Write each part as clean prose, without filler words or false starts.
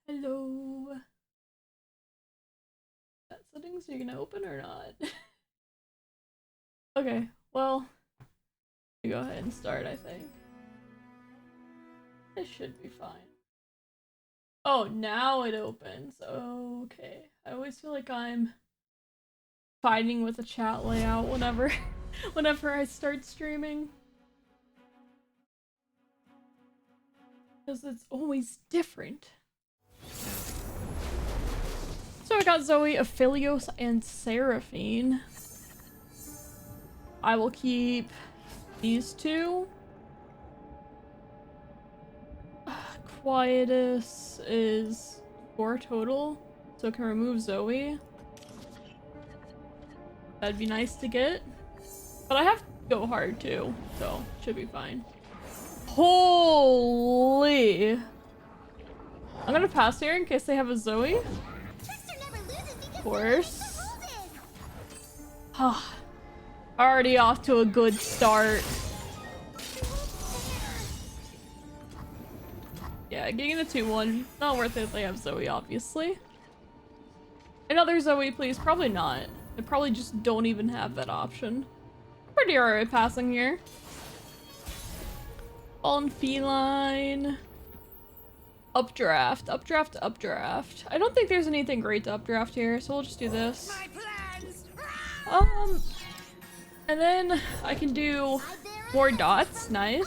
Hello. That settings are you gonna open or not? Okay, well, you go ahead and start, I think. It should be fine. Oh, now it opens. Okay. I always feel like I'm fighting with the chat layout whenever whenever I start streaming. Because it's always different. So I got Zoe, Aphelios, and Seraphine. I will keep these two. Quietus is 4 total, so it can remove Zoe. That'd be nice to get. But I have to go hard too, so should be fine. Holy! I'm gonna pass here in case they have a Zoe. Of course. Already off to a good start. Yeah, getting the 2-1, not worth it if they have Zoe, obviously. Another Zoe, please. Probably not. They probably just don't even have that option. Pretty alright passing here. Fallen Feline. Updraft, updraft, updraft. I don't think there's anything great to updraft here, so we'll just do this. And then I can do more dots. Nice.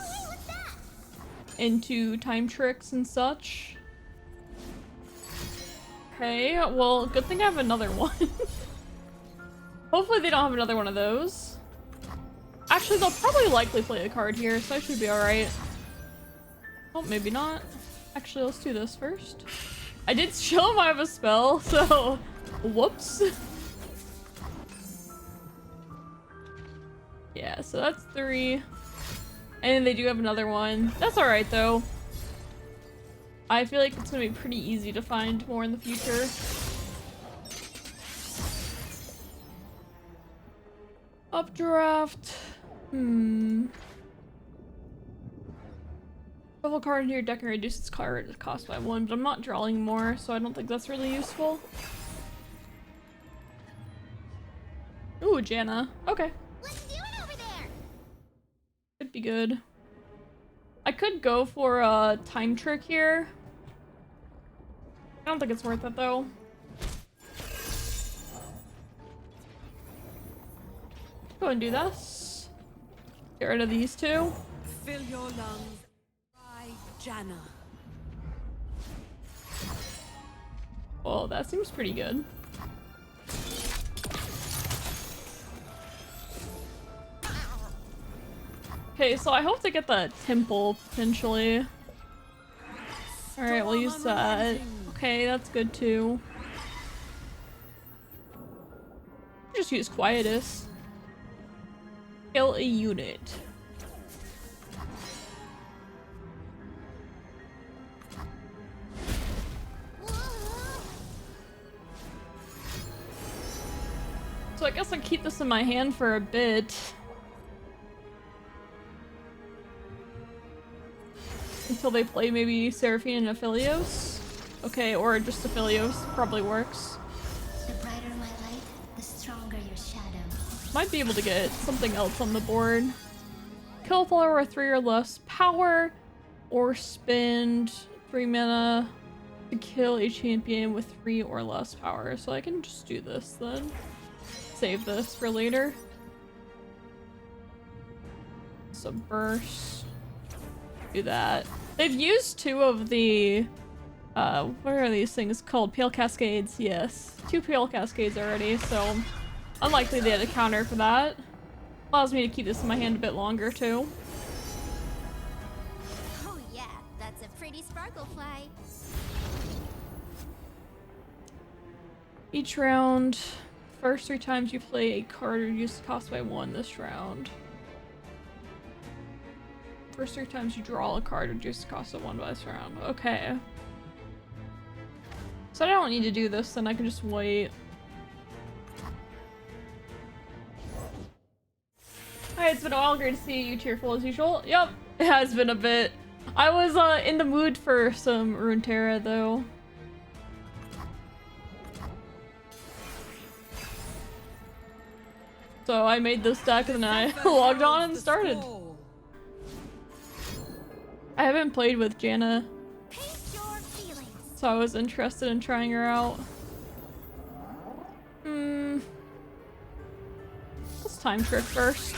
Into time tricks and such. Okay, well, good thing I have another one. Hopefully they don't have another one of those. Actually, they'll probably likely play a card here, so I should be alright. Oh, maybe not. Actually, let's do this first. I did show them I have a spell, so whoops. Yeah, so that's 3. And they do have another one. That's alright, though. I feel like it's gonna be pretty easy to find more in the future. Updraft. Level card in your deck and reduce its card cost by 1, but I'm not drawing more, so I don't think that's really useful. Ooh, Janna. Okay. Could be good. I could go for a time trick here. I don't think it's worth it though. Go and do this. Get rid of these two. Fill your lungs by Janna. Well, that seems pretty good. Okay, so I hope to get the temple potentially. Alright, we'll use that. Okay, that's good too. Just use Quietus. Kill a unit. So I guess I keep this in my hand for a bit. Until they play maybe Seraphine and Aphelios. Okay, or just Aphelios probably works. The brighter my light, the stronger your shadow. Might be able to get something else on the board. Kill a follower with 3 or less power, or spend 3 mana to kill a champion with 3 or less power. So I can just do this then. Save this for later. Subburst. Do that. They've used 2 of the what are these things called? Pale Cascades, yes. 2 Pale Cascades already, so unlikely they had a counter for that. Allows me to keep this in my hand a bit longer too. Oh yeah, that's a pretty sparkle fly. Each round, first 3 times you play a card reduce the cost by 1 this round. First 3 times you draw a card, reduce the cost of 1 by this round. Okay. So I don't need to do this, then I can just wait. Hi, it's been a while. Great to see you cheerful as usual. Yep, it has been a bit. I was in the mood for some Runeterra though. So I made this deck and then I logged on and started. I haven't played with Janna, so I was interested in trying her out. Let's time trick first.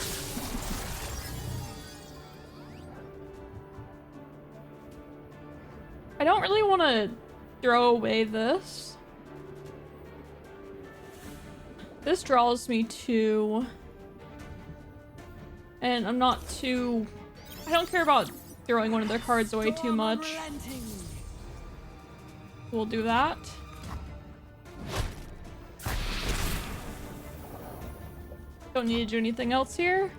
I don't really want to throw away this. This draws me to... And I'm not too... I don't care about throwing one of their cards away too much. We'll do that. Don't need to do anything else here.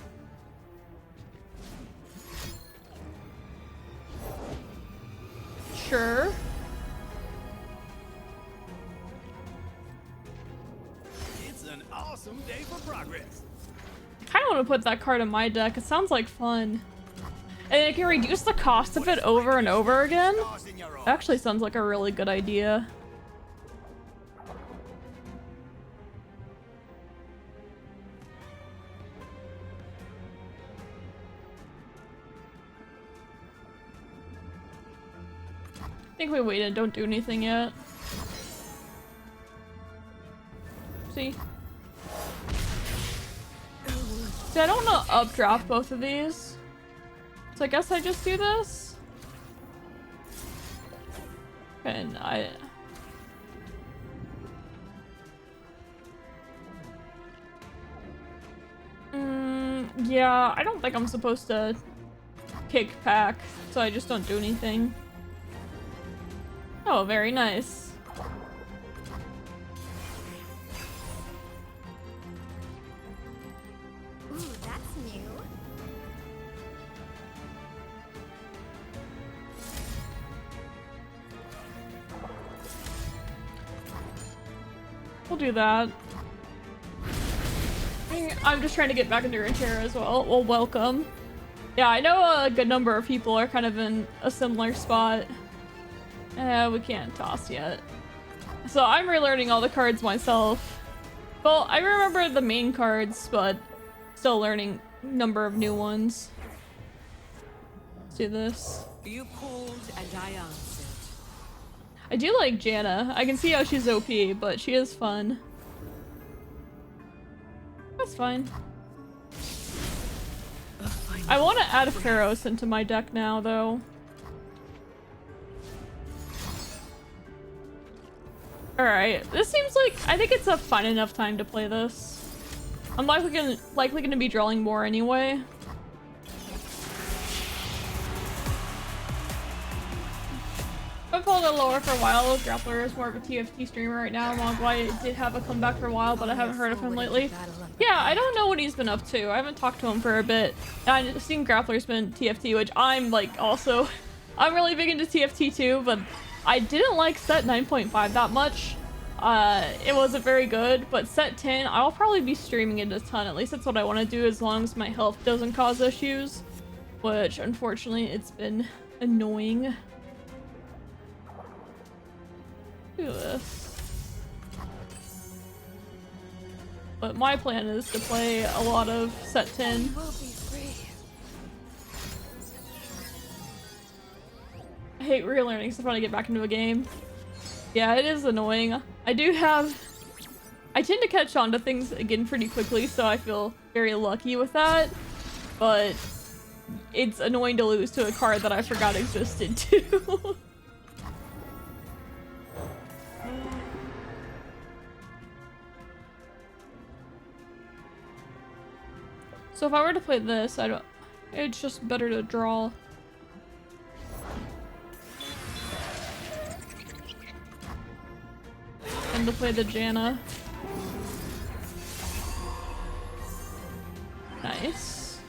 Sure. It's an awesome day for progress. I kind of want to put that card in my deck. It sounds like fun. And it can reduce the cost of it over and over again. It actually sounds like a really good idea. I think we wait and don't do anything yet. See? See, I don't want to updraft both of these. So I guess I just do this. And yeah, I don't think I'm supposed to kick pack, so I just don't do anything. Oh, very nice. Ooh, that's new. We'll do that. I'm just trying to get back into your chair as well. Well, welcome. Yeah, I know a good number of people are kind of in a similar spot. We can't toss yet. So I'm relearning all the cards myself. Well, I remember the main cards, but still learning a number of new ones. Let's do this. You called and I answered. I do like Janna. I can see how she's OP, but she is fun. That's fine. I want to add Pharaohs into my deck now, though. Alright, this seems like... I think it's a fine enough time to play this. I'm likely gonna be drawing more anyway. I've followed LoR for a while. Grappler is more of a TFT streamer right now. Mogwai did have a comeback for a while, but I haven't heard of him lately. Yeah, I don't know what he's been up to. I haven't talked to him for a bit. I've seen Grappler's been TFT, which I'm like also... I'm really big into TFT too, but I didn't like set 9.5 that much. It wasn't very good, but set 10, I'll probably be streaming it a ton. At least that's what I want to do as long as my health doesn't cause issues. Which, unfortunately, it's been annoying. Do this. But my plan is to play a lot of set 10. I hate relearning stuff when I get back into a game. Yeah, it is annoying. I tend to catch on to things again pretty quickly, so I feel very lucky with that. But it's annoying to lose to a card that I forgot existed too. So if I were to play this, it's just better to draw. And to play the Janna. Nice.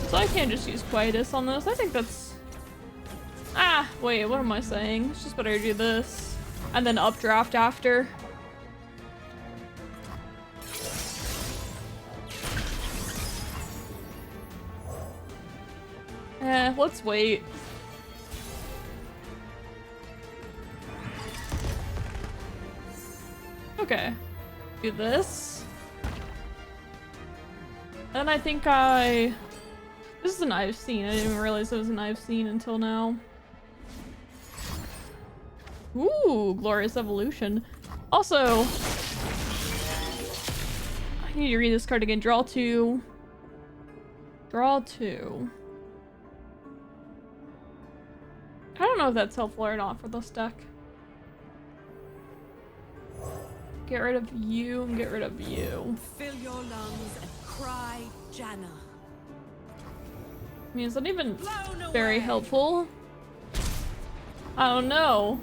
So I can't just use Quietus on this. I think that's... Ah, wait, what am I saying? It's just better to do this. And then updraft after. Let's wait. Okay. Do this. And I think this is an I've seen. I didn't even realize it was an I've seen until now. Ooh, Glorious Evolution. Also, I need to read this card again. Draw 2. Draw 2. I don't know if that's helpful or not for this deck. Get rid of you and get rid of you. Fill your lungs and cry Janna. I mean, it's not even Blown very away. helpful. I don't know.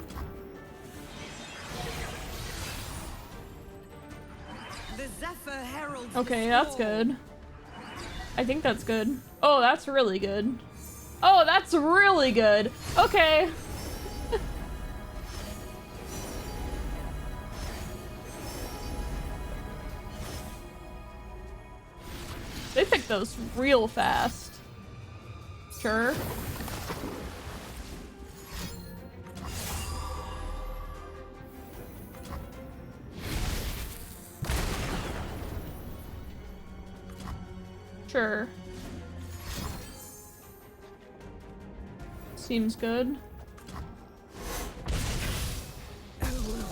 The Zephyr heralds Okay, the that's storm. good. I think that's good. Oh, that's really good. Oh, that's really good. Okay. They picked those real fast. Sure. Sure. Seems good. I will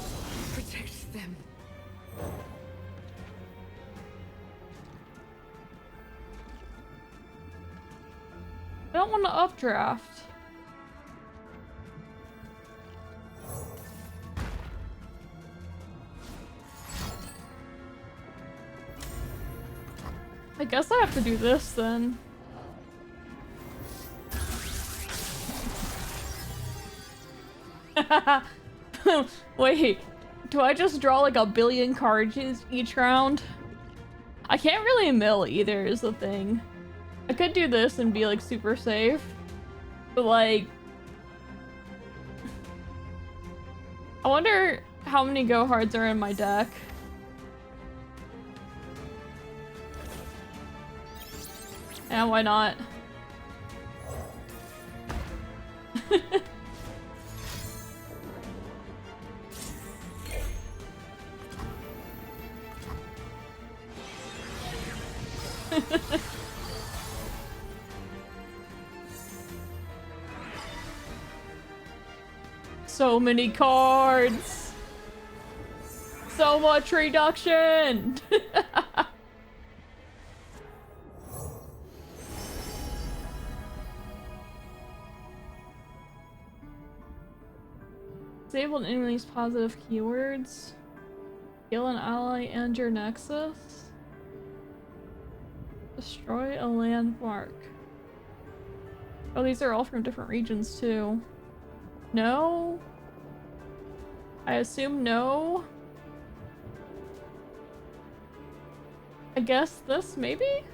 protect them. I don't want to updraft. I guess I have to do this then. Wait, do I just draw like a billion cards each round? I can't really mill either is the thing. I could do this and be like super safe, but like, I wonder how many go hards are in my deck. Yeah, why not? So many cards! So much reduction! Disable an enemy's positive keywords. Kill an ally and your nexus. Destroy a landmark. Oh, these are all from different regions too. No? I assume no? I guess this, maybe?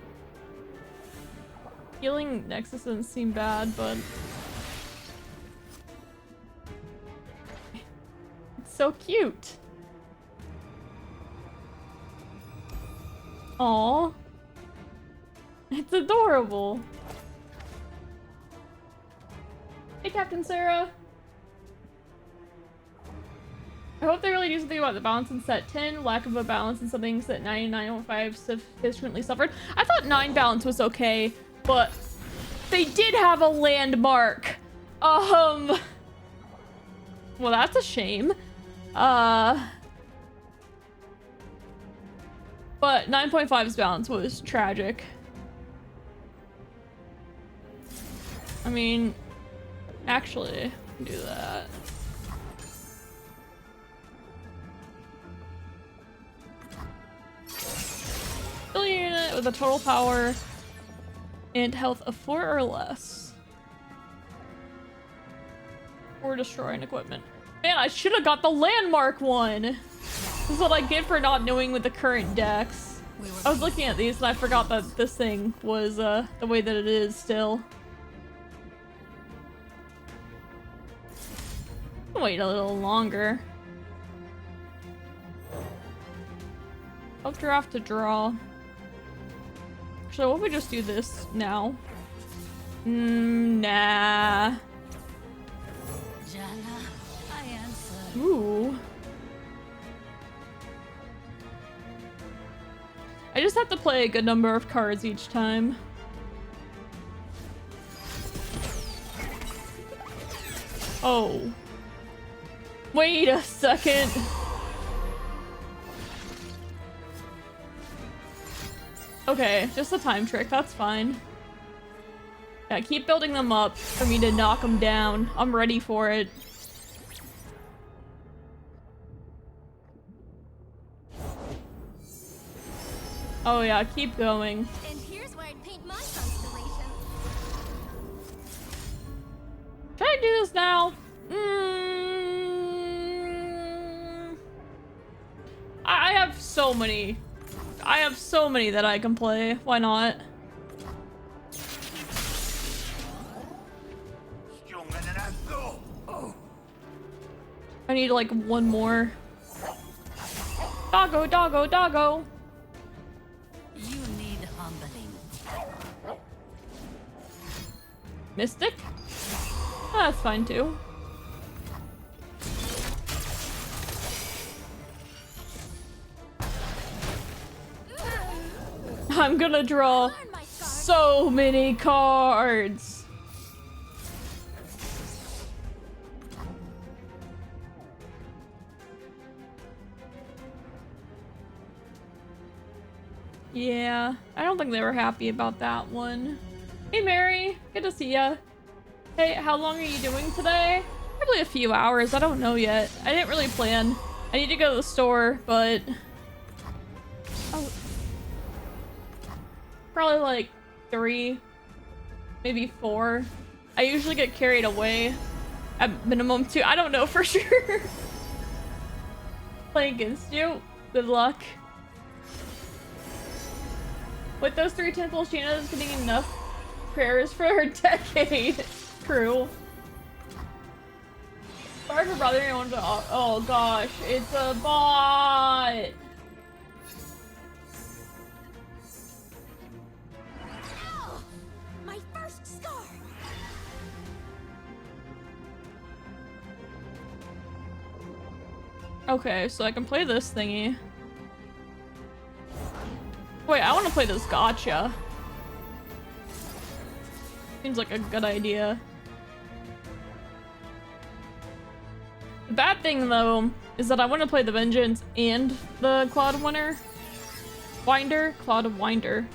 Healing nexus doesn't seem bad, but... it's so cute! Aww. It's adorable. Hey, Captain Sarah. I hope they really do something about the balance in set 10. Lack of a balance in something set 99.5 sufficiently suffered. I thought 9 balance was okay, but they did have a landmark. Well, that's a shame. But 9.5's balance was tragic. I mean, actually, do that. Fill your unit with a total power and health of 4 or less. Or destroying equipment. Man, I should have got the landmark one! This is what I get for not knowing with the current decks. I was looking at these and I forgot that this thing was the way that it is still. Wait a little longer. Updraft to draw. Actually, what if we just do this now? Nah. Janna, I answer. Ooh. just have to play a good number of cards each time. Oh. Wait a second. Okay, just a time trick, that's fine. Yeah, keep building them up for me to knock them down. I'm ready for it. Oh yeah, keep going. And here's where I'd paint my constellation. Should I do this now? I have so many. I have so many that I can play. Why not? I need like one more. Doggo, doggo, doggo. You need humbling. Mystic? That's fine too. I'm gonna draw so many cards. Yeah, I don't think they were happy about that one. Hey Mary, good to see ya. Hey, how long are you doing today? Probably a few hours, I don't know yet. I didn't really plan. I need to go to the store, but... Oh. Probably like 3, maybe 4. I usually get carried away at minimum 2. I don't know for sure. Play against you. Good luck. With those 3 temples, Shayna is getting enough prayers for her decade. True. Sorry for bothering anyone to. Oh gosh, it's a bot. Ow! My first scar. Okay, so I can play this thingy. Wait, I want to play this gotcha. Seems like a good idea. The bad thing, though, is that I want to play the Vengeance and the Cloud Winder. Cloud Winder.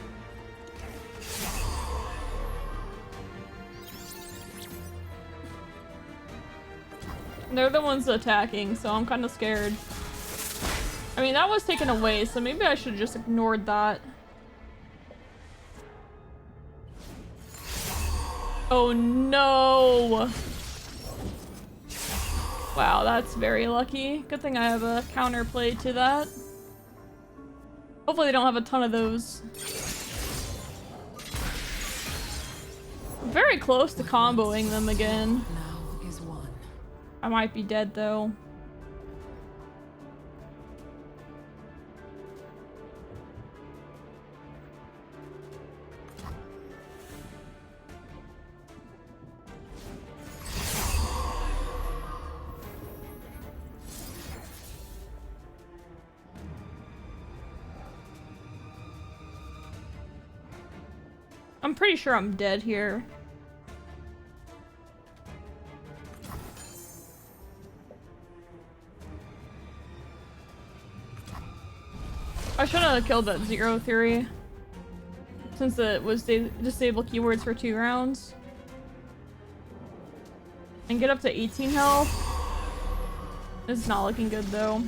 They're the ones attacking, so I'm kind of scared. I mean, that was taken away, so maybe I should have just ignored that. Oh no! Wow, that's very lucky. Good thing I have a counterplay to that. Hopefully they don't have a ton of those. I'm very close to comboing them again. Now is one. I might be dead though. I'm pretty sure I'm dead here. I should have killed that zero theory. Since it was disable keywords for 2 rounds. And get up to 18 health. It's not looking good though.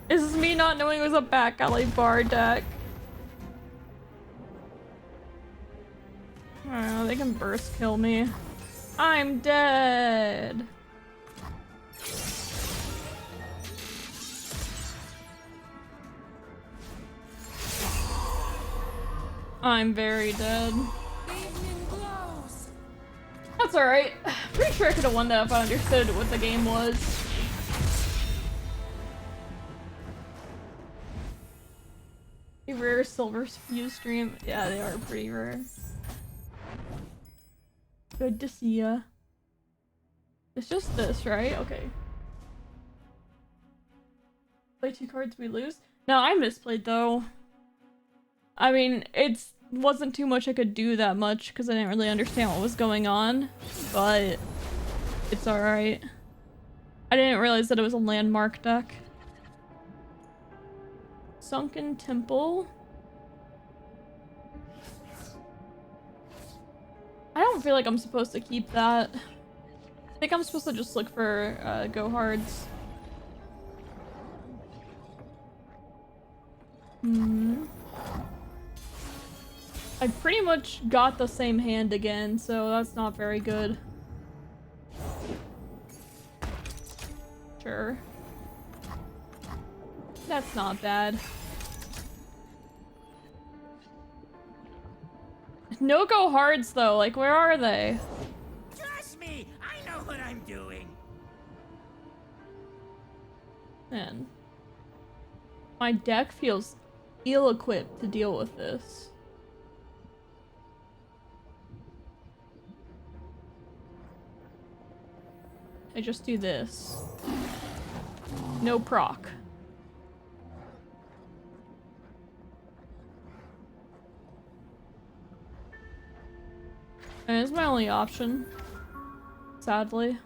This is me not knowing it was a back alley bar deck. I don't know, they can burst kill me. I'm dead. I'm very dead. Evening glows. That's alright. Pretty sure I could have won that if I understood what the game was. A rare silver fuse stream. Yeah, they are pretty rare. Good to see ya. It's just this, right? Okay. Play 2 cards, we lose. No, I misplayed though. I mean, it wasn't too much I could do that much because I didn't really understand what was going on, but it's alright. I didn't realize that it was a landmark deck. Sunken Temple. I don't feel like I'm supposed to keep that. I think I'm supposed to just look for go hards. I pretty much got the same hand again, so that's not very good. Sure. That's not bad. No go hards though, like where are they? Trust me, I know what I'm doing. Man. My deck feels ill-equipped to deal with this. I just do this. No proc. And it's my only option. Sadly.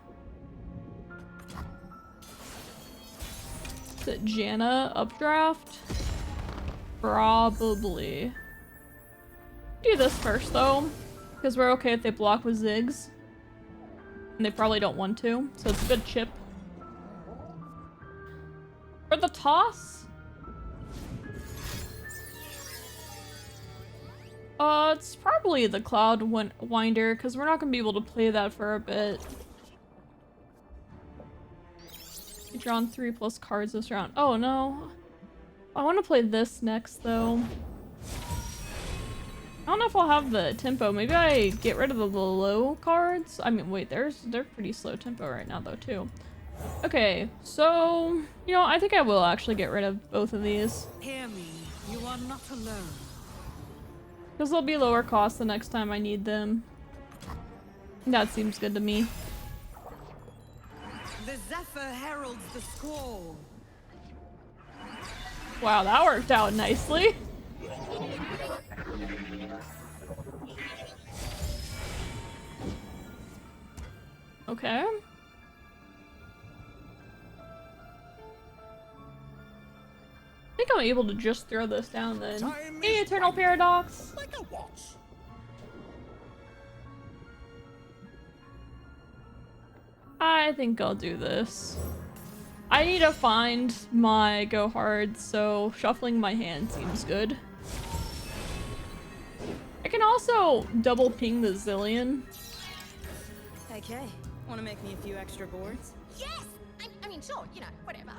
Is it Janna updraft? Probably. Do this first though, because we're okay if they block with Ziggs. And they probably don't want to, so it's a good chip. For the toss? It's probably the Cloud Winder, because we're not going to be able to play that for a bit. We drawn 3+ cards this round. Oh no. I want to play this next though. I don't know if I'll have the tempo. Maybe I get rid of the low cards. I mean, wait, they're pretty slow tempo right now though too. Okay, so you know, I think I will actually get rid of both of these. Hear me, you are not alone. Because they'll be lower cost the next time I need them. That seems good to me. The Zephyr heralds the squall. Wow, that worked out nicely. Okay. I think I'm able to just throw this down then. Hey, Eternal Paradox! Like a watch. I think I'll do this. I need to find my go hard, so shuffling my hand seems good. I can also double ping the Zillion. Okay, want to make me a few extra boards? Yes! I mean, sure, you know, whatever.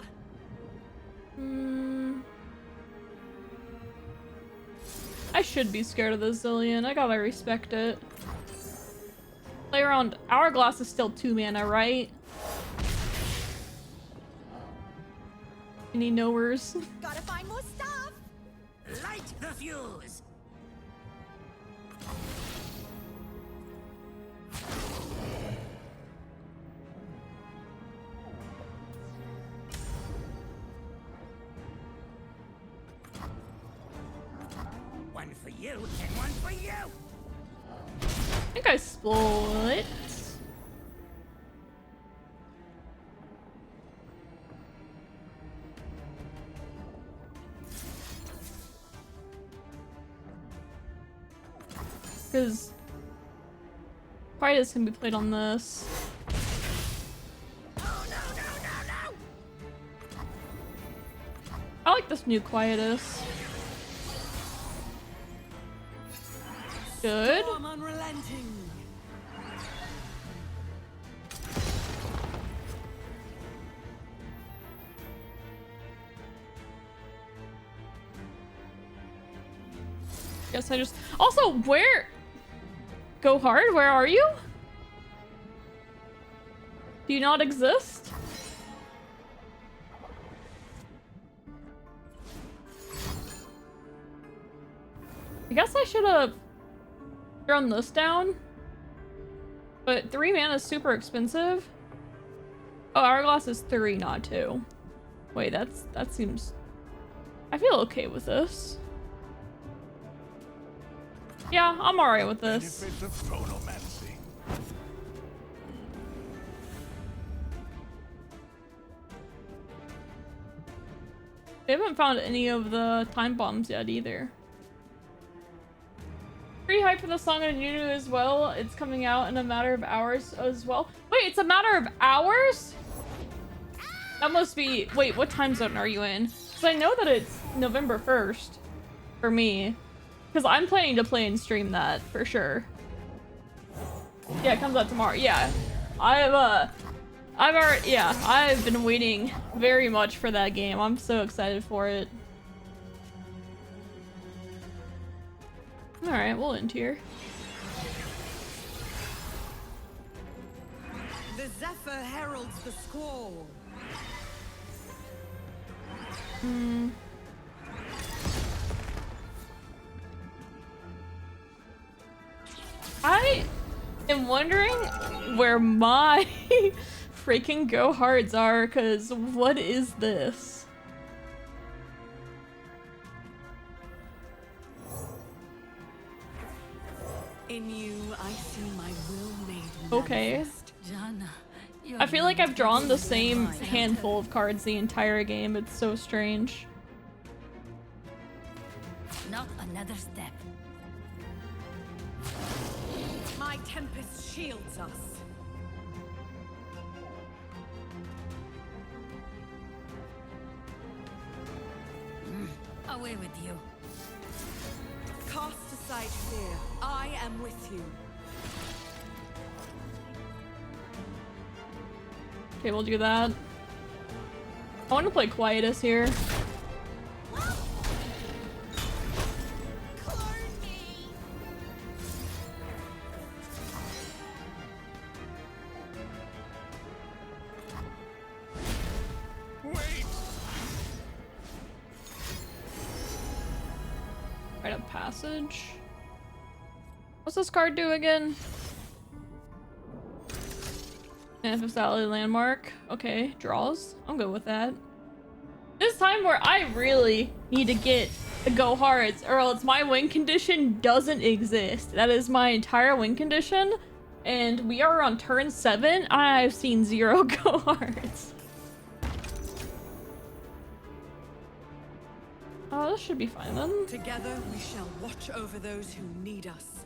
I should be scared of the Zillion. I gotta respect it. Play around. Hourglass is still 2 mana, right? Any knowers? Gotta find more stuff! Light the fuse. One for you and one for you. I think I split. Because Quietus can be played on this. Oh no, no, no, no! I like this new Quietus. Good. Storm unrelenting. Guess I just also where go hard, where are you? Do you not exist? I guess I should have thrown this down. But 3 mana is super expensive. Oh, Hourglass is 3, not 2. Wait, that seems I feel okay with this. Yeah, I'm alright with this. Benefits of phonomancy. They haven't found any of the time bombs yet either. Pretty hyped for the song on Nunu as well. It's coming out in a matter of hours as well. Wait, it's a matter of hours? That must be... Wait, what time zone are you in? Because I know that it's November 1st for me. Because I'm planning to play and stream that for sure. Yeah, it comes out tomorrow. Yeah. I've been waiting very much for that game. I'm so excited for it. Alright, we'll end here. The Zephyr heralds the squall. I am wondering where my freaking go hards are, because what is this? In you, I see my will made Okay. manifest. I feel like I've drawn the same handful of cards the entire game. It's so strange. Not another step. My tempest shields us. Away with you. Cast aside fear. I am with you. Okay, we'll do that. I want to play Quietus here. Clone me. Wait! Rite of Passage. What's this card do again? Manifest Alley Landmark. Okay, draws. I'm good with that. This time where I really need to get the go hards, or else my win condition doesn't exist. That is my entire win condition, and we are on turn 7. I've seen 0 go hards. Oh, this should be fine then. Together we shall watch over those who need us.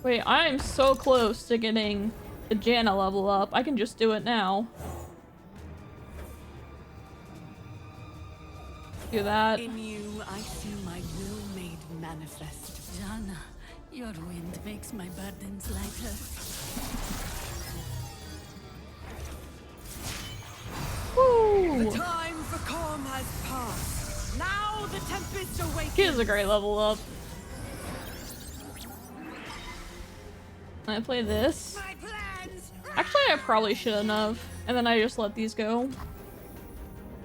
Wait, I'm so close to getting the Janna level up. I can just do it now. Do that. In you, I see my will made manifest. Janna, your wind makes my burdens lighter. Woo! The time for calm has passed. Now the tempest awakens. He is a great level up. I play this. My plans. Actually, I probably shouldn't have. And then I just let these go.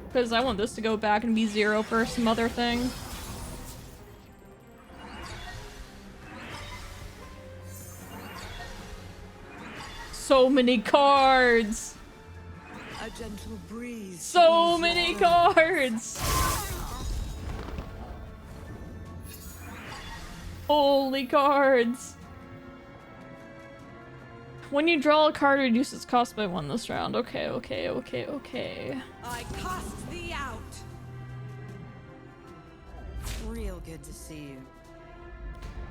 Because I want this to go back and be 0 for some other thing. So many cards! A gentle breeze. So many cards! Holy cards! When you draw a card, reduce its cost by 1 this round. Okay, okay, okay, okay. I cast thee out. Real good to see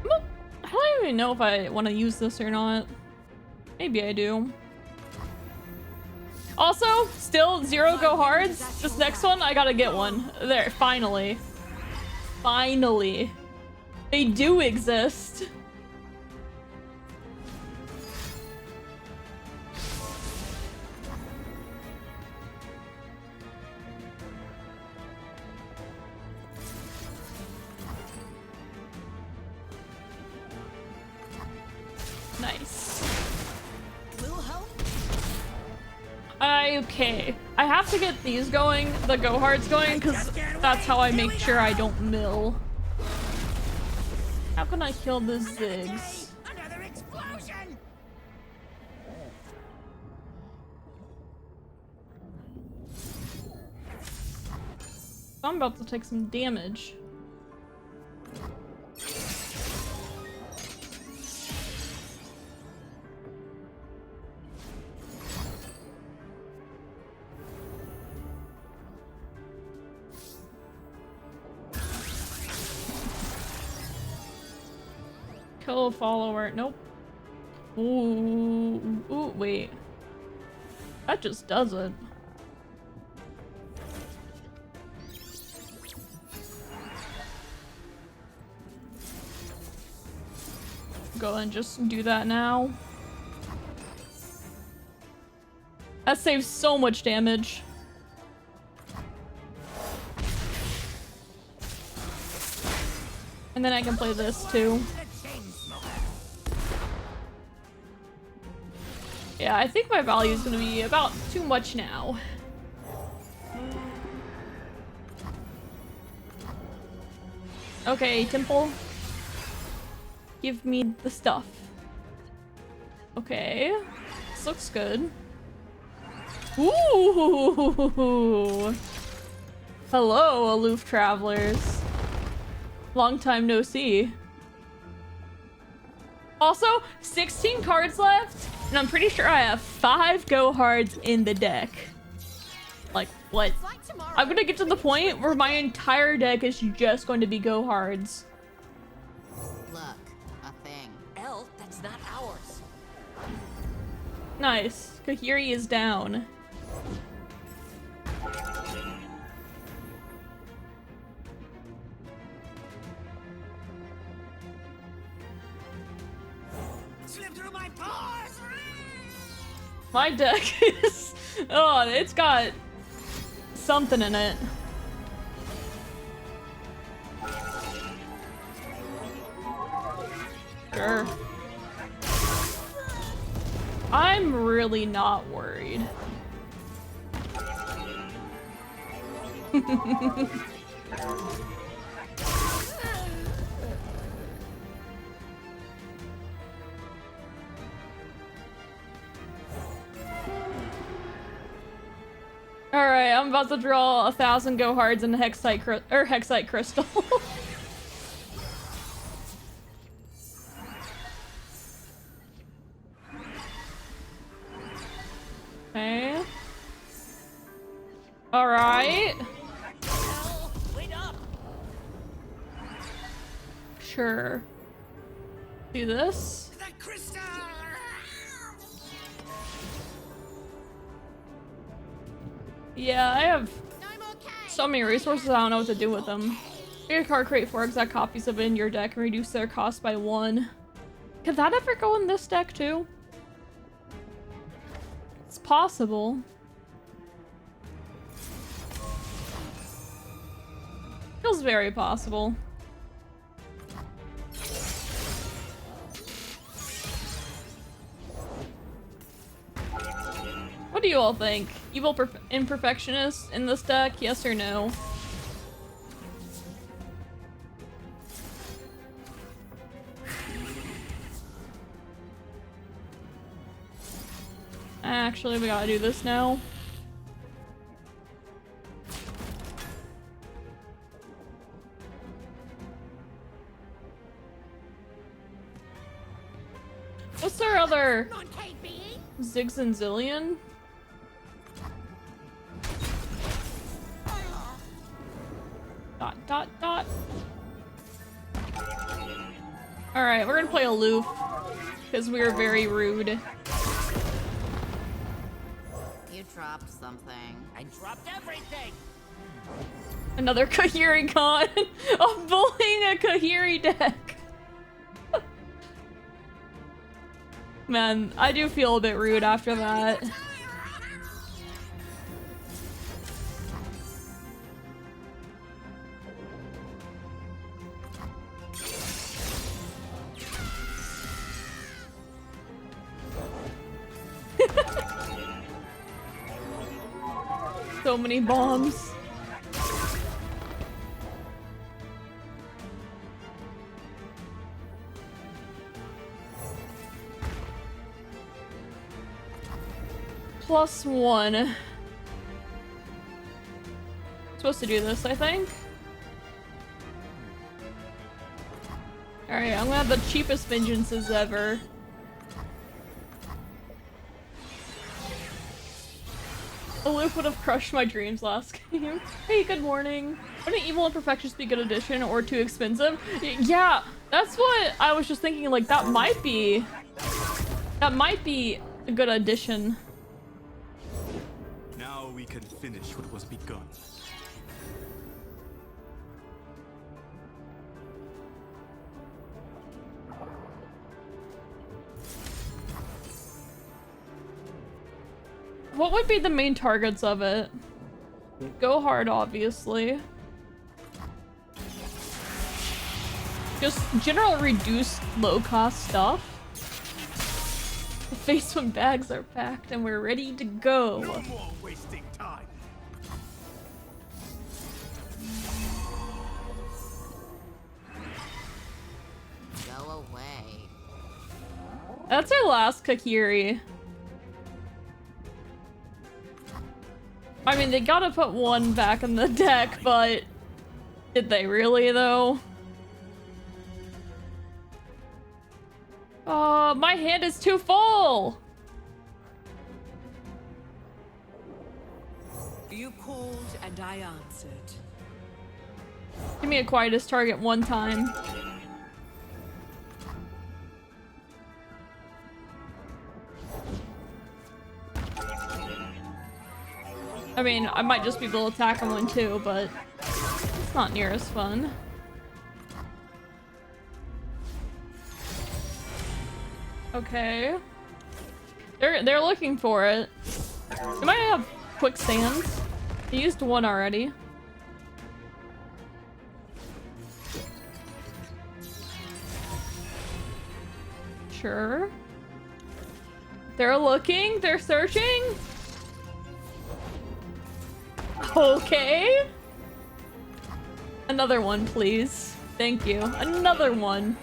you. I don't even know if I want to use this or not. Maybe I do. Also, still 0 go hards. This next one, I gotta get one. There, finally. Finally. They do exist. Nice. Okay. I have to get these going, the go hards going, because that's how I make sure I don't mill. How can I kill the Ziggs? Another explosion. I'm about to take some damage. Kill a follower. Nope. Ooh. Ooh, wait. That just does it. Go and just do that now. That saves so much damage. And then I can play this too. Yeah, I think my value is gonna be about too much now. Okay, Temple. Give me the stuff. Okay. This looks good. Ooh! Hello, aloof travelers. Long time no see. Also, 16 cards left, and I'm pretty sure I have 5 go hards in the deck. Like, what? I'm gonna get to the point where my entire deck is just going to be go hards. Look, a thing. Elle, that's not ours. Nice. Kahiri is down. Slip through my pores! My deck is... Oh, it's got something in it. Sure. I'm really not worried. Alright, I'm about to draw 1,000 go hards in Hexite Crystal. Okay. Alright. Elle, wait up! Sure. Do this. The crystal! Yeah, I have so many resources, I don't know what to do with them. Get a card, create 4 exact copies of it in your deck and reduce their cost by 1. Could that ever go in this deck too? It's possible. Feels very possible. What do you all think? Evil Imperfectionist in this deck, yes or no? Actually, we gotta do this now. What's our other Ziggs and Zillion? Dot dot dot. Alright, we're gonna play aloof because we are very rude. You dropped something. I dropped everything! Another Kahiri con. I'm bullying a Kahiri deck. Man, I do feel a bit rude after that. So many bombs. +1. Supposed to do this, I think. Alright, I'm gonna have the cheapest vengeances ever. Aloof would have crushed my dreams last game. Hey, good morning. Wouldn't Evil Imperfections be a good addition or too expensive? Yeah, that's what I was just thinking, like, that might be a good addition. Now we can finish what was begun. What would be the main targets of it? Go hard, obviously. Just general reduced low-cost stuff. The face when bags are packed and we're ready to go. No more wasting time. Go away. That's our last Kakiri. I mean, they gotta put one back in the deck, but did they really, though? Oh, my hand is too full! You called and I answered. Give me a quietest target one time. I mean, I might just be able to attack him one too, but it's not near as fun. Okay. They're looking for it. They might have quicksands. They used one already. Sure. They're looking, they're searching. Okay. Another one, please. Thank you. Another one.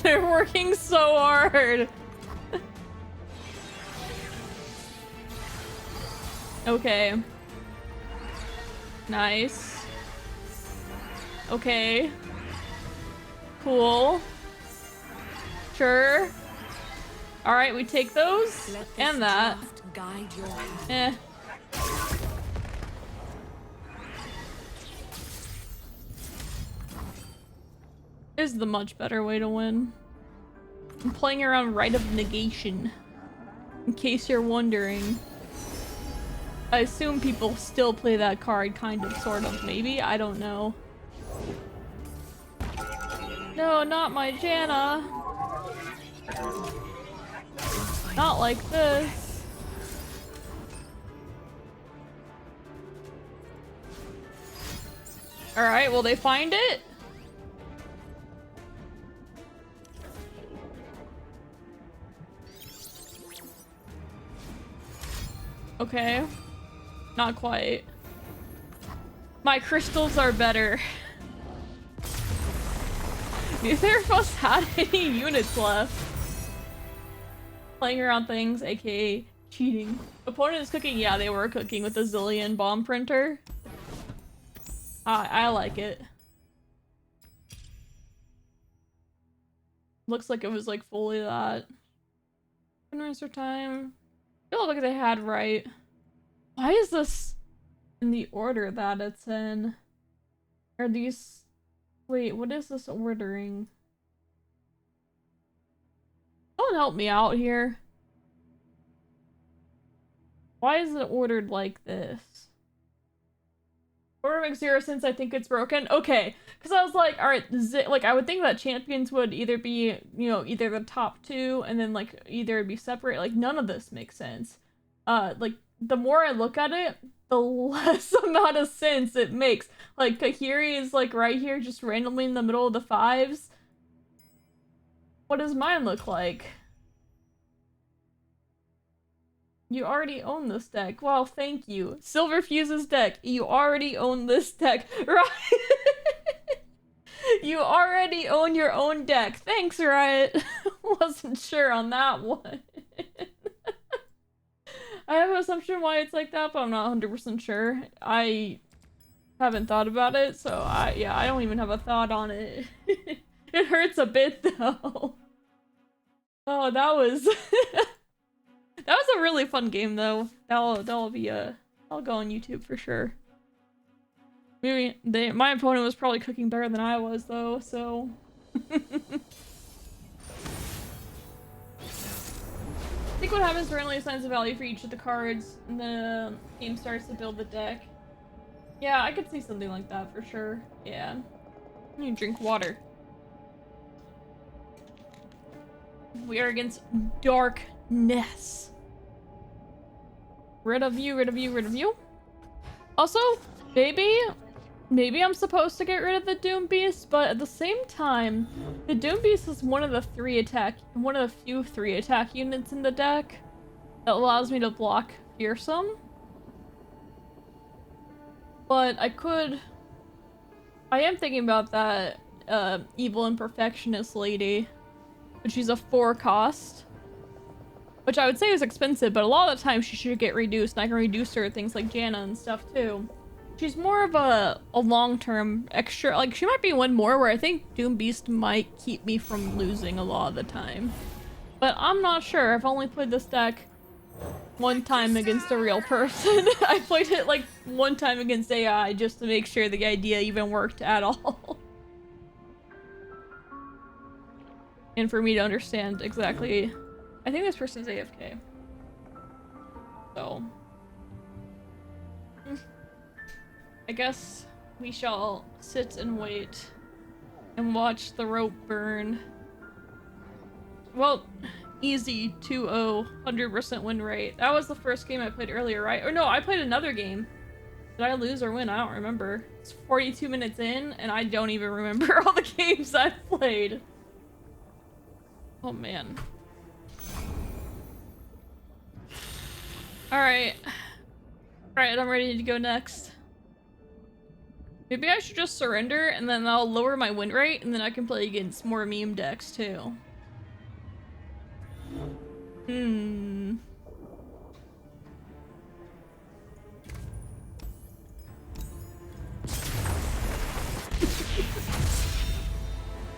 They're working so hard. Okay. Nice. Okay. Cool. Sure. Alright, we take those and that. Guide your hand. Is the much better way to win. I'm playing around Rite of Negation. In case you're wondering. I assume people still play that card, kind of, sort of, maybe? I don't know. No, not my Janna. Not like this. Alright, will they find it? Okay. Not quite. My crystals are better. Neither of us had any units left. Playing around things, aka cheating. Opponent is cooking? Yeah, they were cooking with a zillion bomb printer. I like it. Looks like it was like fully that. Answer time. I feel like they had right. Why is this in the order that it's in? Are these... Wait, what is this ordering? Someone help me out here. Why is it ordered like this? Order makes 0 sense. I think it's broken. Okay, because I was like, all right, like I would think that champions would either be, you know, either the top two and then like either be separate. Like none of this makes sense. Like the more I look at it, the less amount of sense it makes. Like Kakiri is like right here, just randomly in the middle of the 5s. What does mine look like? You already own this deck. Well, thank you. Silver Fuse's deck. You already own this deck. Right? You already own your own deck. Thanks, Riot. Wasn't sure on that one. I have an assumption why it's like that, but I'm not 100% sure. I haven't thought about it, so I don't even have a thought on it. It hurts a bit though. Oh, that was that was a really fun game though. That'll be I'll go on YouTube for sure. Maybe my opponent was probably cooking better than I was though, so I think what happens randomly assigns a value for each of the cards, and the game starts to build the deck. Yeah, I could see something like that for sure. Yeah. I need to drink water. We are against darkness. Rid of you, rid of you, rid of you. Also, maybe I'm supposed to get rid of the Doom Beast, but at the same time, the Doom Beast is one of the few 3 attack units in the deck that allows me to block Fearsome. But I am thinking about that Evil Imperfectionist lady, but she's a 4 cost, which I would say is expensive, but a lot of the time she should get reduced, and I can reduce her things like Janna and stuff too. She's more of a long-term extra, like she might be one more where I think Doom Beast might keep me from losing a lot of the time. But I'm not sure. I've only played this deck one time against a real person. I played it like one time against AI just to make sure the idea even worked at all. And for me to understand exactly. I think this person's AFK. So I guess we shall sit and wait and watch the rope burn. Well, easy 2-0, 100% win rate. That was the first game I played earlier, right? Or no, I played another game. Did I lose or win? I don't remember. It's 42 minutes in, and I don't even remember all the games I've played. Oh, man. Alright. Alright, I'm ready to go next. Maybe I should just surrender, and then I'll lower my win rate, and then I can play against more meme decks, too.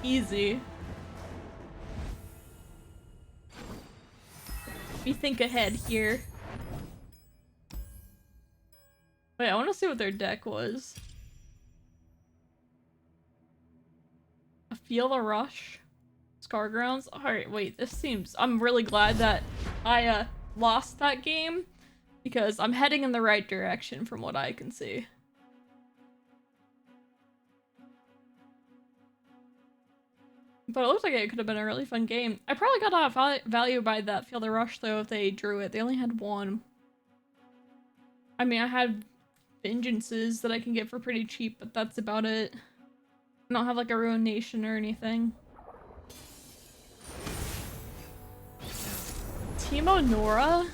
Easy. We think ahead here. Wait, I want to see what their deck was. I feel the rush. Scargrounds. Alright, wait, this seems... I'm really glad that I lost that game, because I'm heading in the right direction from what I can see. But it looks like it could have been a really fun game. I probably got off value by that Feel the Rush though if they drew it. They only had 1. I mean, I had Vengeances that I can get for pretty cheap, but that's about it. I don't have like a Ruination or anything. Teemo Nora?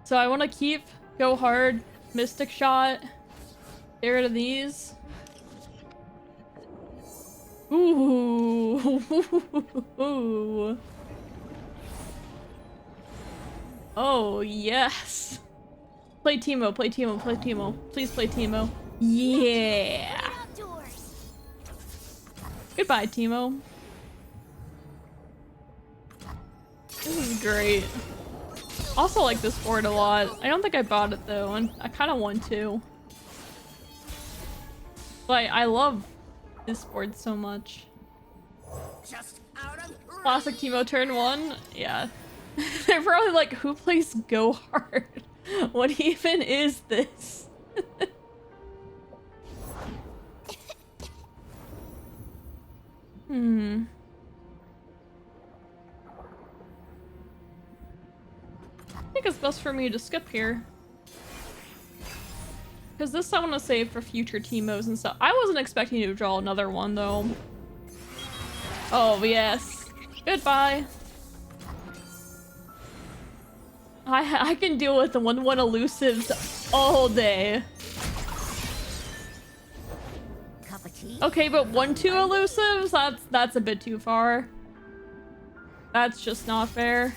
So I want to go hard, Mystic Shot, get rid of these. Ooh. Oh, yes. Play Teemo, play Teemo, play Teemo. Please play Teemo. Yeah. Goodbye, Teemo. This is great. Also like this board a lot. I don't think I bought it though, and I kind of want to. But I love this board so much. Just out of Classic Teemo turn 1? Yeah. They're probably like, who plays Go Hard? What even is this? I think it's best for me to skip here. Because this I want to save for future Teemos and stuff. I wasn't expecting to draw another one though. Oh yes. Goodbye. I can deal with the 1/1 elusives all day. cup of tea. Okay, but 1/2 elusives? That's a bit too far. That's just not fair.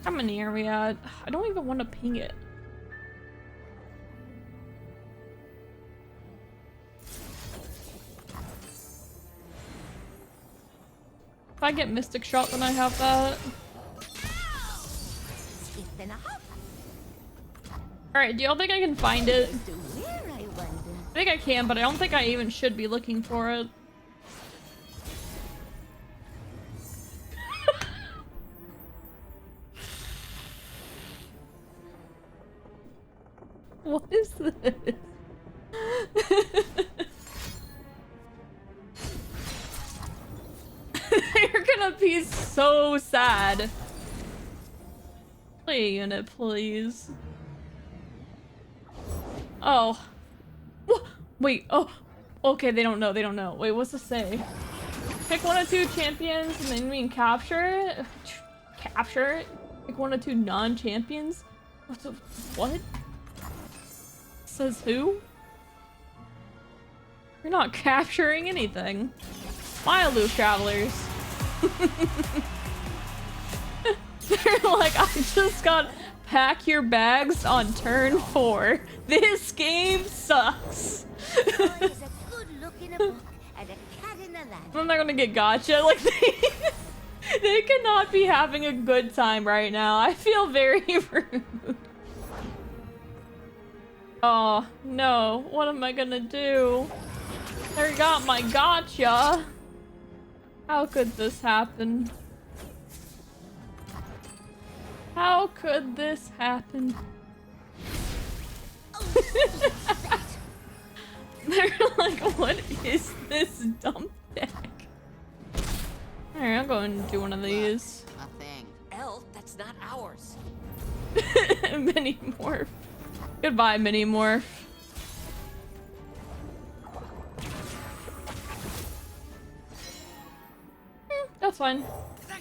How many are we at? I don't even want to ping it. If I get Mystic Shot, then I have that. Alright, do y'all think I can find it? I think I can, but I don't think I even should be looking for it. What is this? They're gonna be so sad. Play a unit, please. Oh. Wait, oh. Okay, they don't know, they don't know. Wait, what's it say? Pick 1 or 2 champions and then you mean capture it? Capture it? Pick 1 or 2 non-champions? What? Says who? You're not capturing anything. My aloof travelers. They're like, I just got pack your bags on turn 4. This game sucks. I'm not gonna get gotcha. Like they cannot be having a good time right now. I feel very rude. Oh no, what am I gonna do? They got my gotcha. How could this happen? How could this happen? They're like, what is this dump deck? Alright, I'll go and do one of these. Nothing. Elf, that's not ours. Mini morph. Goodbye, mini morph. That's fine. I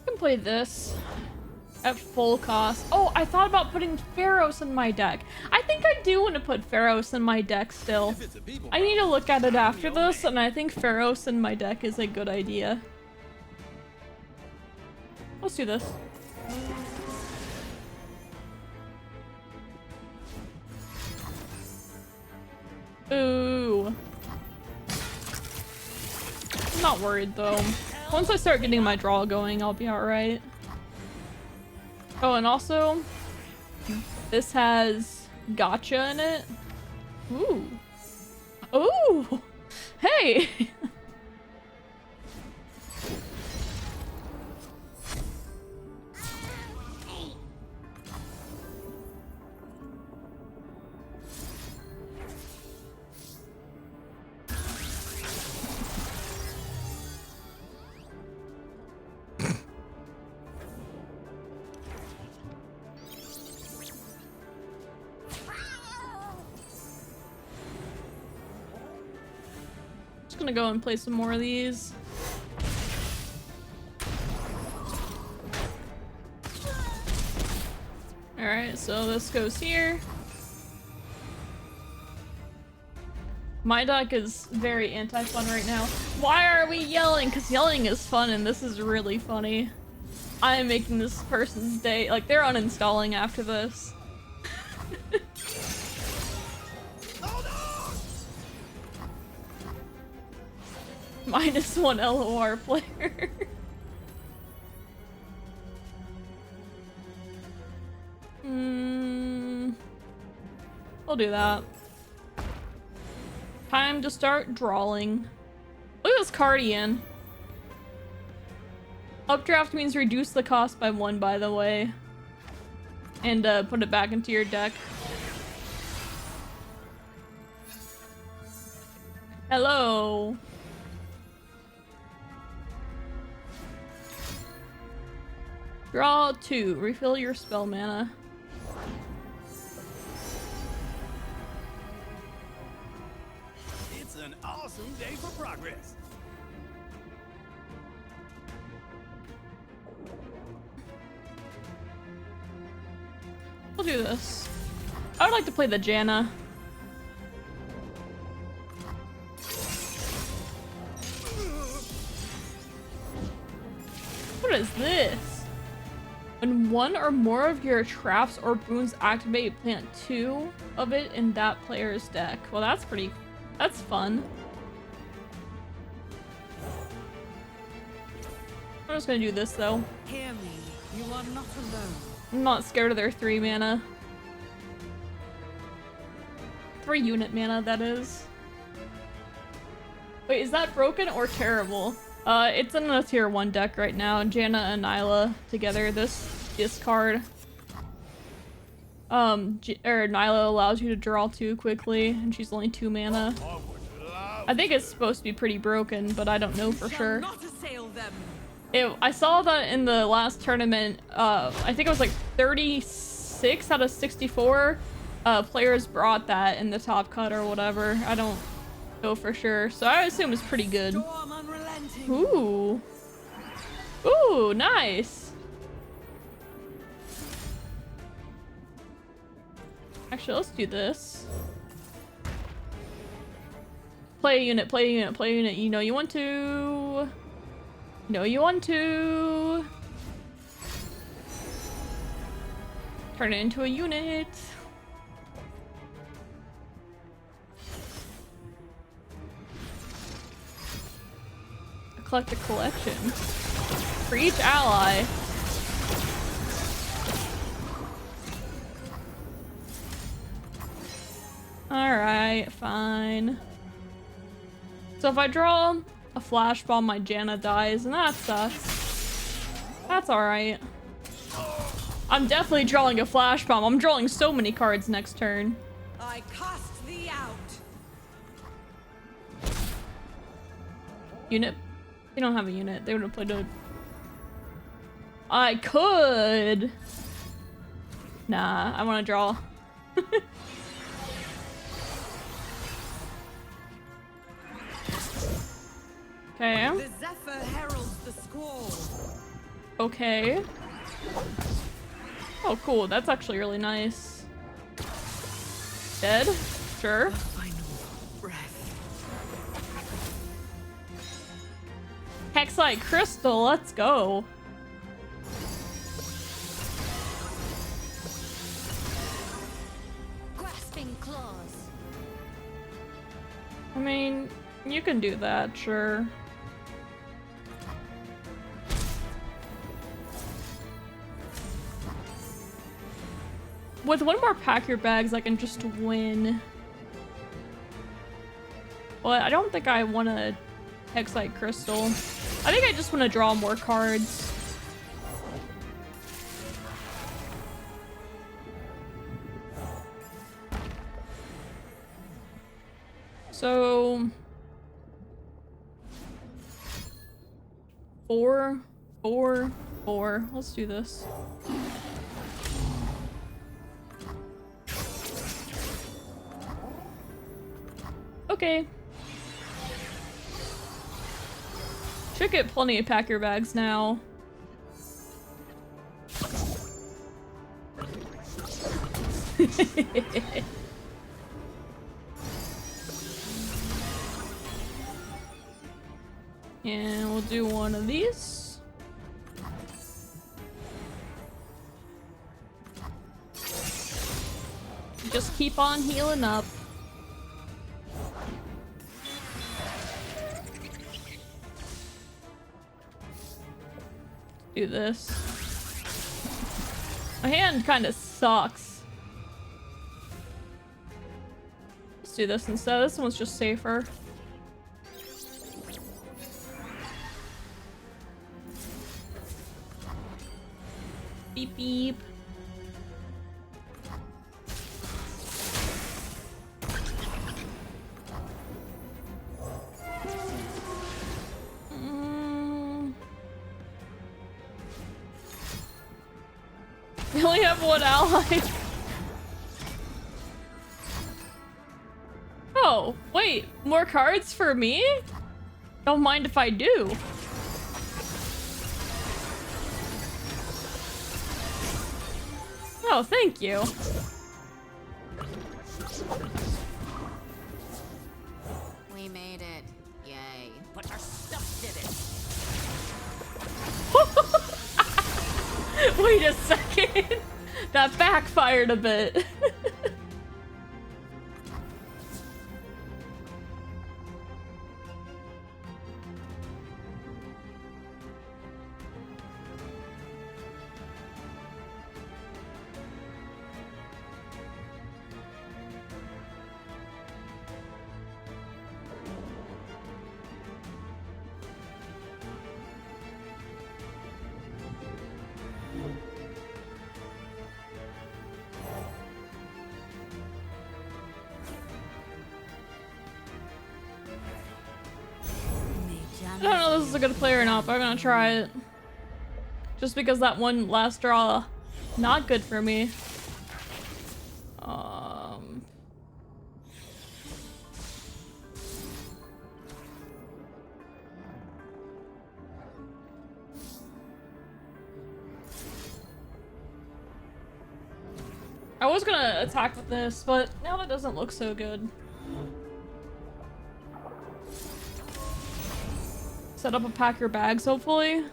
can play this at full cost. Oh, I thought about putting Pharaohs in my deck. I think I do want to put Pharaohs in my deck still. I need to look at it after this, and I think Pharaohs in my deck is a good idea. Let's do this. Ooh. I'm not worried though. Once I start getting my draw going, I'll be alright. Oh, and also, this has gotcha in it. Ooh. Ooh! Hey! Gonna go and play some more of these. Alright, so this goes here. My deck is very anti-fun right now. Why are we yelling? Because yelling is fun and this is really funny. I am making this person's day. Like, they're uninstalling after this. -1 LoR player. I'll do that. Time to start drawing. Look at this cardian. Updraft means reduce the cost by 1, by the way. And put it back into your deck. Hello. Draw 2. Refill your spell mana. It's an awesome day for progress. We'll do this. I would like to play the Janna. What is this? When one or more of your traps or boons activate, plant 2 of it in that player's deck. Well, that's fun. I'm just gonna do this though. Hear me. You are not alone. I'm not scared of their 3 mana. 3 unit mana, that is. Wait, is that broken or terrible? It's in a tier 1 deck right now. Janna and Nyla together, this discard. Nyla allows you to draw 2 quickly, and she's only 2 mana. I think it's supposed to be pretty broken, but I don't know for sure. Not assail them. I saw that in the last tournament, I think it was like 36 out of 64 players brought that in the top cut or whatever. I don't know for sure, so I assume it's pretty good. Storm unrelenting. Ooh. Ooh, nice. Actually, let's do this. Play a unit, play a unit, play a unit. You know you want to. You know you want to. Turn it into a unit. Collect a collection. For each ally. Alright, fine. So if I draw a flash bomb, my Janna dies, and that sucks. That's alright. I'm definitely drawing a flash bomb. I'm drawing so many cards next turn. I cast thee out. Unit? They don't have a unit. They would have played a... I could! Nah, I want to draw. Okay. The Zephyr heralds the squall. Okay. Oh, cool. That's actually really nice. Dead? Sure. Final breath. Hexite Crystal, let's go. Grasping claws. I mean, you can do that, sure. With one more pack your bags, I can just win. But I don't think I want a Hexite Crystal. I think I just want to draw more cards. So... 4, 4, 4. Let's do this. Okay. Should get plenty of packer bags now. And we'll do one of these. Just keep on healing up. Do this. My hand kind of sucks. Let's do this instead. This one's just safer. Beep beep. We only have one ally. Oh, wait. More cards for me? Don't mind if I do. Oh, thank you. We made it. Yay. But our stuff did it. Wait a second. That backfired a bit. I don't know if this is a good play or not, but I'm gonna try it. Just because that one last draw, not good for me. I was gonna attack with this, but now that doesn't look so good. Set up a pack your bags, hopefully.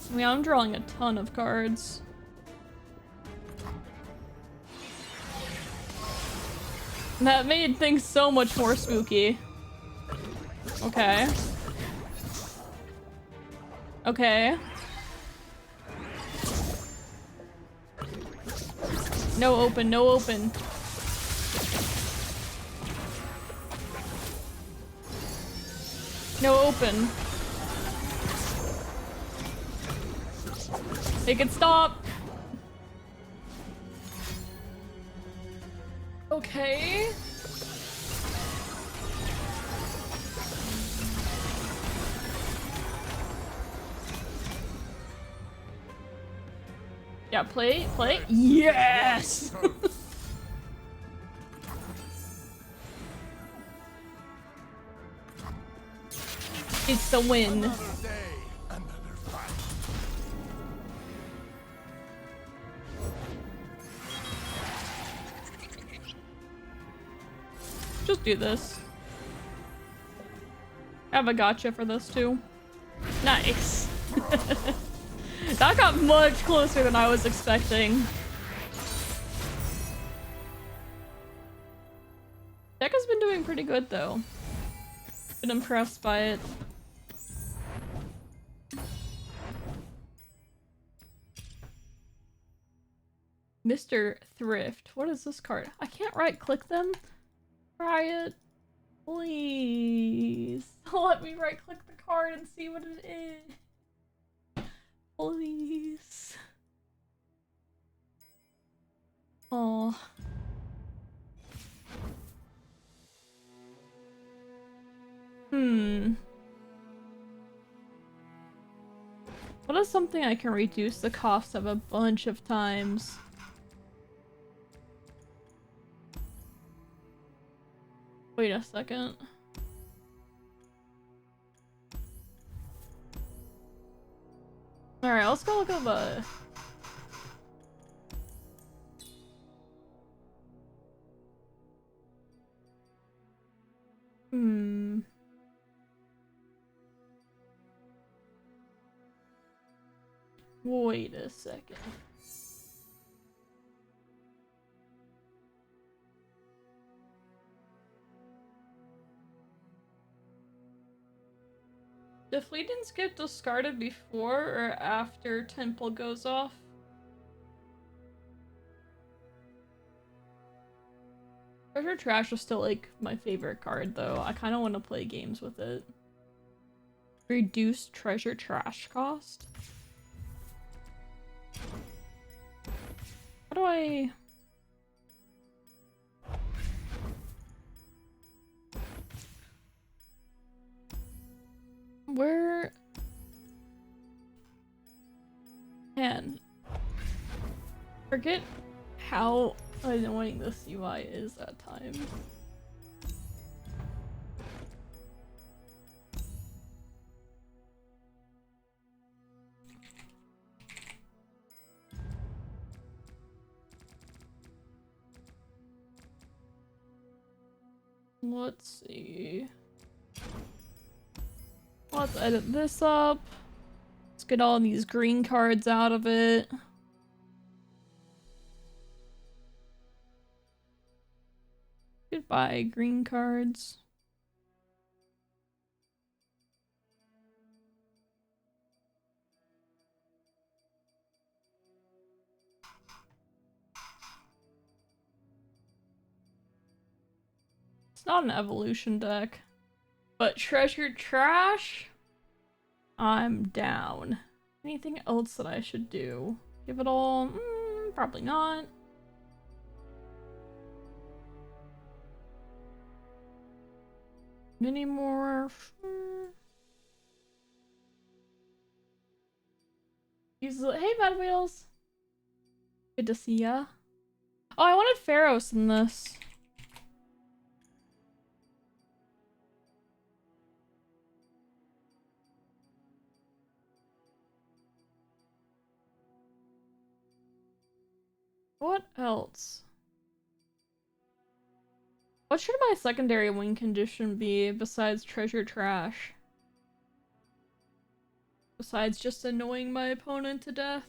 I mean, I'm drawing a ton of cards. That made things so much more spooky. Okay. Okay. No open, no open. No open. Make it stop. Okay. Yeah, play. Yes! It's the win. Another day, another fight. Just do this. I have a gotcha for this too. Nice. That got much closer than I was expecting. Deck has been doing pretty good though. Been impressed by it. Mr. Thrift. What is this card? I can't right click them. Try it. Please. Let me right click the card and see what it is. Please. Oh. What is something I can reduce the cost of a bunch of times? Wait a second. Alright, let's go look at the... Wait a second. Do fleetings get discarded before or after Temple goes off? Treasure Trash is still like my favorite card though. I kind of want to play games with it. Reduced Treasure Trash cost? How do I... Where... Man. Forget how annoying this UI is at times. Let's see. Let's edit this up. Let's get all these green cards out of it. Goodbye, green cards. It's not an evolution deck, but treasure trash? I'm down. Anything else that I should do? Give it all? Probably not. Mini morph. Hey, Bad Wheels. Good to see ya. Oh, I wanted Pharaohs in this. What else? What should my secondary win condition be besides treasure trash? Besides just annoying my opponent to death?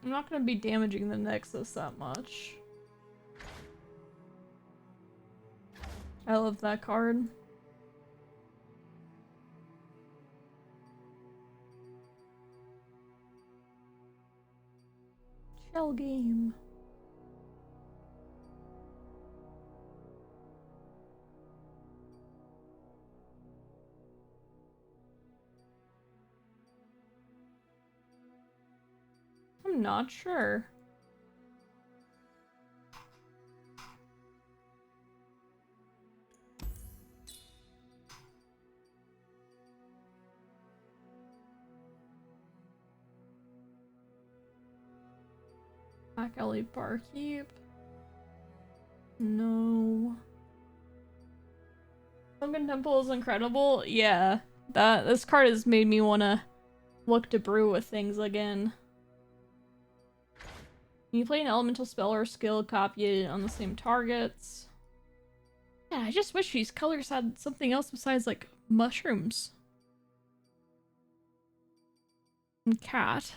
I'm not gonna be damaging the Nexus that much. I love that card. Shell game. I'm not sure. Back alley barkeep. No. Sunken Temple is incredible. Yeah, this card has made me wanna look to brew with things again. When you play an elemental spell or skill, copy it on the same targets. Yeah, I just wish these colors had something else besides like mushrooms. And cat.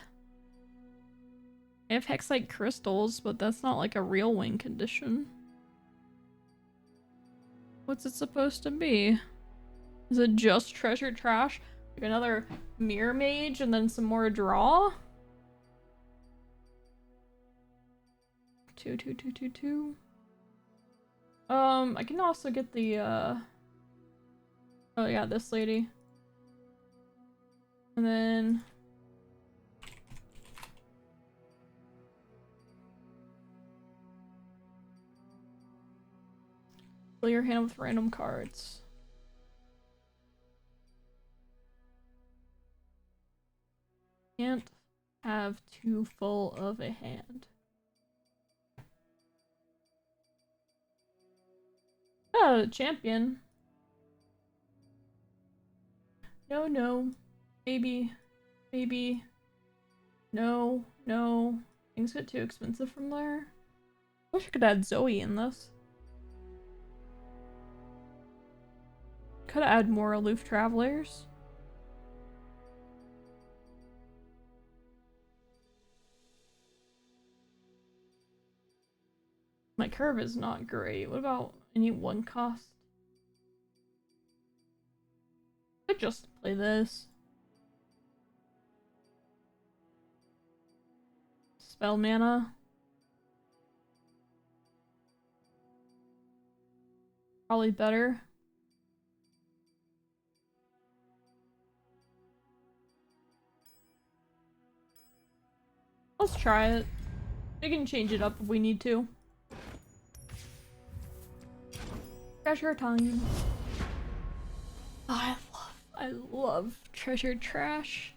I have hexite crystals, but that's not like a real win condition. What's it supposed to be? Is it just treasure trash? Like another mirror mage and then some more draw? 2, 2, 2, 2, 2. I can also get the oh yeah, this lady. And then fill your hand with random cards. Can't have too full of a hand. Oh, champion. No, no. Maybe. Maybe. No, no. Things get too expensive from there. Wish I could add Zoe in this. Could add more aloof travelers. My curve is not great. What about any one cost? Could just play this. Spell mana. Probably better. Let's try it. We can change it up if we need to. Treasure time. Oh, I love treasure trash.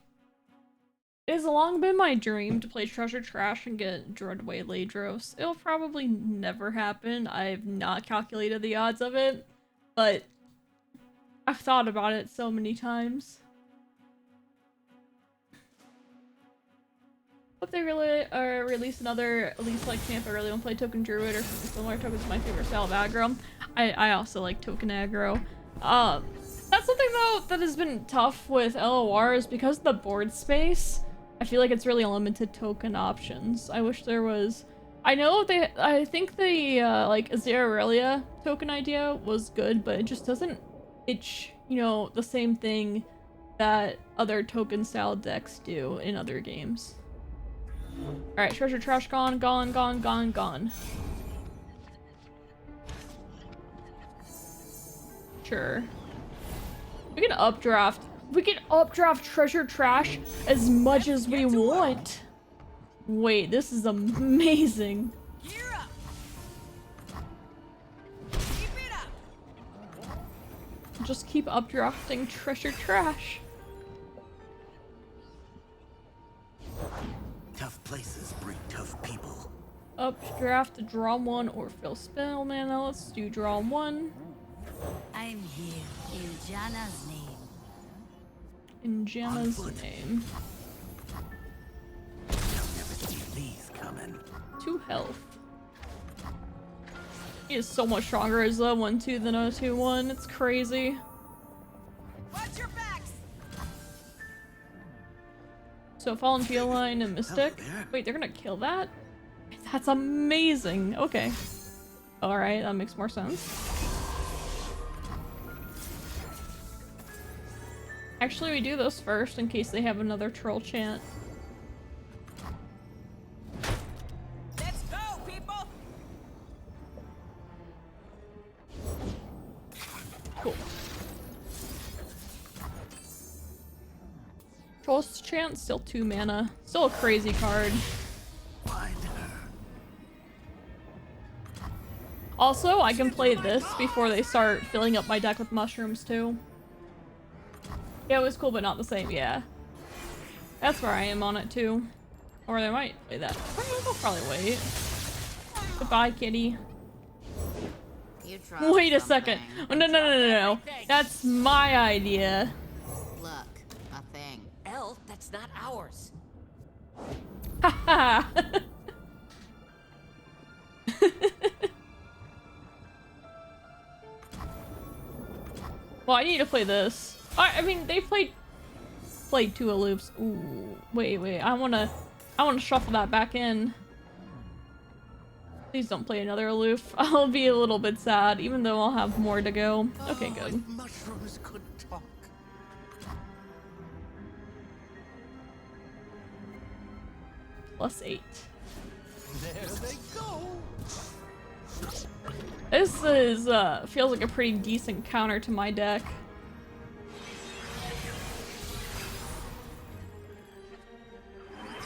It has long been my dream to play treasure trash and get Dreadway Ladros. It'll probably never happen. I've not calculated the odds of it, but I've thought about it so many times. Hope they really release another, at least like Champ. I really want to play Token Druid or something similar. Token's my favorite style of aggro. I also like Token aggro. That's something though that has been tough with LoR is because of the board space. I feel like it's really limited token options. I wish there was. I know I think the like Azeralia token idea was good, but it just doesn't itch, you know, the same thing that other token style decks do in other games. Alright, treasure trash gone, gone, gone, gone, gone. Sure. We can updraft. We can updraft treasure trash as much as we want. Wait, this is amazing. Gear up. Keep it up. Just keep updrafting treasure trash. Tough places breed tough people. Updraft to draw one or fill spell mana. Let's do draw one. I'm here in Janna's name. In Janna's name. I'll never see these coming. 2 health. He is so much stronger as a 1-2 than a 2-1. It's crazy. Watch your backs. So Fallen Peel Line and Mystic. Wait, they're gonna kill that? That's amazing. Okay. Alright, that makes more sense. Actually, we do this first in case they have another troll chant. Let's go, people. Cool. Troll's chant, still 2 mana. Still a crazy card. Find her. Also, I can play this before they start filling up my deck with mushrooms too. Yeah, it was cool, but not the same, yeah. That's where I am on it too. Or they might play that. I'll probably wait. Goodbye, kitty. You dropped Wait a second. something. Oh, no. That's my idea. Look, a thing. Elle, that's not ours. Haha. Well, I need to play this. I mean, they played 2 aloops. Ooh, wait. I wanna shuffle that back in. Please don't play another aloof. I'll be a little bit sad, even though I'll have more to go. Okay, good. If mushrooms could talk. +8. There they go. This is feels like a pretty decent counter to my deck.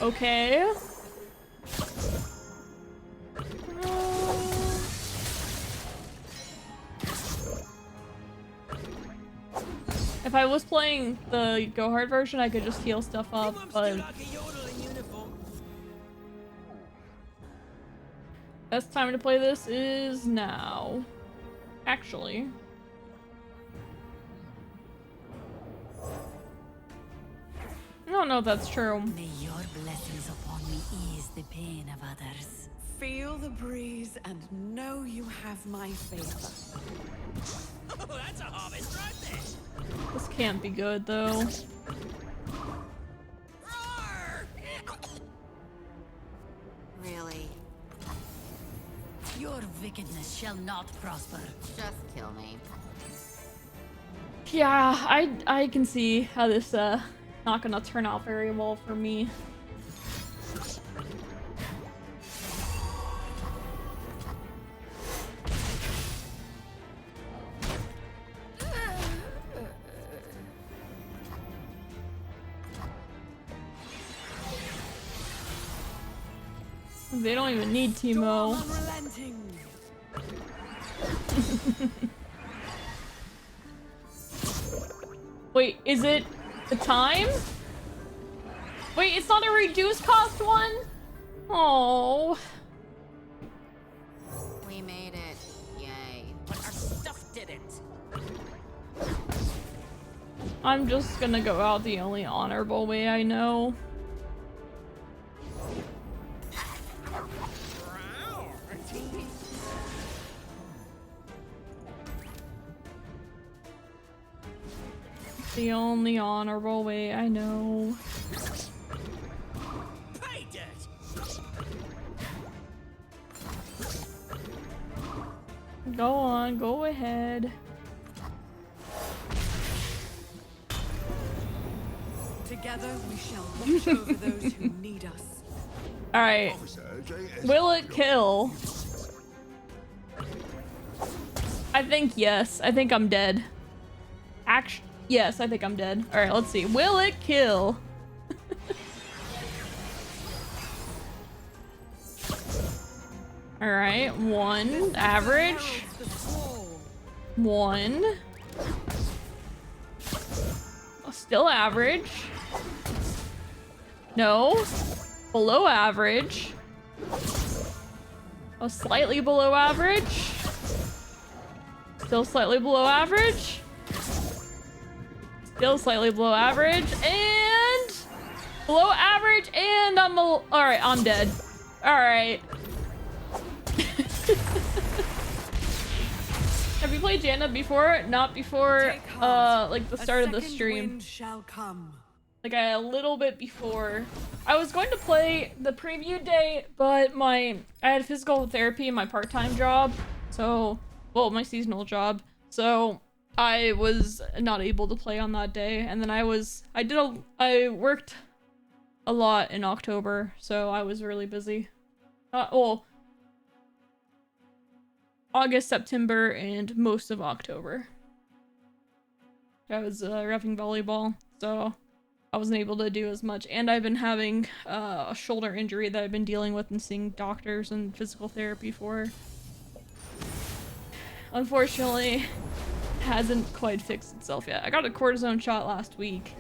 Okay. If I was playing the Go Hard version, I could just heal stuff up, but best time to play this is now. Actually. I don't know if that's true. May your blessings upon me ease the pain of others. Feel the breeze and know you have my favor. Oh, that's a harvest right there. This can't be good though. Roar! Really? Your wickedness shall not prosper. Just kill me. Yeah, I can see how this not gonna turn out very well for me. They don't even need Teemo. Unrelenting. Wait, is it the time? Wait, it's not a reduced cost one? Oh. We made it. Yay. But our stuff didn't. I'm just gonna go out the only honorable way I know. The only honorable way I know. Pay dirt. Go on, go ahead. Together we shall watch over those who need us. Alright. Will it kill? I think yes. I think I'm dead. Yes, I think I'm dead. Alright, let's see. Will it kill? Alright, 1. Average. 1. Still average. No. Below average. Oh, slightly below average. Still slightly below average. Still slightly below average. And below average. And I'm alright, I'm dead. Alright. Have you played Janna before? Not before, like the start of the stream. Shall come. Like a little bit before. I was going to play the preview day, but I had physical therapy in my part-time job. So, well, my seasonal job. So I was not able to play on that day. And then I worked a lot in October. So I was really busy. Well, August, September, and most of October. I was reffing volleyball, so I wasn't able to do as much. And I've been having a shoulder injury that I've been dealing with and seeing doctors and physical therapy for. Unfortunately, hasn't quite fixed itself yet. I got a cortisone shot last week,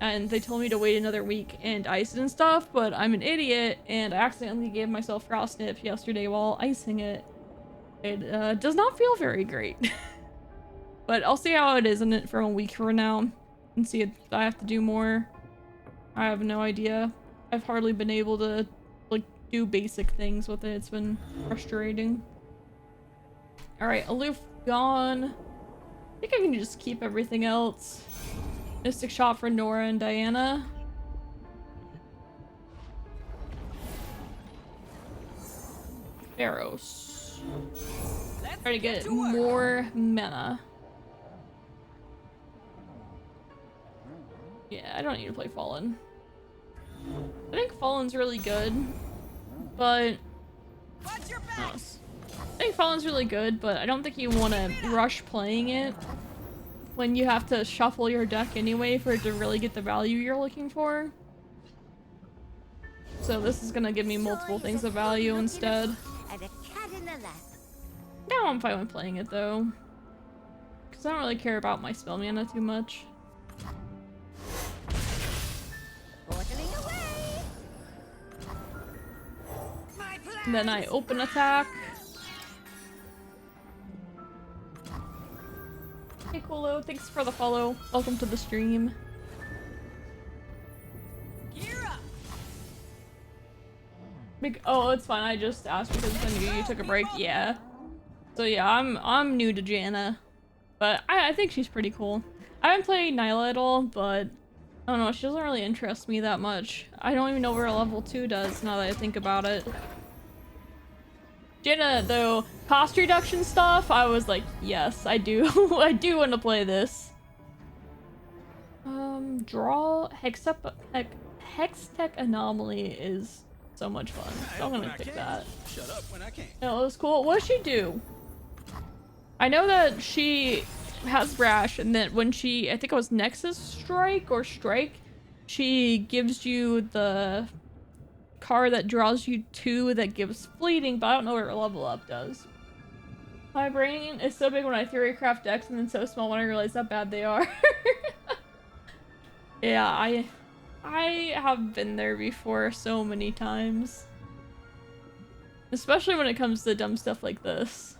and they told me to wait another week and ice it and stuff, but I'm an idiot, and I accidentally gave myself frostnip yesterday while icing it. It does not feel very great. But I'll see how it is in it for a week from now and see if I have to do more. I have no idea. I've hardly been able to like do basic things with it. It's been frustrating. Alright, aloof gone. I think I can just keep everything else. Mystic shot for Nora and Diana. Pharaohs. Try to get more mana. Yeah, I don't need to play Fallen. I think Fallen's really good, but I think Fallen's really good, but I don't think you want to rush playing it when you have to shuffle your deck anyway for it to really get the value you're looking for. So this is gonna give me multiple things of value instead. Now I'm fine with playing it though, because I don't really care about my spell mana too much. And then I open attack. Hey Colo, thanks for the follow. Welcome to the stream. Oh, it's fine. I just asked because I knew you took a break. Yeah. So yeah, I'm new to Janna, but I think she's pretty cool. I haven't played Nyla at all, but I don't know. She doesn't really interest me that much. I don't even know where a level 2 does now that I think about it. Janna, though, cost reduction stuff, I was like, yes, I do. I do want to play this. Draw Hextech Anomaly is so much fun. So I'm gonna pick that. Shut up when I can't. No, it was cool. What does she do? I know that she has Brash, and that when she, I think it was Nexus Strike or Strike, she gives you the card that draws you 2 that gives fleeting, but I don't know what her level up does. My brain is so big when I theorycraft decks and then so small when I realize how bad they are. Yeah, I have been there before so many times. Especially when it comes to dumb stuff like this.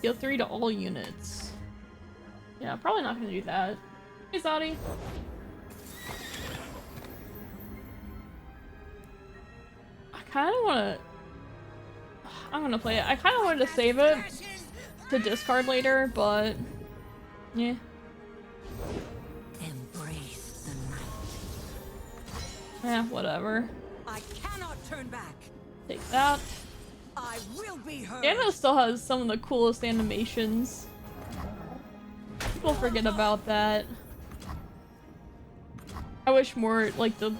Deal 3 to all units. Yeah, probably not gonna do that. Hey, Zadi. I kind of want to... I'm gonna play it. I kind of wanted to save it to discard later, but... yeah. Embrace the night. Yeah, whatever. I cannot turn back. Take that. I will be heard. Anna still has some of the coolest animations. People forget about that. I wish more like the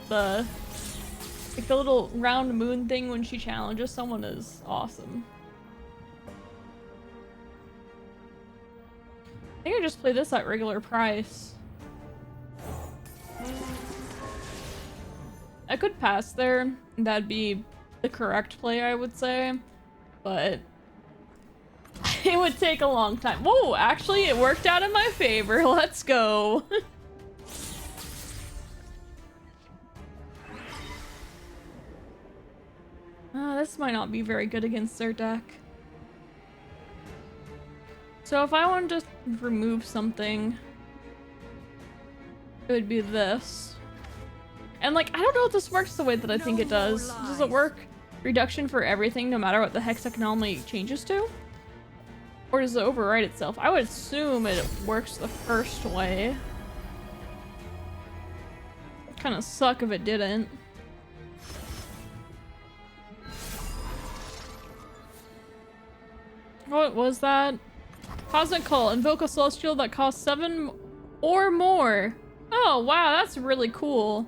little round moon thing when she challenges someone is awesome. I think I just play this at regular price. I could pass there. That'd be the correct play, I would say. But it would take a long time. Whoa, actually it worked out in my favor. Let's go. This might not be very good against their deck. So if I want to just remove something, it would be this. And like, I don't know if this works the way that I think it does. Does it work reduction for everything no matter what the hexagonally changes to? Or does it override itself? I would assume it works the first way. It'd kind of suck if it didn't. What was that? Cosmic Call. Invoke a celestial that costs 7 or more. Oh, wow, that's really cool.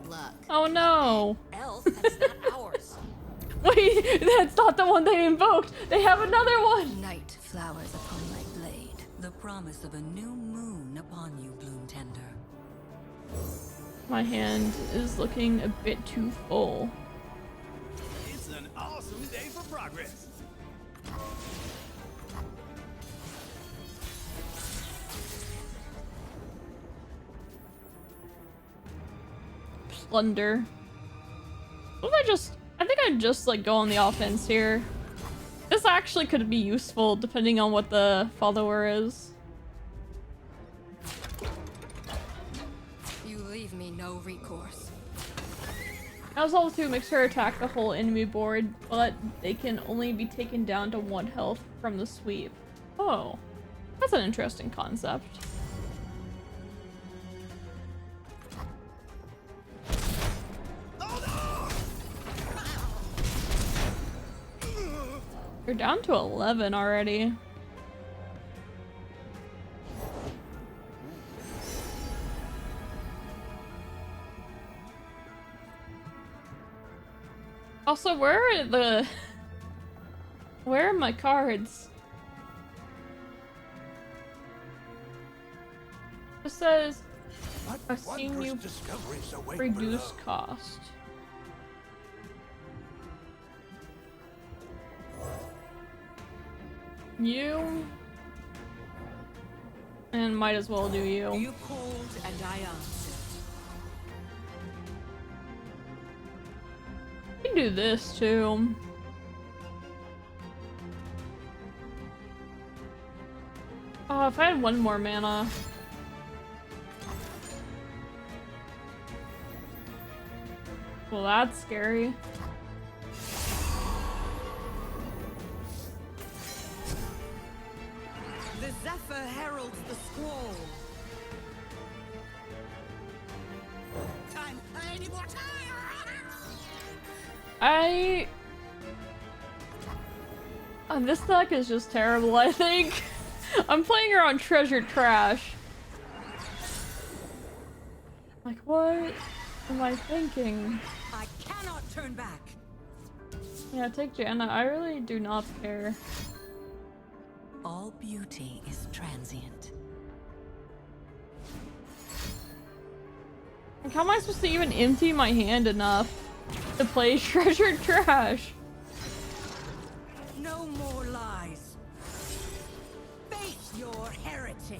Look. Oh no. Elf, that's not ours. Wait, that's not the one they invoked. They have another one. Night flowers upon my blade. The promise of a new moon upon you, Bloom Tender. My hand is looking a bit too full. It's an awesome day for progress. Plunder. What if I think I'd just like go on the offense here. This actually could be useful depending on what the follower is. You leave me no recourse. I was able to makes her attack the whole enemy board, but they can only be taken down to 1 health from the sweep. Oh, that's an interesting concept. You're down to 11 already. Also, where are my cards? It says, I've seen you reduce cost. You and might as well do you. You called and I answered. You can do this too. Oh, if I had 1 more mana. Well, that's scary. The Zephyr heralds the squall. Time. I need more time. This deck is just terrible, I think. I'm playing her on Treasured Trash. Like, what am I thinking? I cannot turn back. Yeah, take Janna. I really do not care. All beauty is transient. Like, how am I supposed to even empty my hand enough to play Treasured Trash? No more lies. Face your heretic.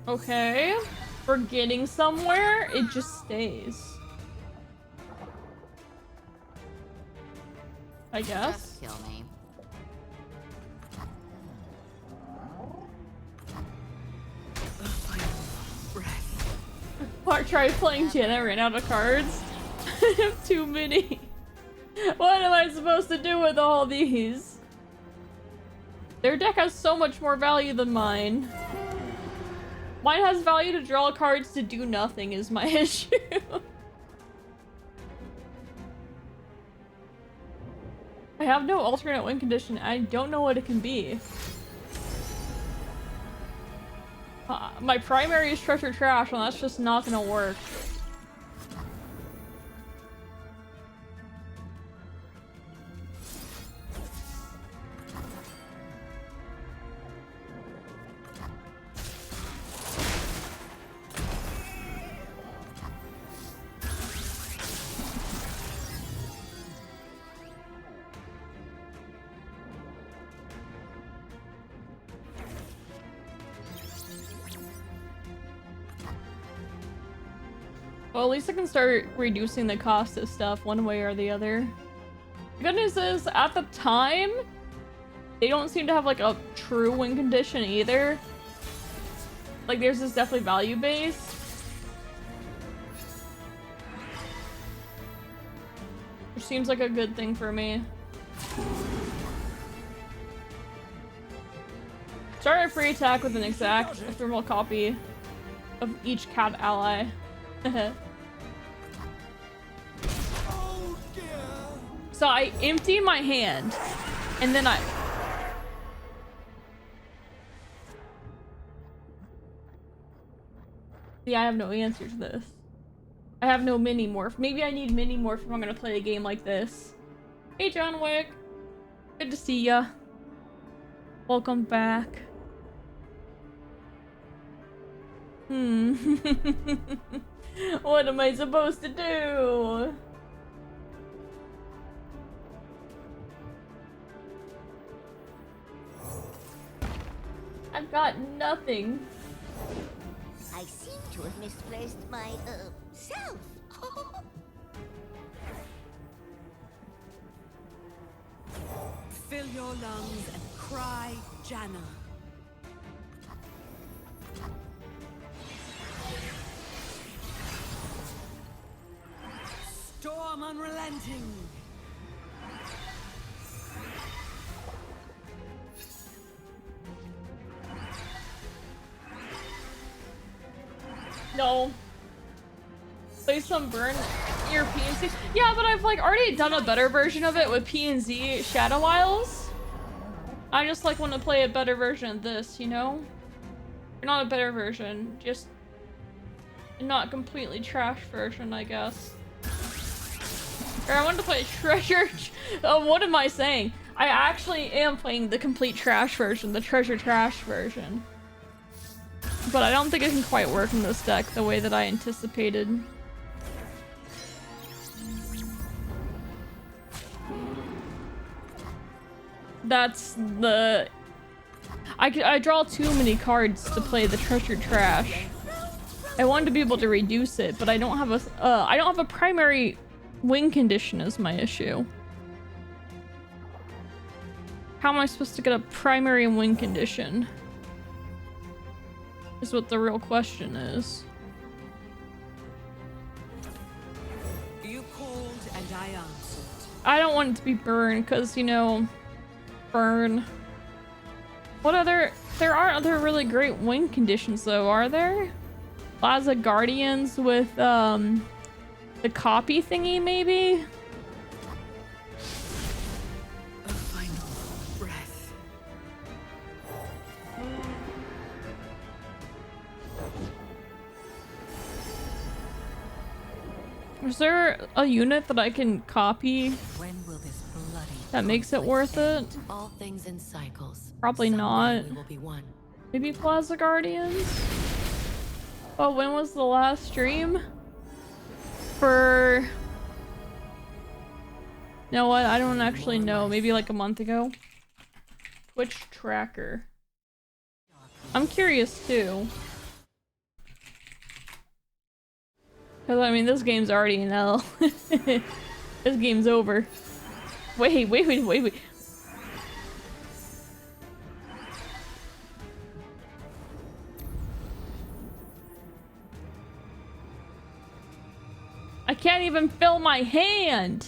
Okay. We're getting somewhere. It just stays. I guess. Just kill me. Try playing Janet, ran out of cards. I have too many. What am I supposed to do with all these? Their deck has so much more value than mine. Mine has value to draw cards to do nothing is my issue. I have no alternate win condition. I don't know what it can be. My primary is treasure trash, and that's just not gonna work. Well, at least I can start reducing the cost of stuff one way or the other. The good news is, at the time, they don't seem to have like a true win condition either. Like, theirs is definitely value-based. Which seems like a good thing for me. Start a free attack with an exact ephemeral copy of each cat ally. So I empty my hand, and then I have no answer to this. I have no mini morph. Maybe I need mini morph if I'm gonna play a game like this. Hey, John Wick. Good to see ya. Welcome back. What am I supposed to do? I've got nothing. I seem to have misplaced my, self. Fill your lungs and cry, Janna. Storm unrelenting. No. Play some burn your PNC. Yeah, but I've like already done a better version of it with PNZ Shadow Isles. I just like want to play a better version of this, you know? Or not a better version, just not completely trash version, I guess. Or I wanted to play treasure. Oh, what am I saying? I actually am playing the complete trash version, the treasure trash version. But I don't think it can quite work in this deck the way that I anticipated. That's the... I draw too many cards to play the treasure trash. I wanted to be able to reduce it, but I don't have a primary win condition is my issue. How am I supposed to get a primary win condition? Is what the real question is. You called and I answered. I don't want it to be burn, because, you know, burn. What other... There aren't other really great win conditions, though, are there? Plaza Guardians with, the copy thingy, maybe? A final breath. Is there a unit that I can copy When will this bloody that makes it worth it? All things in cycles. Probably Someday not. We will be one. Maybe Plaza Guardians? Oh, when was the last stream? For... You know what? I don't actually know. Maybe like a month ago? Twitch tracker. I'm curious too. Because I mean, this game's already in L. This game's over. Wait. I can't even fill my hand.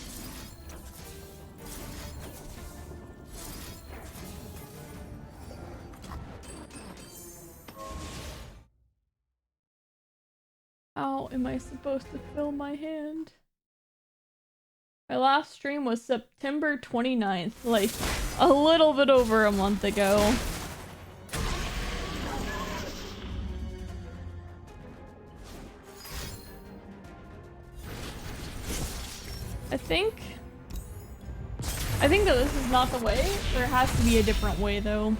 How am I supposed to fill my hand? My last stream was September 29th, like a little bit over a month ago. I think that this is not the way. There has to be a different way though.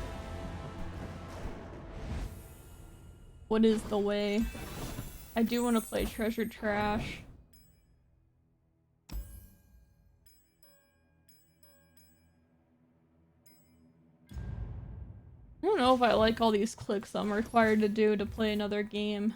What is the way? I do want to play Treasure Trash. I don't know if I like all these clicks I'm required to do to play another game.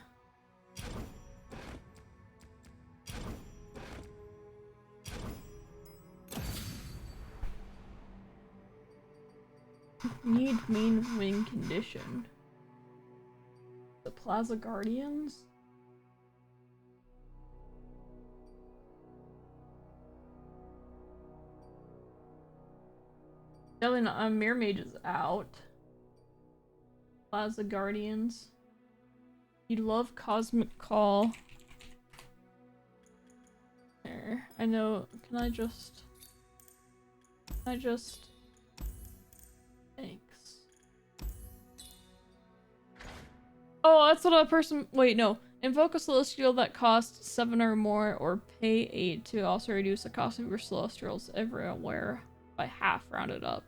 Need main wing condition. The Plaza Guardians? Definitely not. Mirror Mage is out. Plaza Guardians. You love Cosmic Call. There. I know. Can I just... Thanks. Oh, that's what a person... Wait, no. Invoke a Celestial that costs 7 or more, or pay 8 to also reduce the cost of your Celestials everywhere by half, rounded up.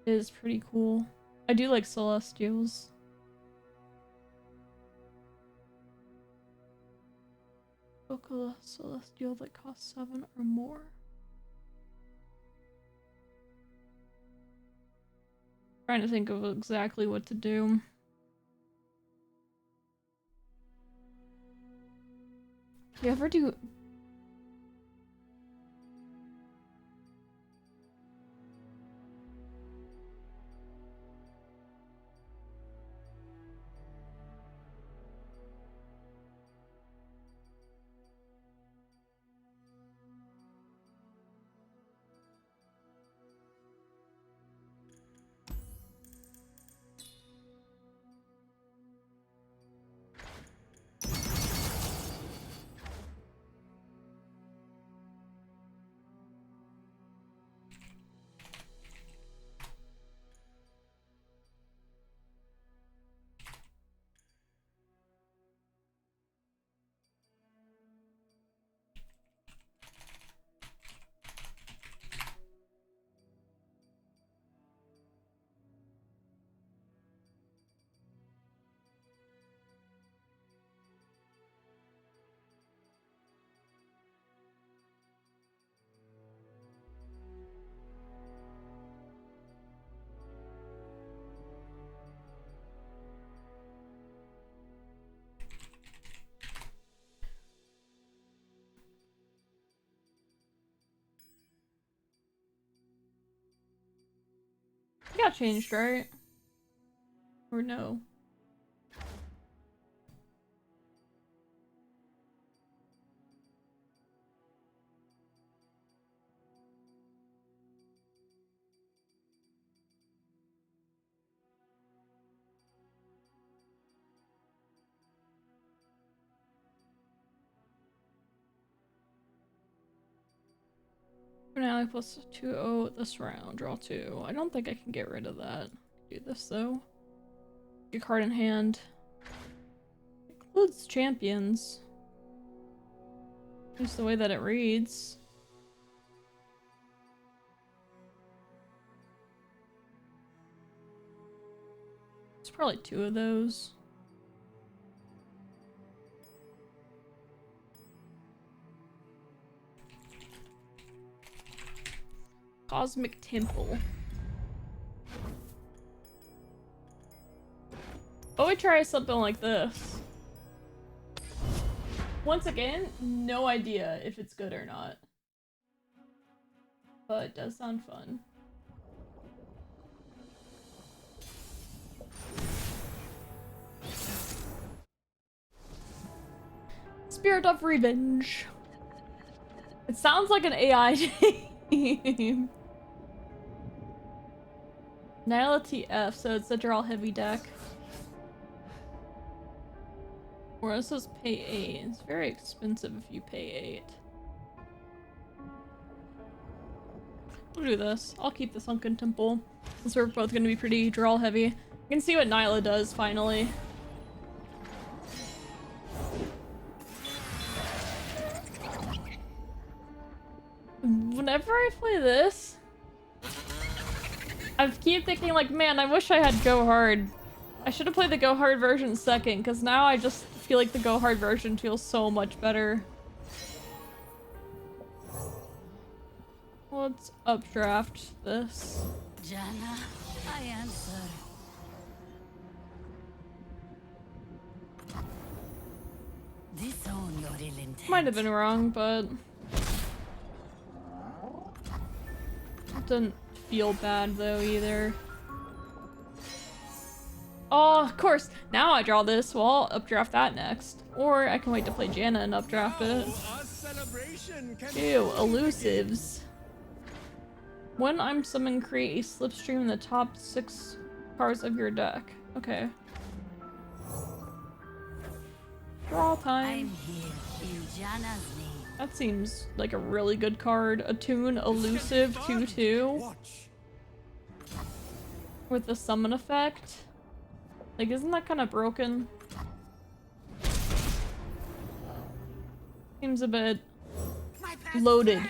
It is pretty cool. I do like Celestials. Invoke a Celestial that costs 7 or more. Trying to think of exactly what to do. You ever do... It got changed, right? Or no? Finale plus 2-0 this round. Draw 2. I don't think I can get rid of that. Do this though. Your card in hand. Includes champions. Just the way that it reads. It's probably 2 of those. Cosmic Temple. Oh, we try something like this. Once again, no idea if it's good or not. but it does sound fun. Spirit of Revenge. It sounds like an AI name. Nyla TF, so it's a draw heavy deck. Or this says pay 8. It's very expensive if you pay 8. We'll do this. I'll keep the Sunken Temple, since we're both gonna be pretty draw heavy. You can see what Nyla does finally. Whenever I play this, I keep thinking like, man, I wish I had Go Hard. I should have played the Go Hard version second, because now I just feel like the Go Hard version feels so much better. Let's updraft this. Jana, I answer. Disown your ill intent. Might have been wrong, but it didn't feel bad though either. Oh, of course. Now I draw this. Well, I'll updraft that next. Or I can wait to play Janna and updraft it. Ew, elusives. When I'm summoned, create a slipstream in the top 6 cards of your deck. Okay. Draw time. I'm here in Jana's name. That seems like a really good card. Attune elusive 2/2 with the summon effect. Like, isn't that kind of broken? Seems a bit loaded.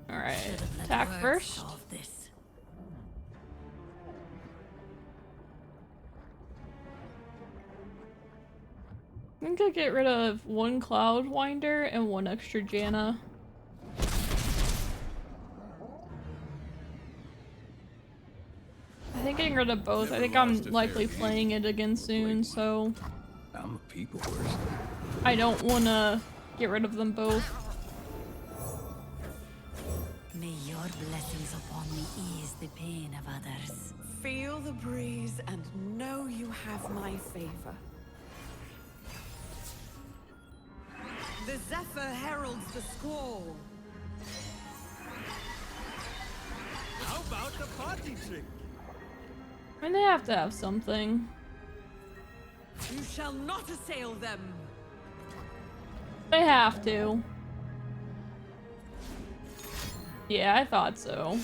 Alright, attack first. I think I'll get rid of 1 Cloud Winder and 1 extra Janna. I think getting rid of both. I think I'm likely playing it again soon, so I'm a people person. I don't want to get rid of them both. May your blessings upon me ease the pain of others. Feel the breeze and know you have my favor. The Zephyr heralds the squall. How about the party trick? I mean, they have to have something. You shall not assail them. They have to. Yeah, I thought so.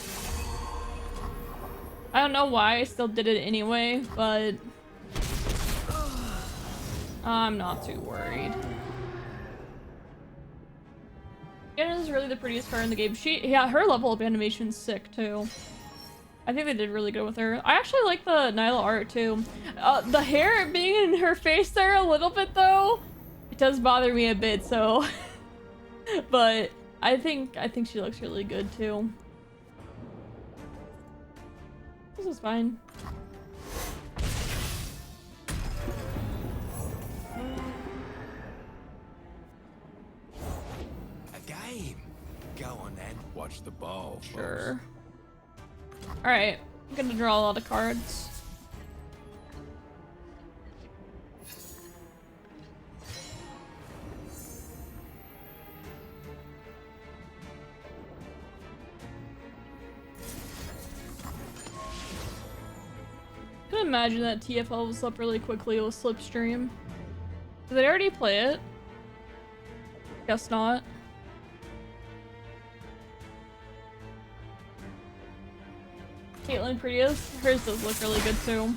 I don't know why I still did it anyway, but I'm not too worried. Janna is really the prettiest card in the game. Yeah, her level of animation's sick too. I think they did really good with her. I actually like the Nyla art too. The hair being in her face there a little bit though, it does bother me a bit. So, but I think she looks really good too. This is fine. A game. Go on then. Watch the ball. Sure. Alright, I'm gonna draw a lot of cards. I can imagine that TFL was up really quickly with Slipstream. Did they already play it? Guess not. Caitlyn prettiest. Hers does look really good too.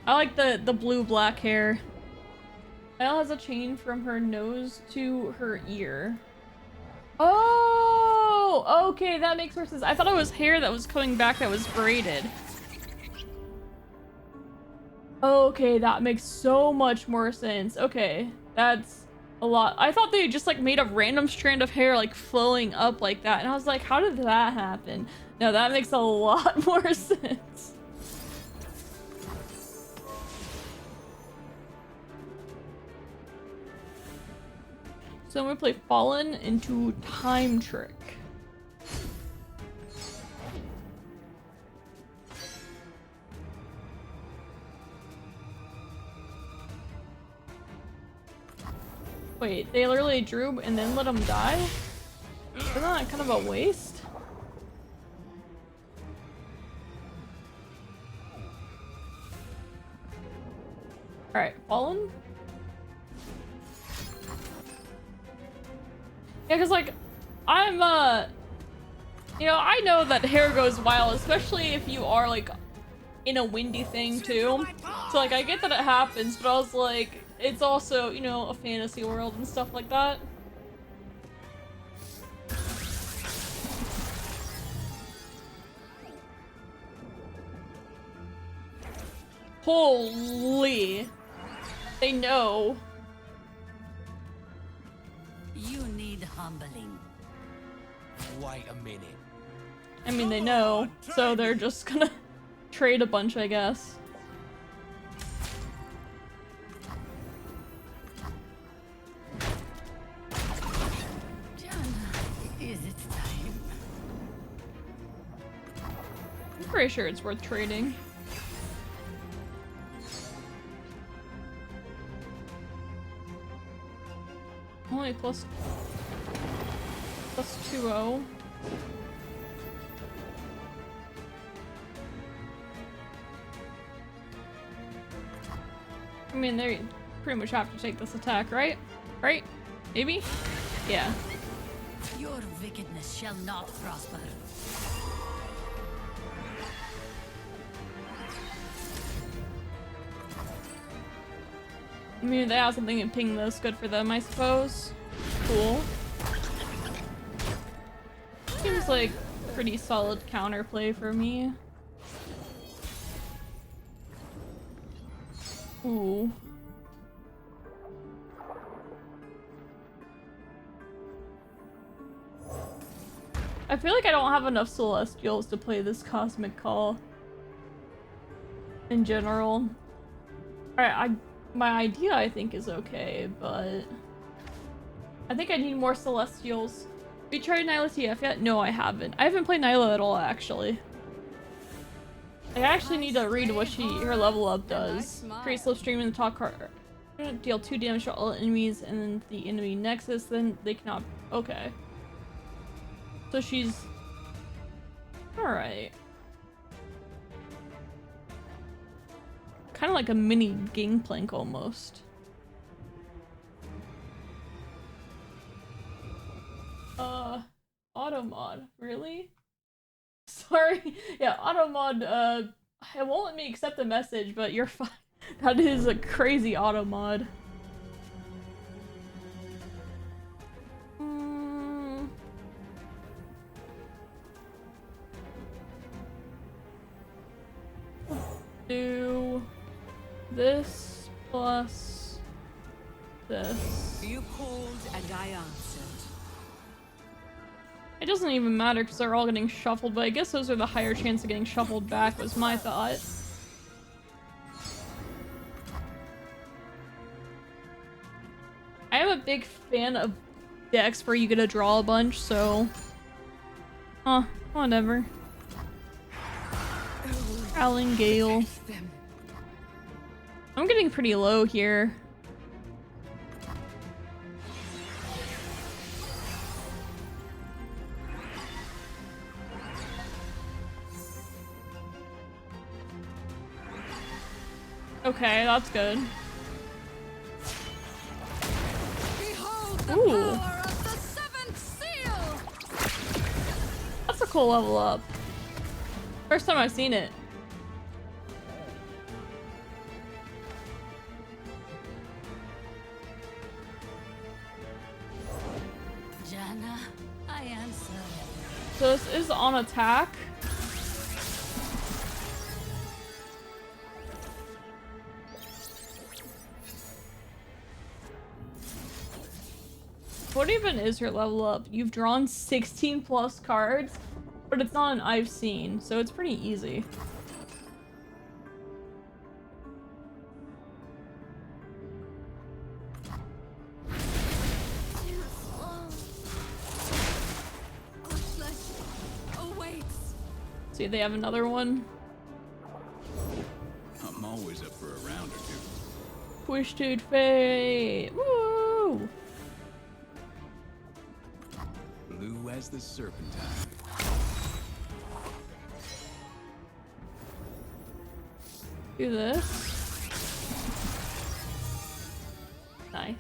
I like the blue-black hair. Elle has a chain from her nose to her ear. Oh! Okay, that makes more sense. I thought it was hair that was coming back that was braided. Okay, that makes so much more sense. Okay, that's a lot. I thought they just like made a random strand of hair like flowing up like that, and I was like, how did that happen? No, that makes a lot more sense. So I'm gonna play Fallen into Time Trick. Wait, they literally drew and then let him die? Isn't that kind of a waste? Alright, Fallen? Yeah, because, like, I'm, you know, I know that hair goes wild, especially if you are, like, in a windy thing, too. So, like, I get that it happens, but I was like, it's also, you know, a fantasy world and stuff like that. Holy. They know. You need humbling. Wait a minute. I mean, they know, so they're just gonna trade a bunch, I guess. Is it time? I'm pretty sure it's worth trading. Only plus 2-0. I mean, they pretty much have to take this attack, right? Right? Maybe? Yeah. Your wickedness shall not prosper. I mean, if they have something in ping this, good for them, I suppose. Cool. Seems like pretty solid counterplay for me. Ooh. I feel like I don't have enough Celestials to play this Cosmic Call. In general. Alright, my idea I think is okay, but I think I need more Celestials. Have you tried Nyla TF yet? No, I haven't. I haven't played Nyla at all, actually. I actually need to read what her level up does. Create slipstream in the top card. Deal 2 damage to all enemies and then the enemy nexus, then they cannot. Okay. So she's alright. Kind of like a mini Gangplank almost. Automod, really? Sorry. Yeah, Automod, it won't let me accept the message, but you're fine. That is a crazy Automod. Do this plus this. You called and I answered. It doesn't even matter because they're all getting shuffled, but I guess those are the higher chance of getting shuffled back was my thought. I am a big fan of decks where you get to draw a bunch, so... whatever. Alan Gale. I'm getting pretty low here. Okay, that's good. Behold the Ooh. power of the seventh seal! That's a cool level up. First time I've seen it. Jana, I answer. So this is on attack. What even is your level up? You've drawn 16 plus cards, but it's not an I've seen, so it's pretty easy. See, they have another one. I'm always up for a round or two. Twisted Fate! Woo! Blue as the serpentine. Do this. Nice.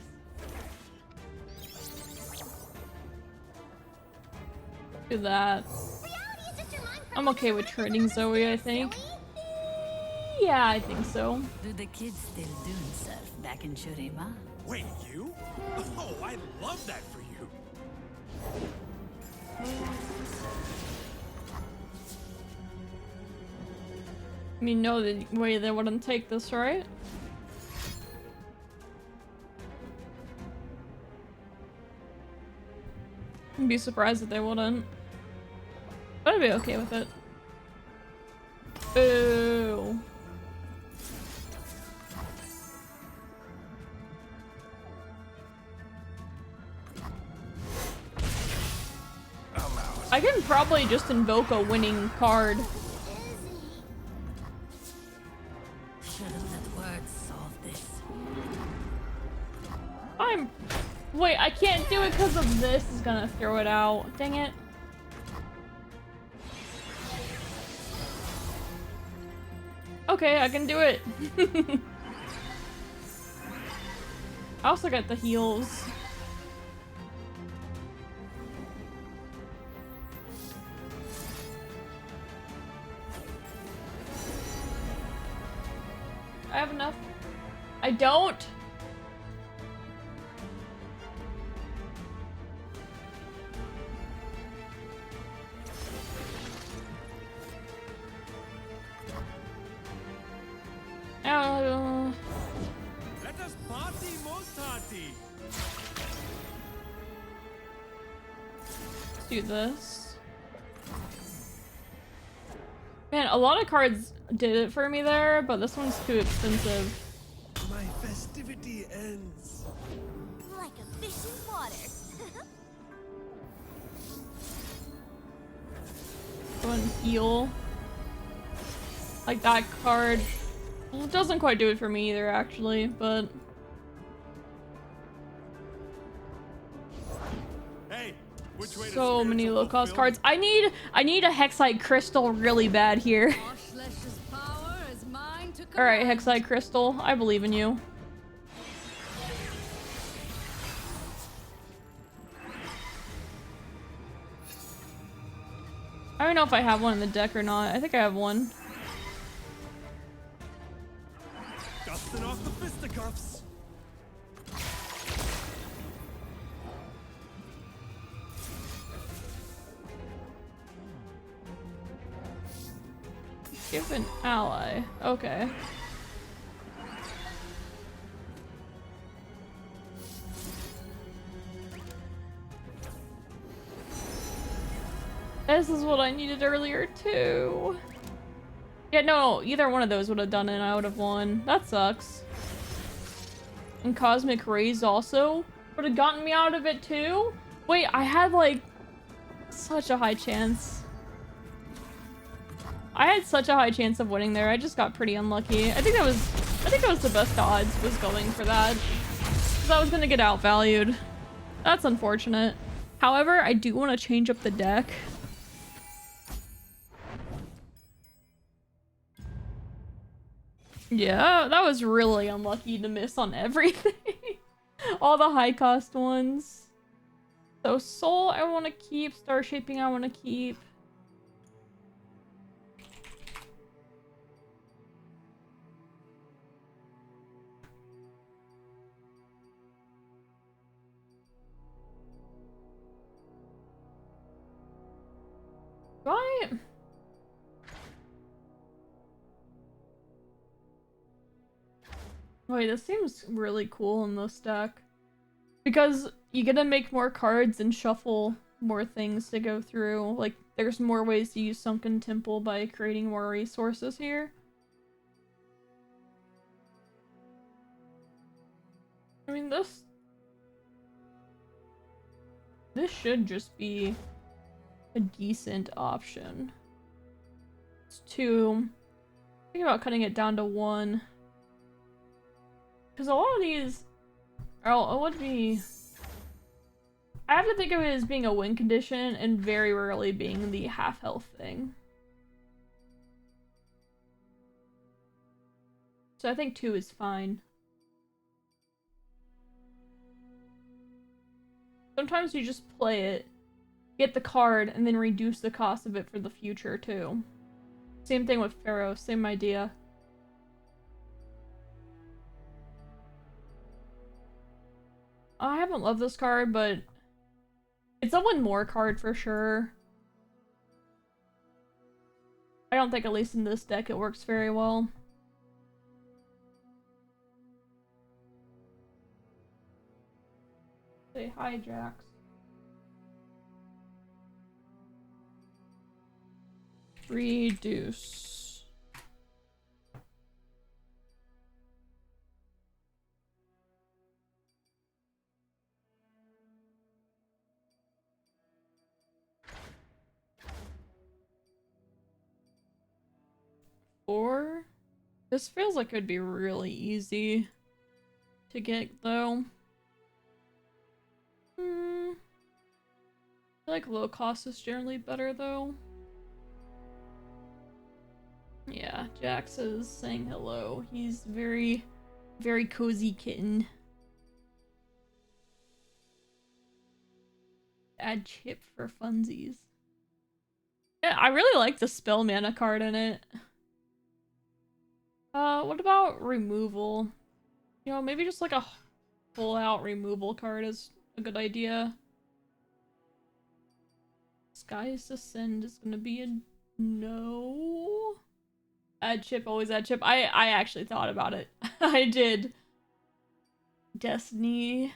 Do that. I'm okay with trading Zoe, I think. Yeah, I think so. Do the kids still do stuff back in Shurima? Wait, you? Oh, I love that for you. I mean, no way they wouldn't take this, right? I'd be surprised if they wouldn't. But I'd be okay with it. Boo. I can probably just invoke a winning card. Shouldn't let words solve this. Wait, I can't do it because of this is gonna throw it out. Dang it. Okay, I can do it. I also got the heals. I have enough. I don't. Let us party most hearty. Let's do this. Man, a lot of cards did it for me there, but this one's too expensive. My festivity ends. Like a fish in water. Go and heal. Like that card. Well, it doesn't quite do it for me either, actually, but Hey, which way so to many spiritual low-cost fulfillment? cards. I need a Hexite Crystal really bad here. Oshlesh's power is mine to All right, command. Hexite Crystal, I believe in you. I don't know if I have one in the deck or not. I think I have one. Dusting off the fisticuffs. Give an ally. Okay. This is what I needed earlier too. Yeah, no, either one of those would have done it and I would have won. That sucks. And Cosmic Rays also would have gotten me out of it too? Wait, I had like such a high chance. I had such a high chance of winning there. I just got pretty unlucky. I think that was the best odds, was going for that. Because I was gonna get outvalued. That's unfortunate. However, I do want to change up the deck. Yeah, that was really unlucky to miss on everything. All the high cost ones. So Soul I want to keep, Star Shaping I want to keep. Right. Wait, this seems really cool in this deck. Because you get to make more cards and shuffle more things to go through. Like, there's more ways to use Sunken Temple by creating more resources here. I mean, this should just be a decent option. It's 2. Think about cutting it down to 1. Because a lot of these would be... I have to think of it as being a win condition and very rarely being the half health thing. So I think 2 is fine. Sometimes you just play it, get the card, and then reduce the cost of it for the future too. Same thing with Pharaoh, same idea. I haven't loved this card, but it's a one more card for sure. I don't think, at least in this deck, it works very well. Say hi, Jax. Reduce. Or this feels like it'd be really easy to get though. I feel like low cost is generally better though. Yeah, Jax is saying hello. He's very, very cozy kitten. Add chip for funsies. Yeah, I really like the spell mana card in it. What about removal? You know, maybe just like a full out removal card is a good idea. Sky's Descend is gonna be a no. Add chip, always add chip. I actually thought about it. I did. Destiny.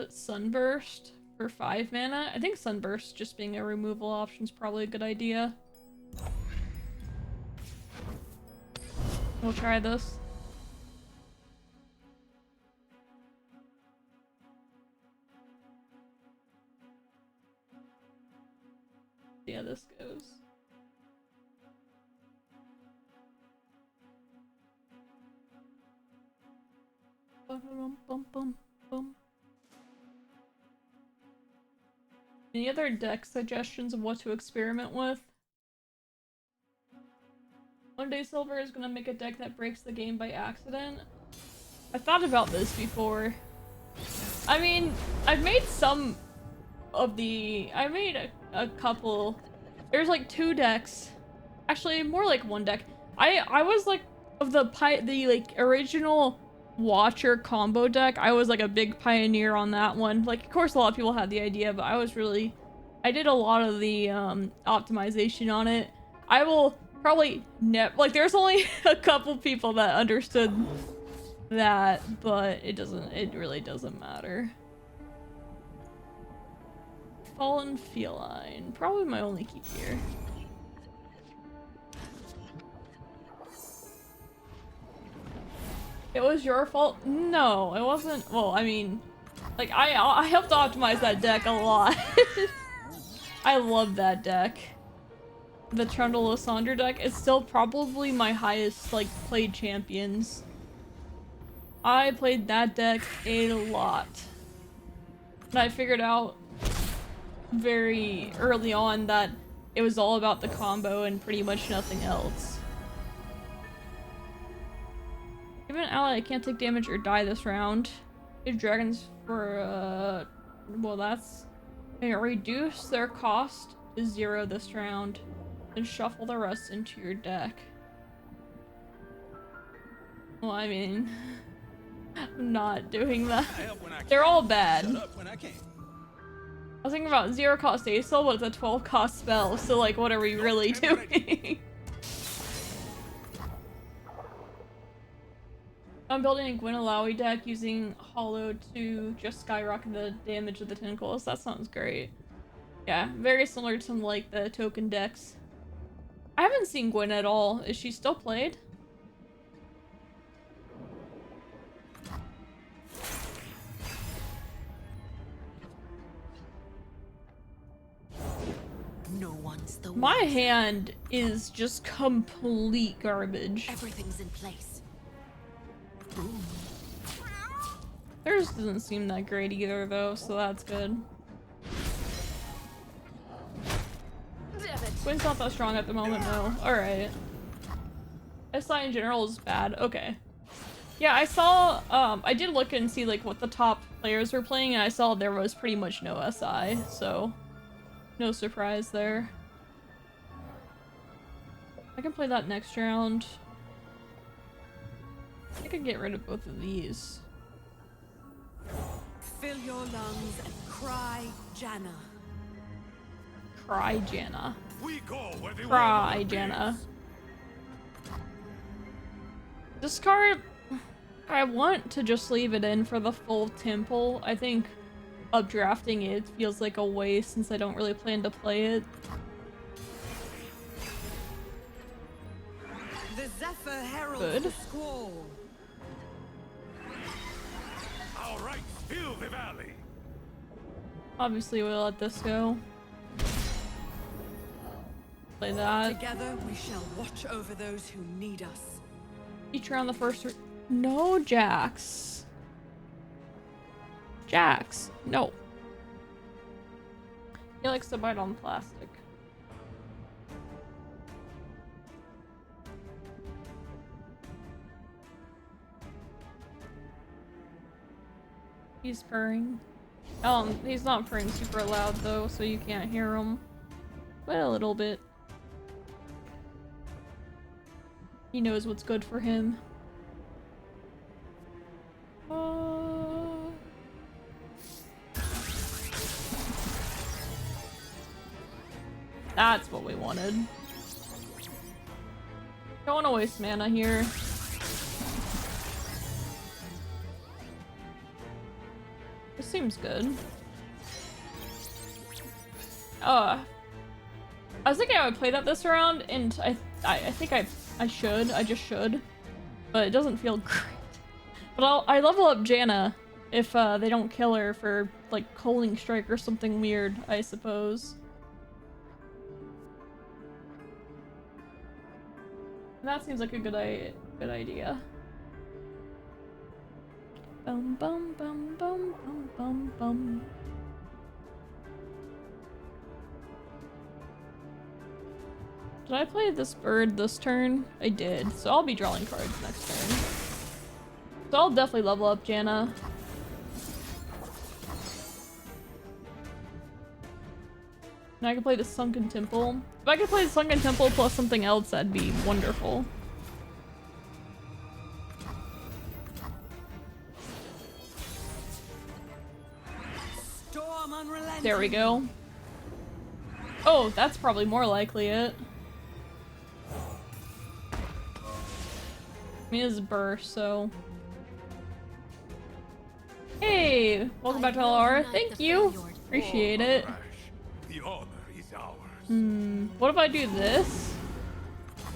Sunburst for 5 mana. I think Sunburst just being a removal option is probably a good idea. We'll try this. See how this goes. Bum, bum, bum, bum. Any other deck suggestions of what to experiment with? One Day Silver is gonna make a deck that breaks the game by accident. I thought about this before. I mean, I've made some of the... I made a couple... There's like 2 decks. Actually, more like 1 deck. I was like, of the like original Watcher combo deck, I was like a big pioneer on that one. Like, of course a lot of people had the idea, but I did a lot of the optimization on it. I will probably like, there's only a couple people that understood that, but it really doesn't matter. Fallen Feline, probably my only keep here. It was your fault? No, it wasn't. Well, I mean, like, I helped optimize that deck a lot. I love that deck. The Trundle Lysandra deck is still probably my highest, like, played champions. I played that deck a lot. And I figured out very early on that it was all about the combo and pretty much nothing else. Even an ally can't take damage or die this round. If dragons for well, that's reduce their cost to 0 this round and shuffle the rest into your deck. Well, I mean, I'm not doing that. They're all bad. I was thinking about 0 cost ASL, but it's a 12 cost spell, so like, what are we really doing? I'm building a Gwynalawi deck using Hollow to just skyrocket the damage of the tentacles. That sounds great. Yeah, very similar to like the token decks. I haven't seen Gwyn at all. Is she still played? Once the My world's- hand is just complete garbage. Everything's in place. Theirs doesn't seem that great either, though, so that's good. Quinn's not that strong at the moment, no. Alright. SI in general is bad. Okay. Yeah, I saw, I did look and see, like, what the top players were playing, and I saw there was pretty much no SI, so no surprise there. I can play that next round. I can get rid of both of these. Fill your lungs and cry, Janna. Cry, Janna. We go where the Cry, world Janna. is. This card, I want to just leave it in for the full temple. I think updrafting it feels like a waste since I don't really plan to play it. The Zephyr heralds Good. the squall. Our rights fill the valley. Obviously, we'll let this go. Play that. Together we shall watch over those who need us. Feature on the first. No, Jax. Jax, no. He likes to bite on plastic. He's purring. He's not purring super loud though, so you can't hear him. But a little bit. He knows what's good for him. That's what we wanted. Don't want to waste mana here. This seems good. I was thinking I would play that this round, and I think I should. I just should. But it doesn't feel great. But I level up Janna if they don't kill her for like Culling Strike or something weird, I suppose. That seems like a good idea. Bum bum bum bum bum bum bum. Did I play this bird this turn? I did, so I'll be drawing cards next turn. So I'll definitely level up Janna. And I can play the Sunken Temple. If I could play the Sunken Temple plus something else, that'd be wonderful. Storm unrelenting. There we go. Oh, that's probably more likely it. I mean, it's burst, so. Hey, welcome back to LoR. Thank you. Appreciate it. Rash, the honor is ours. What if I do this?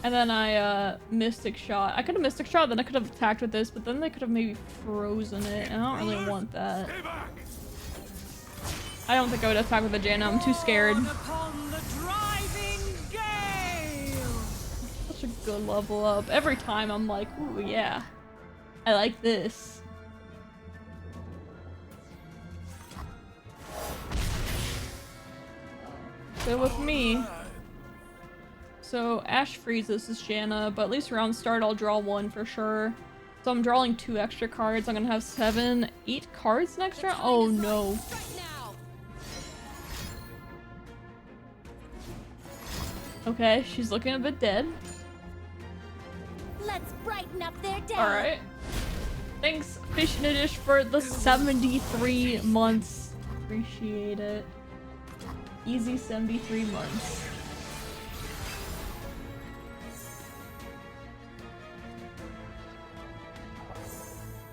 And then I, Mystic Shot. I could have Mystic Shot, then I could have attacked with this, but then they could have maybe frozen it, and I don't really want that. Stay back. I don't think I would attack with the Janna, I'm too scared. On upon the driving gale. Such a good level up. Every time I'm like, ooh, yeah. I like this. Good with me. So Ash freezes is Janna, but at least round start I'll draw one for sure. So I'm drawing 2 extra cards. I'm gonna have 8 cards next round. Oh no. Okay, she's looking a bit dead. Let's brighten up their day. Alright. Thanks, Fish in a Dish, for the 73 months. Appreciate it. Easy 73 months.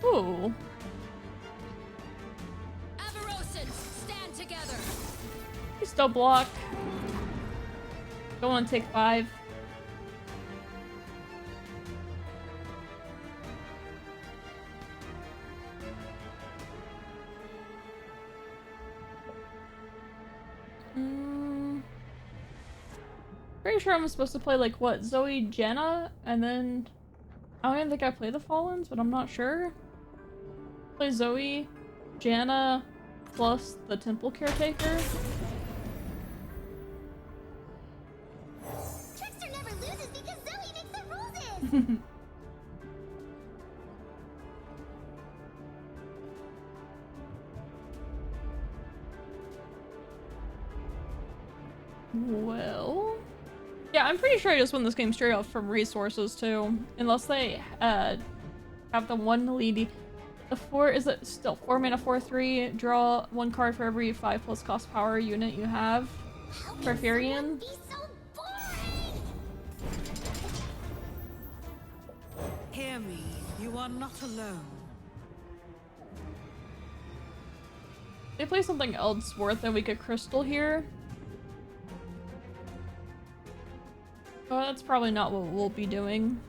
Ooh. Avarosans, stand together. Please don't block. Don't want to take 5. pretty sure I'm supposed to play like what, Zoe, Jenna, and then I don't even think I play the Fallens, but I'm not sure. Play Zoe, Janna, plus the Temple Caretaker. Trickster never loses because Zoe makes the rules. Well, yeah, I'm pretty sure I just won this game straight up from resources too, unless they have the one lead. The 4 is it still 4 mana 4/3. Draw 1 card for every 5+ cost power unit you have. Porphyrion. Be so boring. Hear me, you are not alone. They play something else worth a week of crystal here. But that's probably not what we'll be doing.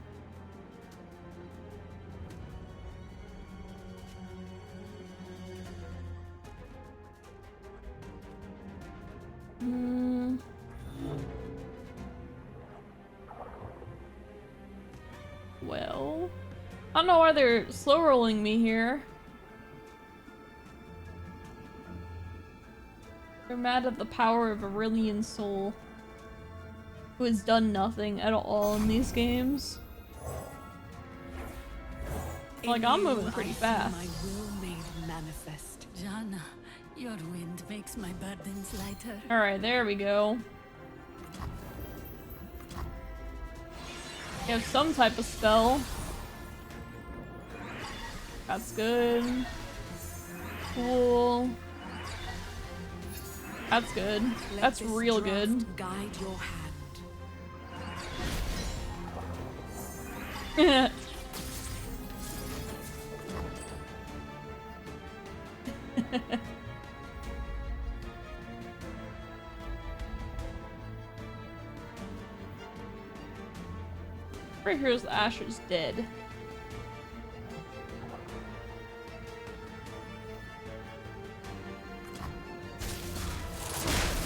Well, I don't know why they're slow rolling me here. They're mad at the power of Aurelian Soul, who has done nothing at all in these games. Like, I'm moving pretty fast. My will made manifest. Janna, your wind makes my burdens lighter. Alright, there we go. You have some type of spell. That's good. Cool. That's good. Let That's this real draft good. Guide your hand. Right here's Asher's dead.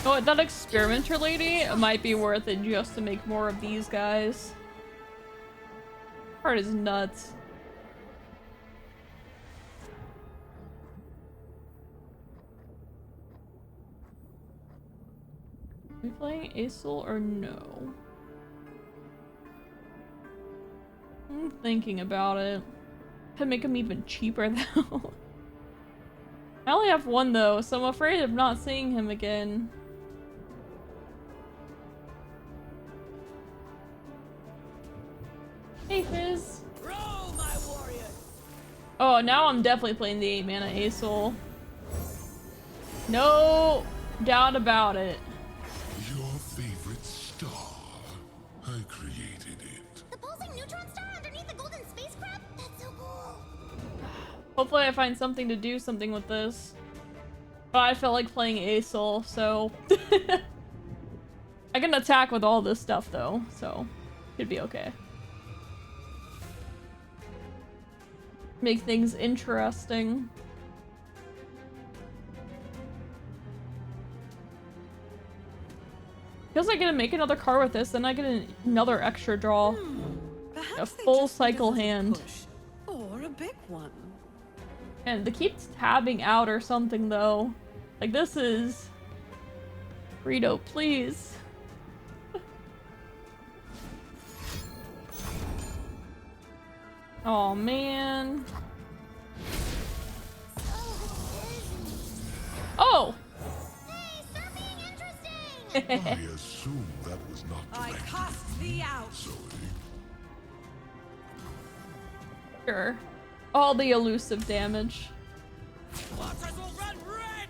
Oh, that experimenter lady might be worth it just to make more of these guys. Part is nuts. Are we playing Aesol or no? I'm thinking about it. Could make them even cheaper though. I only have one though, so I'm afraid of not seeing him again. Hey Fizz. Roll, my warrior! Oh, now I'm definitely playing the 8 mana Aesol. No doubt about it. Your favorite star. I created it. The pulsing neutron star underneath the golden spacecraft? That's so cool. Hopefully I find something to do something with this. But I felt like playing Aesol, so... I can attack with all this stuff though, so should be okay. Make things interesting. Feels like I can make another card with this, then I get another extra draw. Perhaps A they full just need cycle little hand. push. Or a big one. And they keep tabbing out or something though. Like this is... Rito, please. Oh man. Oh! Hey, start being interesting. I assume that was not I directed cast thee out. Zoe. Sure. All the elusive damage. Fortress will run red!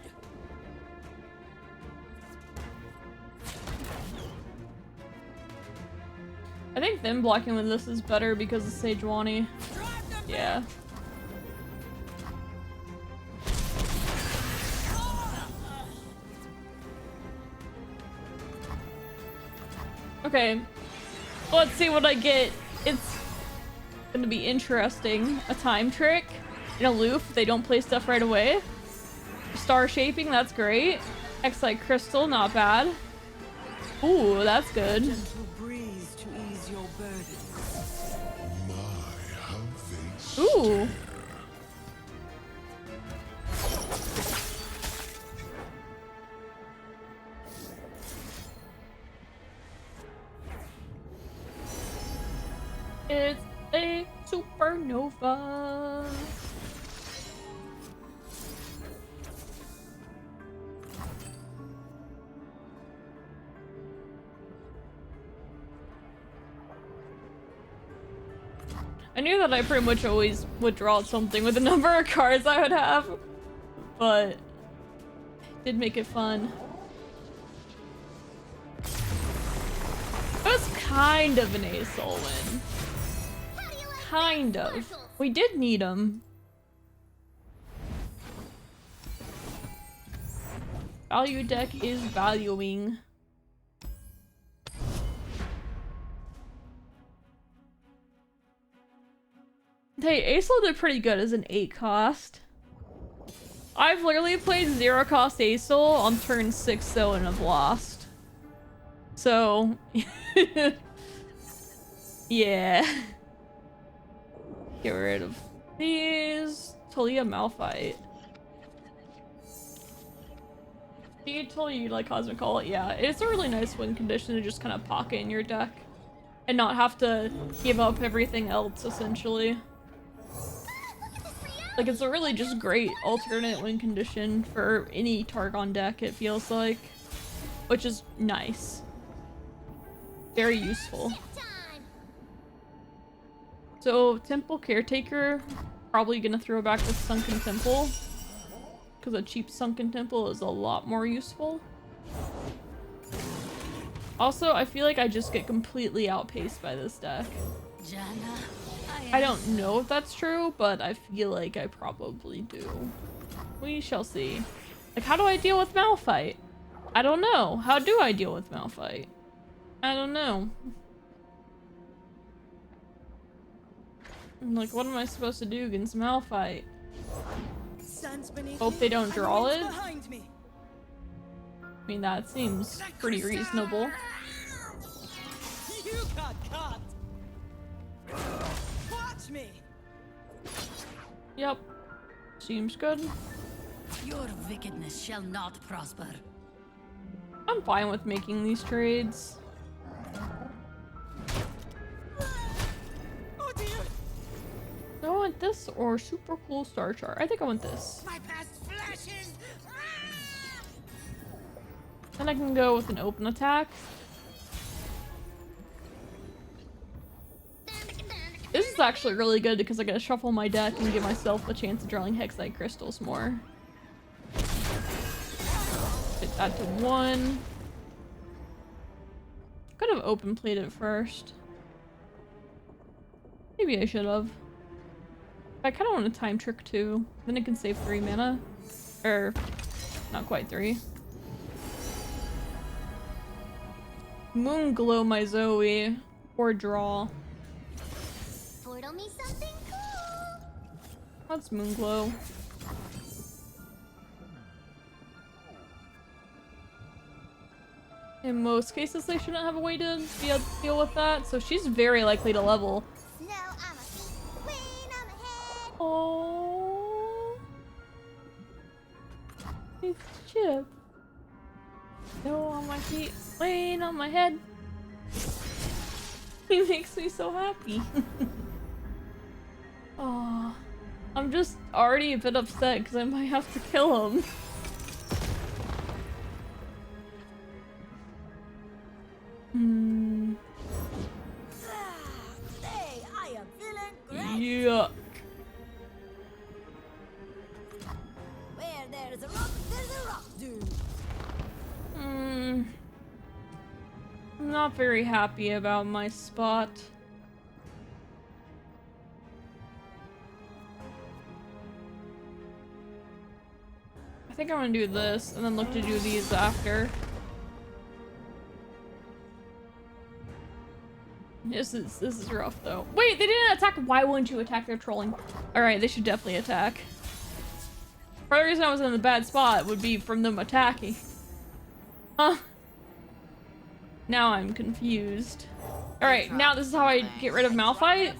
I think them blocking with this is better because of Sejuani. Drive them Yeah. Okay. Let's see what I get. It's gonna be interesting. A time trick. In aloof, they don't play stuff right away. Star shaping, that's great. X-like crystal, not bad. Ooh, that's good. Gentle Ooh. It's a supernova. I knew that I pretty much always would draw something with the number of cards I would have, but it did make it fun. It was kind of an ASOL win. Kind of. We did need them. Value deck is valuing. Hey, ASOL did pretty good as an 8 cost. I've literally played 0 cost ASOL on turn 6 though and have lost. So, yeah. Get rid of these. Talia Malphite. You told you like Cosmic Call it, yeah. It's a really nice win condition to just kind of pocket in your deck. And not have to give up everything else, essentially. Like, it's a really just great alternate win condition for any Targon deck, it feels like. Which is nice. Very useful. So, Temple Caretaker, probably gonna throw back the Sunken Temple. Because a cheap Sunken Temple is a lot more useful. Also, I feel like I just get completely outpaced by this deck. Janna, I don't know if that's true, but I feel like I probably do. We shall see. Like, how do I deal with Malphite? I don't know. How do I deal with Malphite? I don't know. Like, what am I supposed to do against Malphite? Hope they don't draw it? I mean, that seems pretty reasonable. You got caught. Watch me. Yep. Seems good. your wickedness shall not prosper. I'm fine with making these trades. Oh dear. Do I want this or super cool star chart? I think I want this. My past flashes. Then I can go with an open attack. This is actually really good because I gotta shuffle my deck and give myself a chance of drawing Hexite crystals more. Get that to 1. Could have open played it first. Maybe I should have. I kind of want a time trick too. Then it can save 3 mana. Or, not quite 3. Moonglow my Zoe. Or draw. Portal me something cool. That's Moonglow. In most cases, they shouldn't have a way to be able to deal with that, so she's very likely to level. Snow on my feet, rain on my head. Oh, it's Chip. Snow on my feet, rain on my head. He makes me so happy. Oh, I'm just already a bit upset because I might have to kill him. Hey, I am feeling great. Yuck. Where there's a rock, dude. I'm not very happy about my spot. I think I'm gonna do this and then look to do these after. This is rough though. Wait, they didn't attack. Why wouldn't you attack? They're trolling. Alright, they should definitely attack. Part of the reason I was in the bad spot would be from them attacking. Huh. Now I'm confused. Alright, now this is how I get rid of Malphite?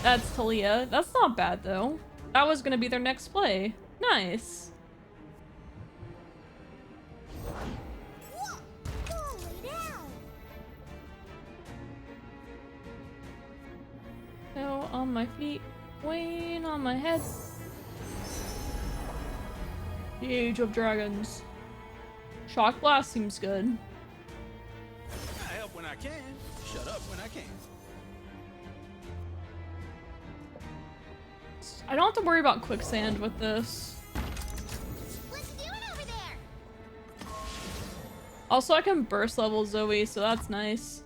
That's Talia. That's not bad though. That was gonna be their next play. Nice. So on my feet, Wayne on my head. The Age of Dragons. Shock Blast seems good. I help when I can. Shut up when I can. I don't have to worry about quicksand with this. What's doing over there? Also, I can burst level Zoe, so that's nice.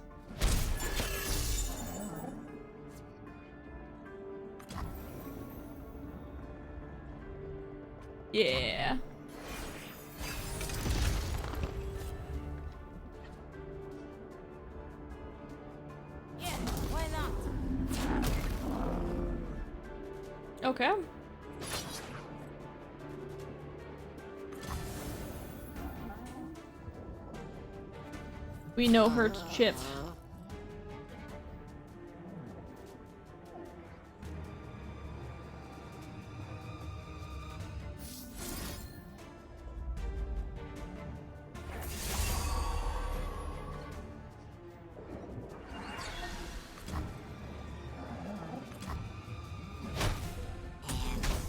Yeah. Yeah, why not? Okay. We know her to chip.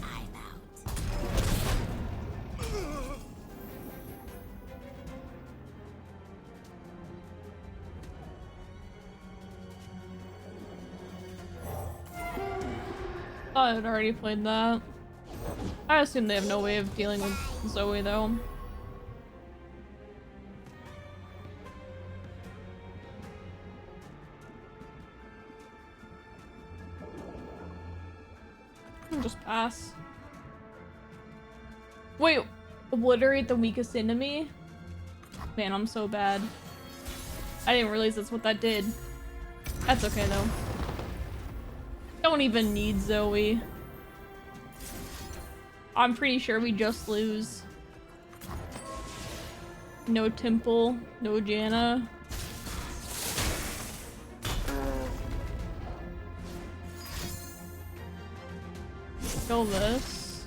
I'm out. I had already played that. I assume they have no way of dealing with Zoe though. I'll just pass. Wait, obliterate the weakest enemy? Man, I'm so bad. I didn't realize that's what that did. That's okay though. Don't even need Zoe. I'm pretty sure we just lose. No Temple, no Janna. Kill this.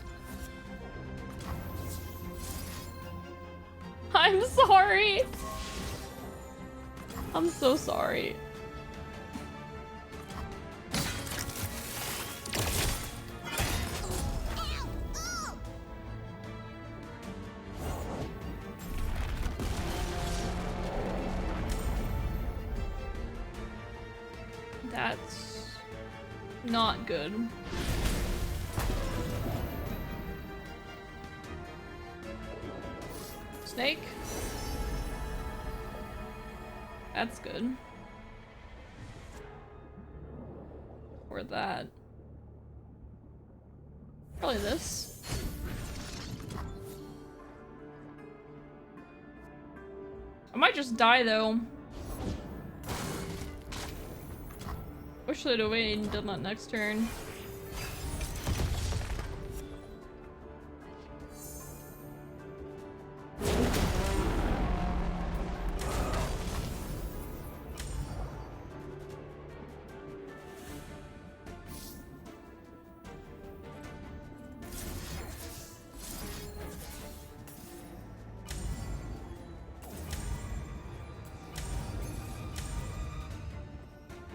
I'm sorry. I'm so sorry. That's not good. Snake? That's good. Or that. Probably this. I might just die though. Wish they'd have waited until that next turn.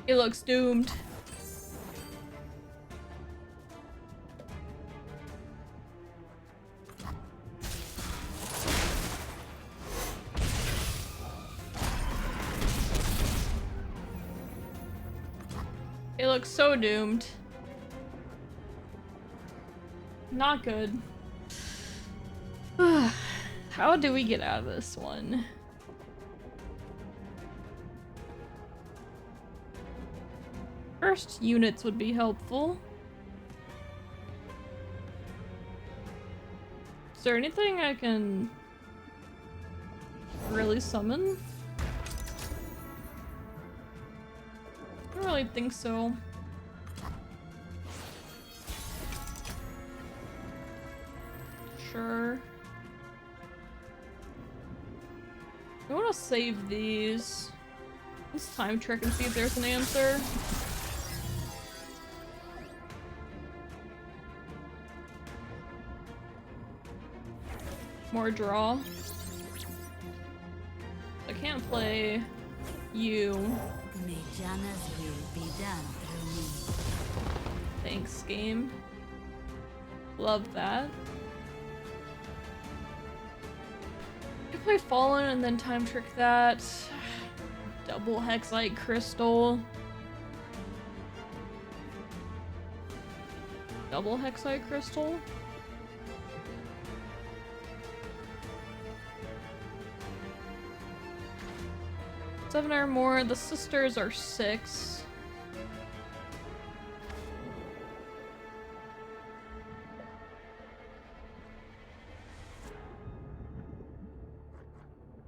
It looks doomed. It looks so doomed. Not good. How do we get out of this one? First units would be helpful. Is there anything I can really summon? I don't really think so. Sure. I want to save these. Let's time check and see if there's an answer. more draw. I can't play you. May Janna's will be done through me. Thanks, game. Love that. I play Fallen and then time trick that. Double Hexite Crystal. Double Hexite Crystal? Seven or more. The sisters are 6.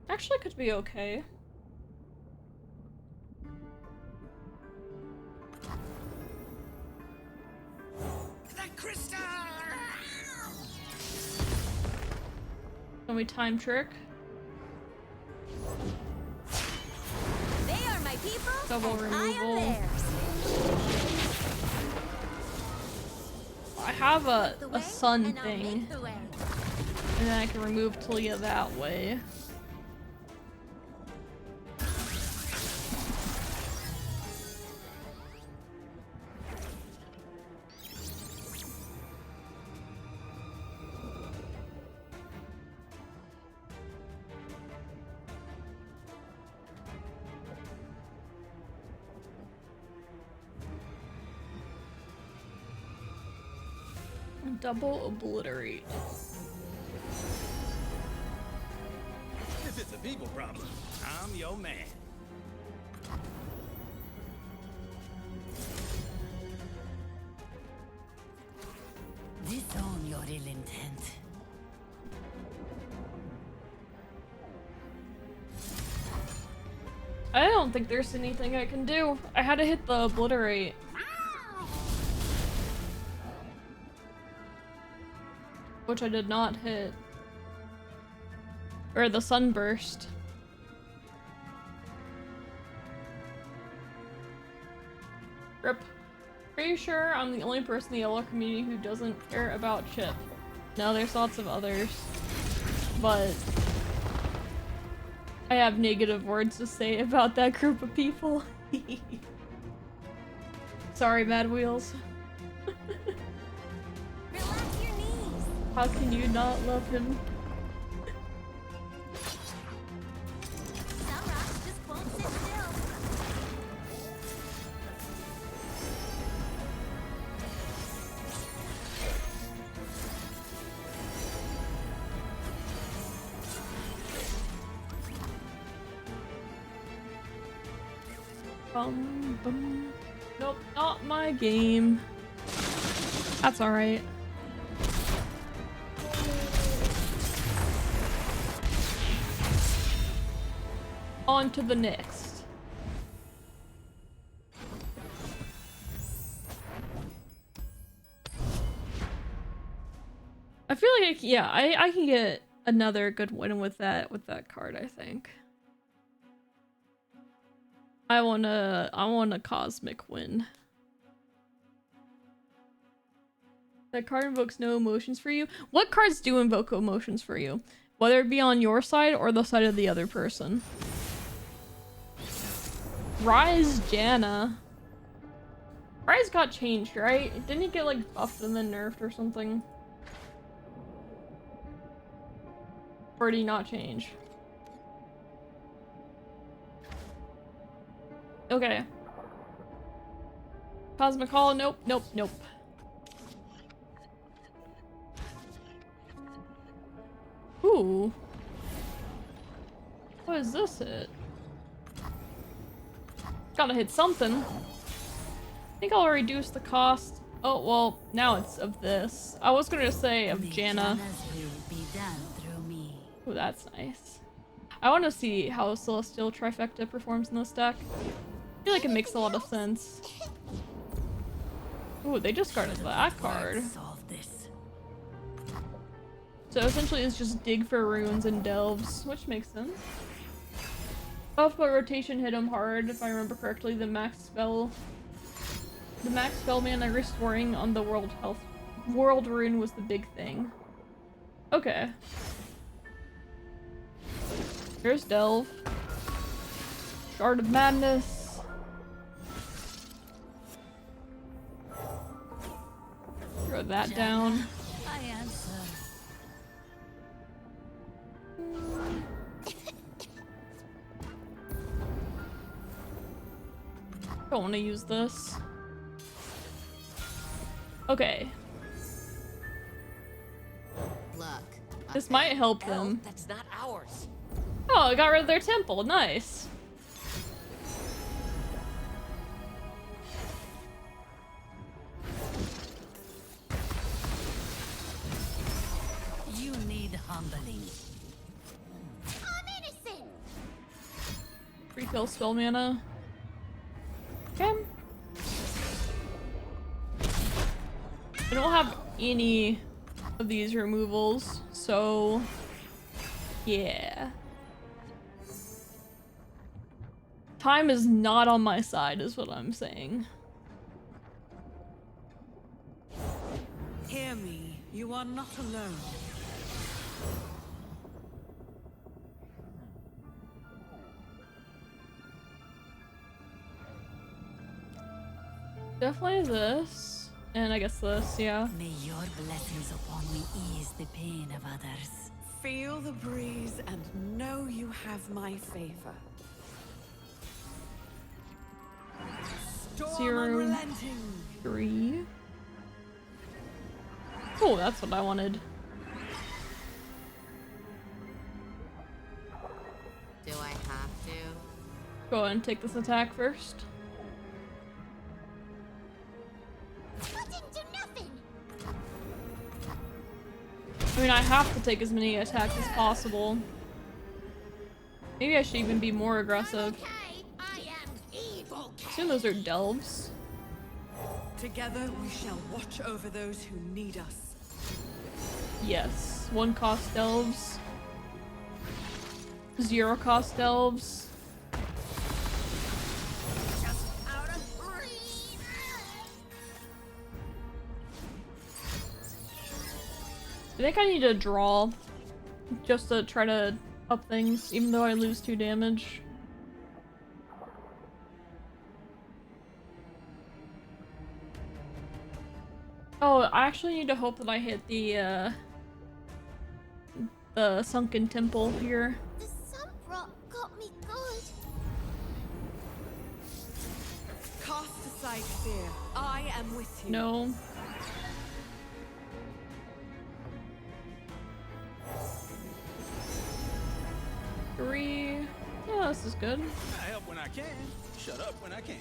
Actually could be okay. The crystal! Can we time trick? They are my people, Double and I removal. am theirs. I have The a way, sun and I'll thing, make the way. and then I can remove Talia that way. Double obliterate. If it's a people problem, I'm your man. Disown your ill intent. I don't think there's anything I can do. I had to hit the obliterate. Which I did not hit. Or the sunburst. Rip. Pretty sure I'm the only person in the LoR community who doesn't care about Chip. No, there's lots of others. But I have negative words to say about that group of people. Sorry, Mad Wheels. Relax your knees. How can you not love him? Some rocks just won't sit still. Bum. Nope, not my game. That's alright. On to the next. I feel like, yeah, I can get another good win with that card, I think. I want a cosmic win. That card invokes no emotions for you. What cards do invoke emotions for you? Whether it be on your side or the side of the other person. Rise Janna. Rise got changed, right? Didn't he get like buffed and then nerfed or something? Or did he not change? Okay. Cosmic Hall, nope, nope, nope. Ooh. What is this hit? Gotta hit something. I think I'll reduce the cost. Oh, well, now it's of this. I was gonna say of May Janna. Janna's will be done through me. Ooh, that's nice. I want to see how Celestial Trifecta performs in this deck. I feel like it makes a lot of sense. Ooh, they just guarded that card. Solve this. So essentially it's just dig for runes and delves, which makes sense. Buff but rotation hit him hard, if I remember correctly. The max spell mana restoring on the world rune was the big thing. Okay. Here's Delve. Shard of Madness. Throw that down. I answer. Don't want to use this. Okay. Look. This might help them. That's not ours. Oh, I got rid of their temple. Nice. You need humbling. I'm innocent. Refill spell mana. Okay. I don't have any of these removals, so yeah. Time is not on my side, is what I'm saying. Hear me. You are not alone. Definitely this, and I guess this, yeah. May your blessings upon me ease the pain of others. Feel the breeze and know you have my favor. Storm 0, unrelenting. 3. Oh, that's what I wanted. Do I have to? Go ahead and take this attack first. That didn't do nothing. I mean, I have to take as many attacks as possible. Maybe I should even be more aggressive. Okay, I am evil. Assume those are delves. Together we shall watch over those who need us. Yes. 1 cost delves. 0 cost delves. Just out of breeze. I think I need to draw just to try to up things, even though I lose 2 damage. Oh, I actually need to hope that I hit the sunken temple here. The sun rock got me good. Cast aside fear. I am with you. No. Three. Yeah, this is good. I help when I can. Shut up when I can't.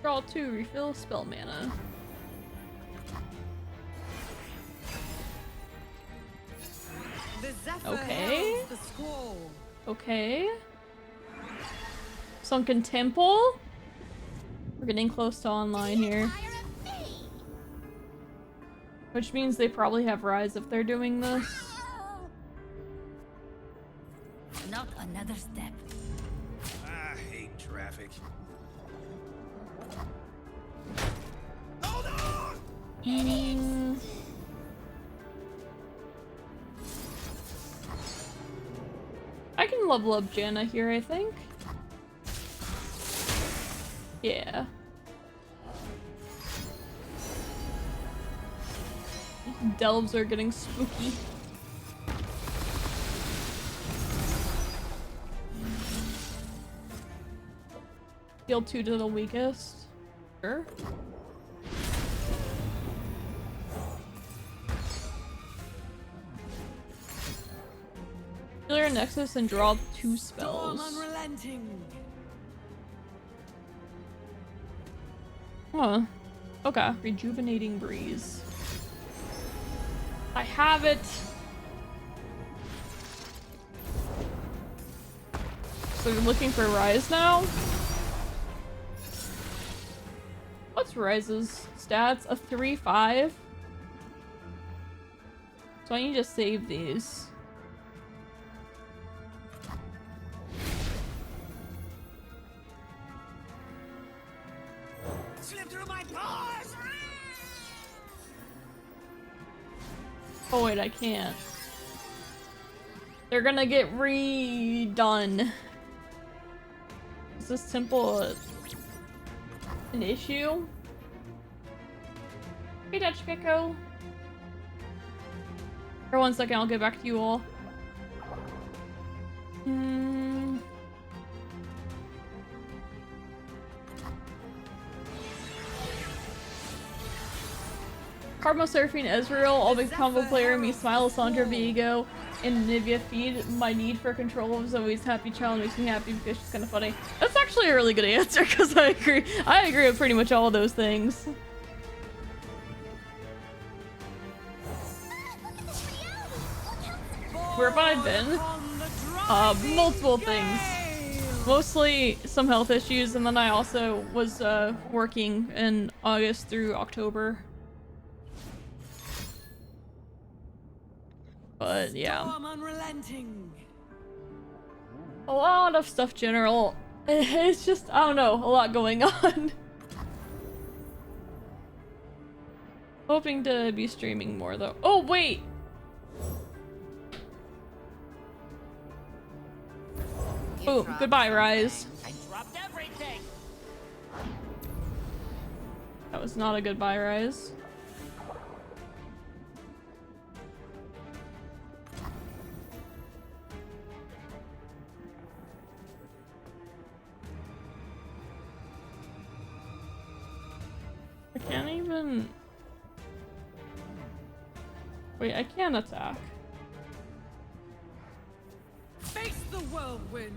Draw 2, refill spell mana. The Zephyr Okay. heralds the squall. Okay. Sunken Temple? We're getting close to online here. Fire a bee. Which means they probably have Rise if they're doing this. Not another step. I hate traffic. Hold on! Mm. I can level up Janna here, I think. Yeah. Delves are getting spooky. Deal 2 to the weakest. Sure. Heal your Nexus and draw 2 Storm spells. unrelenting. Huh. Okay. Rejuvenating Breeze. I have it! So you're looking for Rise now? What's Rise's stats? A 3-5? So I need to save these. Slip through my pores! Oh wait, I can't. They're gonna get redone. Is this temple an issue? Hey, Dutch Gecko. For 1 second, I'll get back to you all. Karma Surfing Ezreal, all big combo player, me smile, Sandra Vigo, and Nivea feed. My need for control of Zoe's happy child makes me happy because she's kind of funny. That's actually a really good answer because I agree. I agree with pretty much all of those things. Where have I been? Multiple things. Mostly some health issues, and then I also was working in August through October. But yeah. A lot of stuff general. It's just, I don't know, a lot going on. Hoping to be streaming more though. Oh wait! Boom. Goodbye, Rise. I dropped everything. That was not a goodbye, Rise. I can't even... Wait, I can't attack. Face the whirlwind.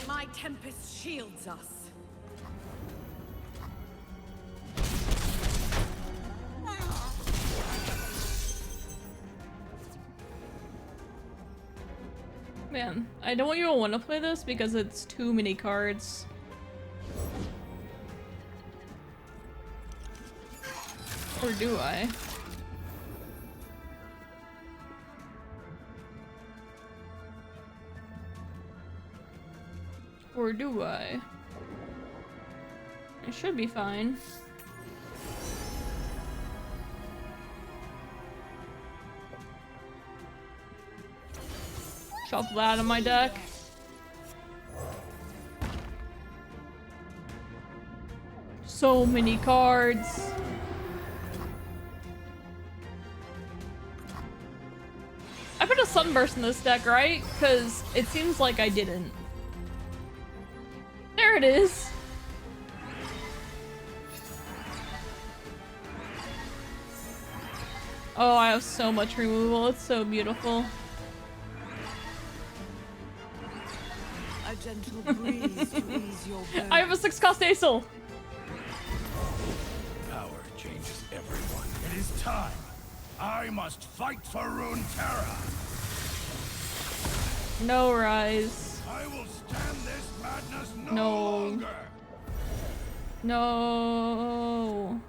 My tempest shields us. Man, I don't even want to play this because it's too many cards. Or do I? Or do I? It should be fine. Shuffle that out of my deck. So many cards. I put a Sunburst in this deck, right? Because it seems like I didn't. There it is. Oh, I have so much removal. It's so beautiful. A gentle breeze to ease your burden. I have a 6-cost Aesol. Power changes everyone. It is time. I must fight for Runeterra. No, Rise. I will stand this madness no No. longer. No.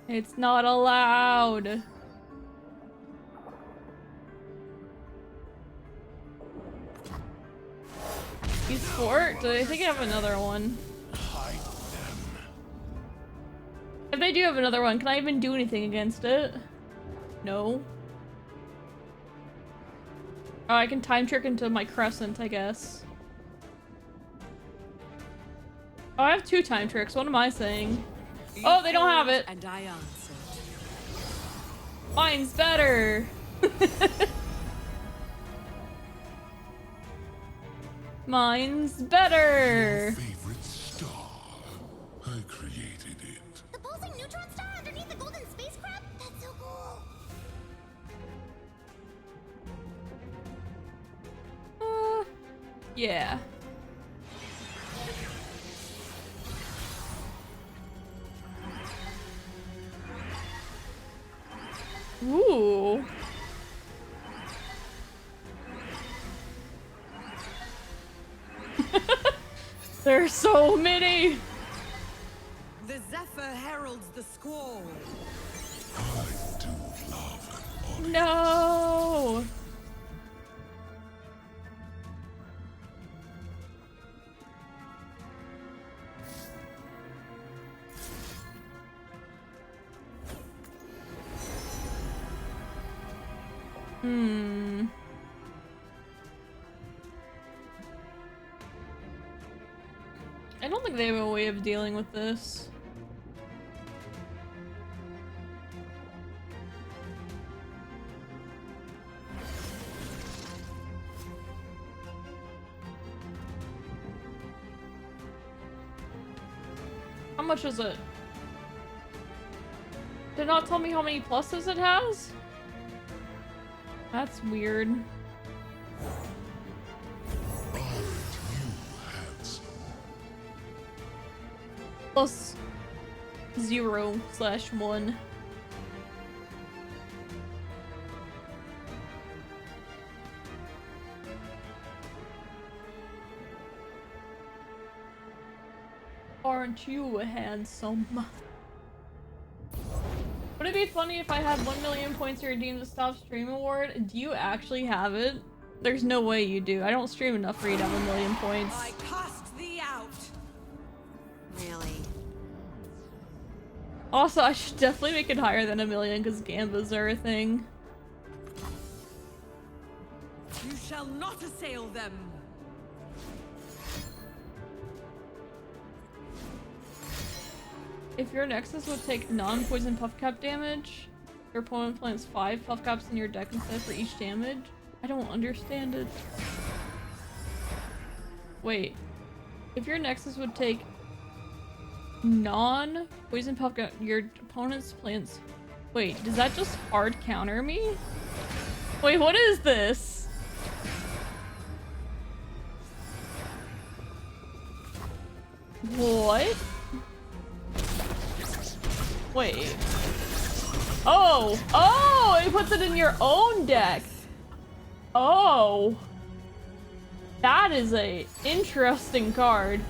It's not allowed. He's fort? Do they think I have another one? Hide them. If they do have another one, can I even do anything against it? No. Oh, I can time trick into my crescent, I guess. Oh, I have 2 time tricks. What am I saying? Oh, they don't have it. And I answered. Mine's better. Mine's better. Favorite star. I created it. The pulsing neutron star underneath the golden spacecraft? That's so cool. Yeah. Ooh. There's so many. The Zephyr heralds the squall. I do love an honest. No. Hmm. I don't think they have a way of dealing with this. How much is it? Did not tell me how many pluses it has? That's weird. Plus 0/1. Aren't you handsome? Would it be funny if I had 1 million points to redeem the Stop Stream Award? Do you actually have it? There's no way you do. I don't stream enough for you to have 1 million points. I cast thee out. Really? Also, I should definitely make it higher than 1 million because gambas are a thing. You shall not assail them. If your Nexus would take non-poison puff cap damage, your opponent plants 5 puff caps in your deck instead for each damage. I don't understand it. Wait. If your Nexus would take non-poison puff cap, your opponent's plants... Wait, does that just hard counter me? Wait, what is this? What? Wait. Oh! Oh! It puts it in your own deck! Oh! That is a interesting card.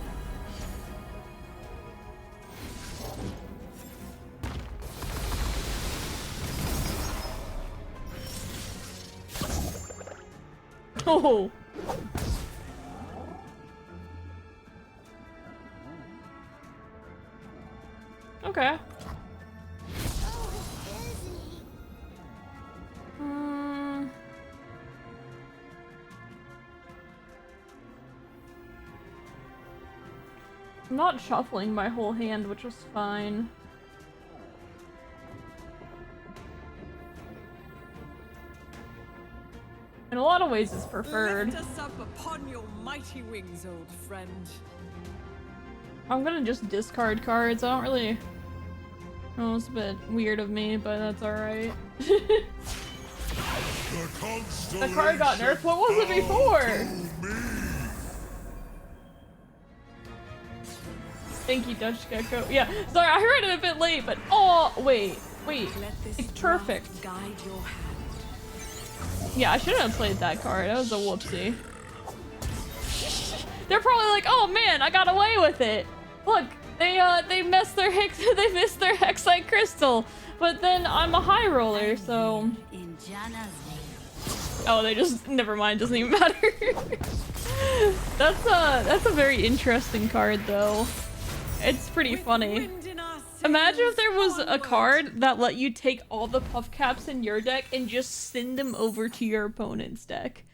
Oh! Okay. I'm not shuffling my whole hand, which was fine. In a lot of ways, it's preferred. Lift us up upon your mighty wings, old friend. I'm gonna just discard cards. I don't really... Oh, it's a bit weird of me, but that's alright. The card got nerfed? What was it before? Thank you, Dutch Gecko. Yeah, sorry, I heard it a bit late, but oh, wait. It's perfect. Guide your hand. Yeah, I shouldn't have played that card. That was a whoopsie. They're probably like, oh man, I got away with it. Look, they missed their they missed their Hexite Crystal, but then I'm a high roller, so. Oh, they just never mind. Doesn't even matter. That's a very interesting card though. It's pretty funny. Imagine if there was a card that let you take all the puff caps in your deck and just send them over to your opponent's deck.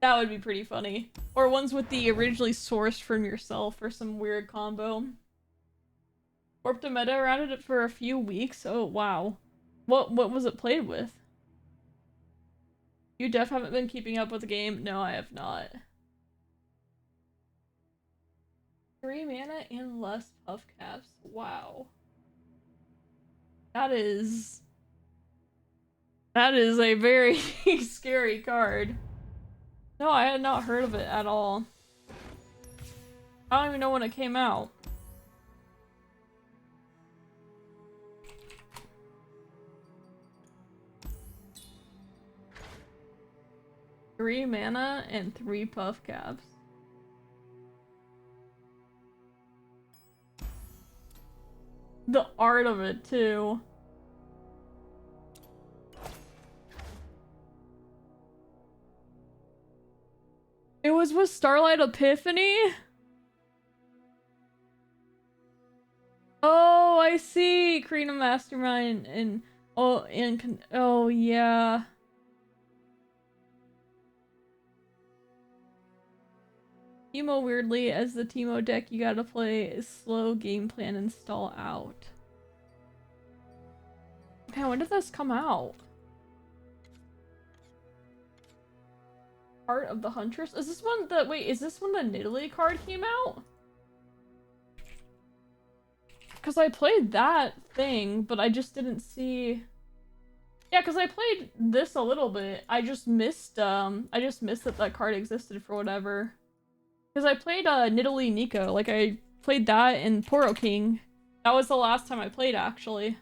That would be pretty funny. Or ones with the originally sourced from yourself or some weird combo. Warped a meta around it for a few weeks. Oh wow. What was it played with? You def haven't been keeping up with the game? No, I have not. 3 mana and less puff caps. Wow. That is a very scary card. No, I had not heard of it at all. I don't even know when it came out. Three mana and 3 puff caps. The art of it, too. It was with Starlight Epiphany? Oh, I see! Karina Mastermind and... Oh, and... Oh, yeah. Teemo weirdly, as the Teemo deck, you gotta play a slow game plan and stall out. Man, when did this come out? Heart of the Huntress? Is this one the- wait, is this when the Nidalee card came out? Because I played that thing, but I just didn't see... Yeah, because I played this a little bit. I just missed that that card existed for whatever. Because I played Nidalee Nico, like I played that in Poro King. That was the last time I played, actually.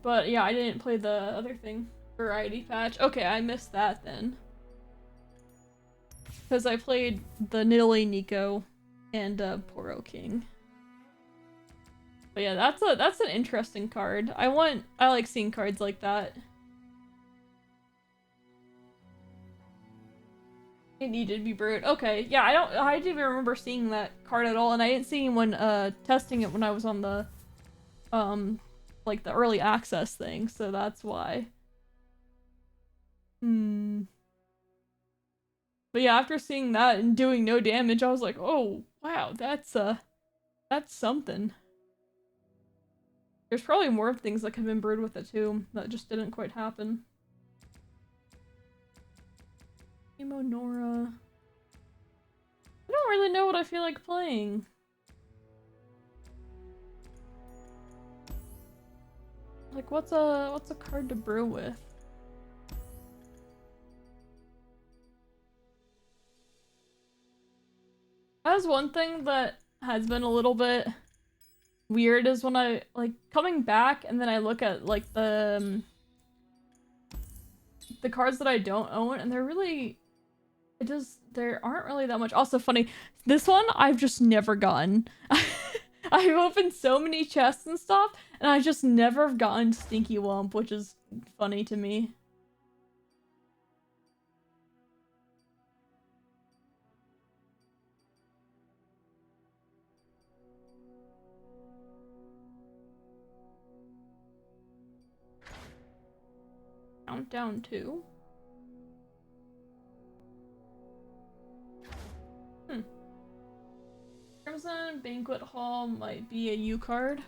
But yeah, I didn't play the other thing. Variety patch. Okay, I missed that then. Because I played the Nidalee Nico and Poro King. But yeah, that's an interesting card. I like seeing cards like that. It needed to be brewed. Okay, yeah, I didn't even remember seeing that card at all, and I didn't see anyone testing it when I was on the like the early access thing, so that's why. But yeah, after seeing that and doing no damage, I was like, oh wow, that's something. There's probably more things that could have been brewed with it too, that just didn't quite happen. Emo Nora. I don't really know what I feel like playing. Like, what's a card to brew with? That's one thing that has been a little bit weird is when I, like, coming back and then I look at, like, the cards that I don't own, and they're really... there aren't really that much. Also funny, this one I've just never gotten. I've opened so many chests and stuff, and I just never have gotten Stinky Lump, which is funny to me. Countdown 2? Crimson Banquet Hall might be a U card.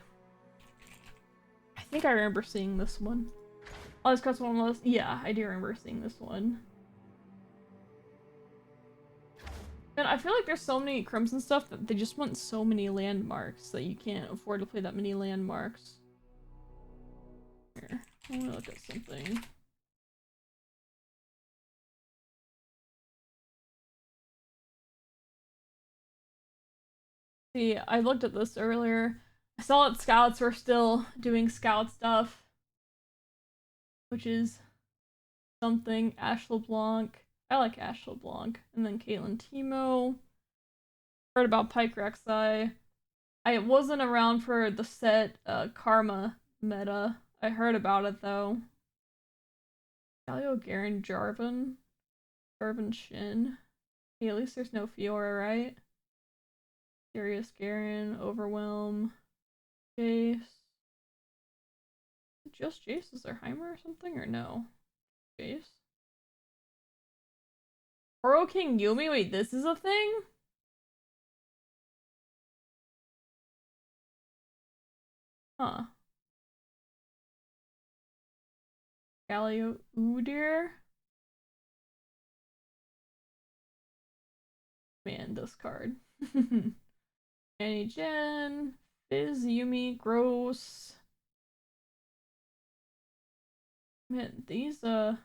I think I remember seeing this one. Oh, this cost one was... Yeah, I do remember seeing this one. And I feel like there's so many Crimson stuff that they just want so many landmarks that you can't afford to play that many landmarks. Here, let me look at something. See, I looked at this earlier. I saw that scouts were still doing scout stuff, which is something. Ash LeBlanc. I like Ash LeBlanc. And then Caitlyn Timo. Heard about Pike Rek'Sai. I wasn't around for the set Karma meta. I heard about it though. Galio Garen Jarvan. Jarvan Shin. Hey, at least there's no Fiora, right? Darius Garen, Overwhelm, Jace. Just Jace? Is there Heimer or something? Or no? Jace? Oro King Yumi? Wait, this is a thing? Huh. Galio Udyr? Man, this card. Annie Jen, Fizz, Yumi, Gross. Man, these, Aatrox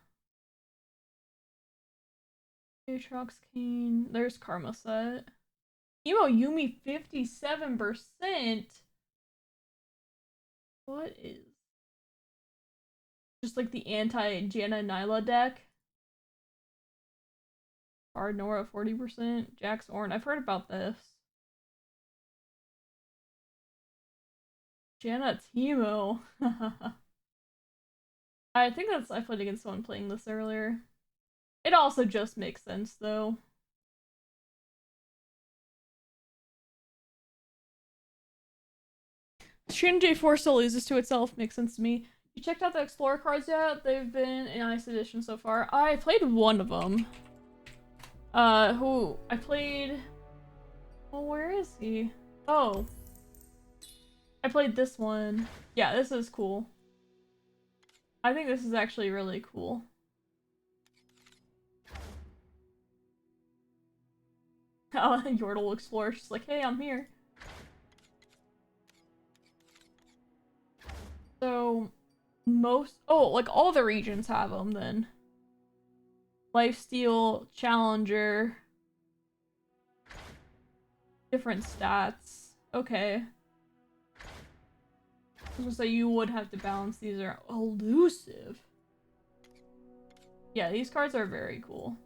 Kane. There's Karma set. Emo Yumi 57%? What is... Just like the anti-Janna Nyla deck? Hard Nora 40%. Jax Orn. I've heard about this. Janna Teemo. I think I played against someone playing this earlier. It also just makes sense though. Shin J4 still loses to itself, makes sense to me. You checked out the Explorer cards yet? They've been in Ice Edition so far. I played one of them. Who I played... Oh, where is he? Oh. I played this one. Yeah, this is cool. I think this is actually really cool. Oh, Yordle Explorer, she's like, hey, I'm here. So, like all the regions have them then. Lifesteal, Challenger, different stats. Okay. I was gonna say you would have to balance. These are elusive. Yeah, these cards are very cool.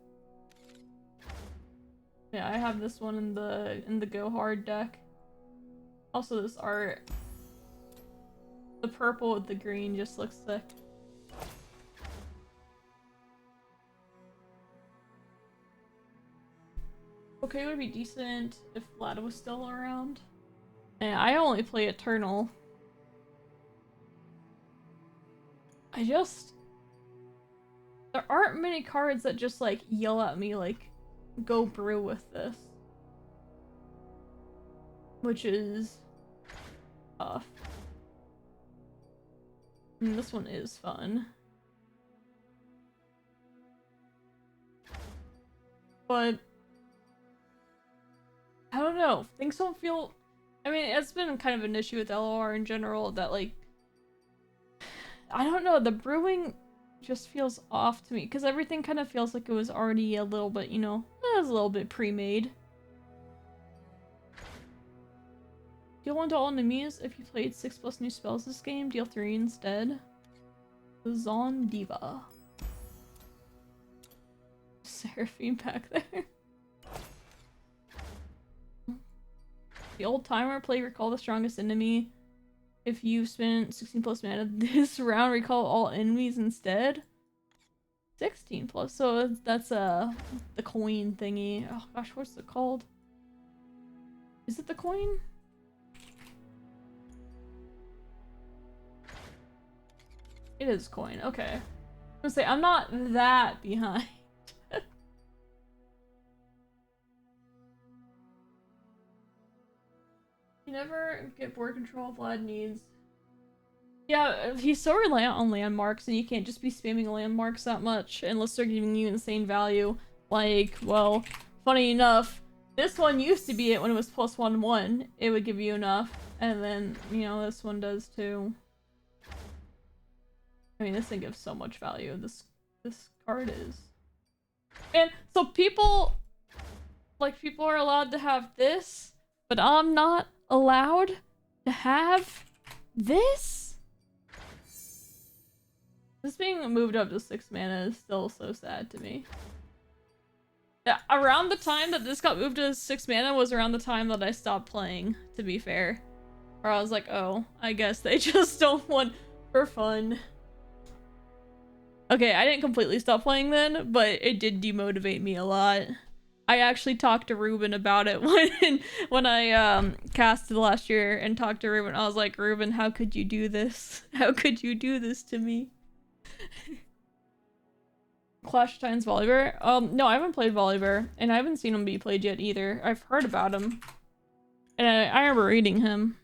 Yeah, I have this one in the Go Hard deck. Also, this art. The purple with the green just looks sick. Okay, would be decent if Vlad was still around. And I only play Eternal. There aren't many cards that just like yell at me like, go brew with this. Which is tough. And this one is fun. But I don't know. Things don't feel... I mean, it's been kind of an issue with LoR in general that like... I don't know, the brewing just feels off to me. Because everything kind of feels like it was already a little bit, you know, it was a little bit pre-made. Deal 1 to all enemies. If you played 6+ new spells this game, deal 3 instead. Zon Diva. Seraphine back there. The old timer, play recall the strongest enemy. If you spent 16+ mana this round, recall all enemies instead. 16+, so that's the coin thingy. Oh gosh, what's it called? Is it the coin? It is coin, okay. I was gonna say, I'm not that behind. You never get board control, Vlad needs. Yeah, he's so reliant on landmarks, and you can't just be spamming landmarks that much unless they're giving you insane value. Like, well, funny enough, this one used to be it when it was +1/1. It would give you enough, and then, you know, this one does too. I mean, this thing gives so much value. This card is. And so people are allowed to have this, but I'm not allowed to have this? This being moved up to 6 mana is still so sad to me. Yeah, around the time that this got moved to 6 mana was around the time that I stopped playing, to be fair. Or I was like, oh, I guess they just don't want for fun. Okay, I didn't completely stop playing then, but it did demotivate me a lot. I actually talked to Ruben about it when I casted last year and talked to Ruben. I was like, Ruben, how could you do this? How could you do this to me? Clash of Titans Volibear? No, I haven't played Volibear, and I haven't seen him be played yet either. I've heard about him. And I remember reading him.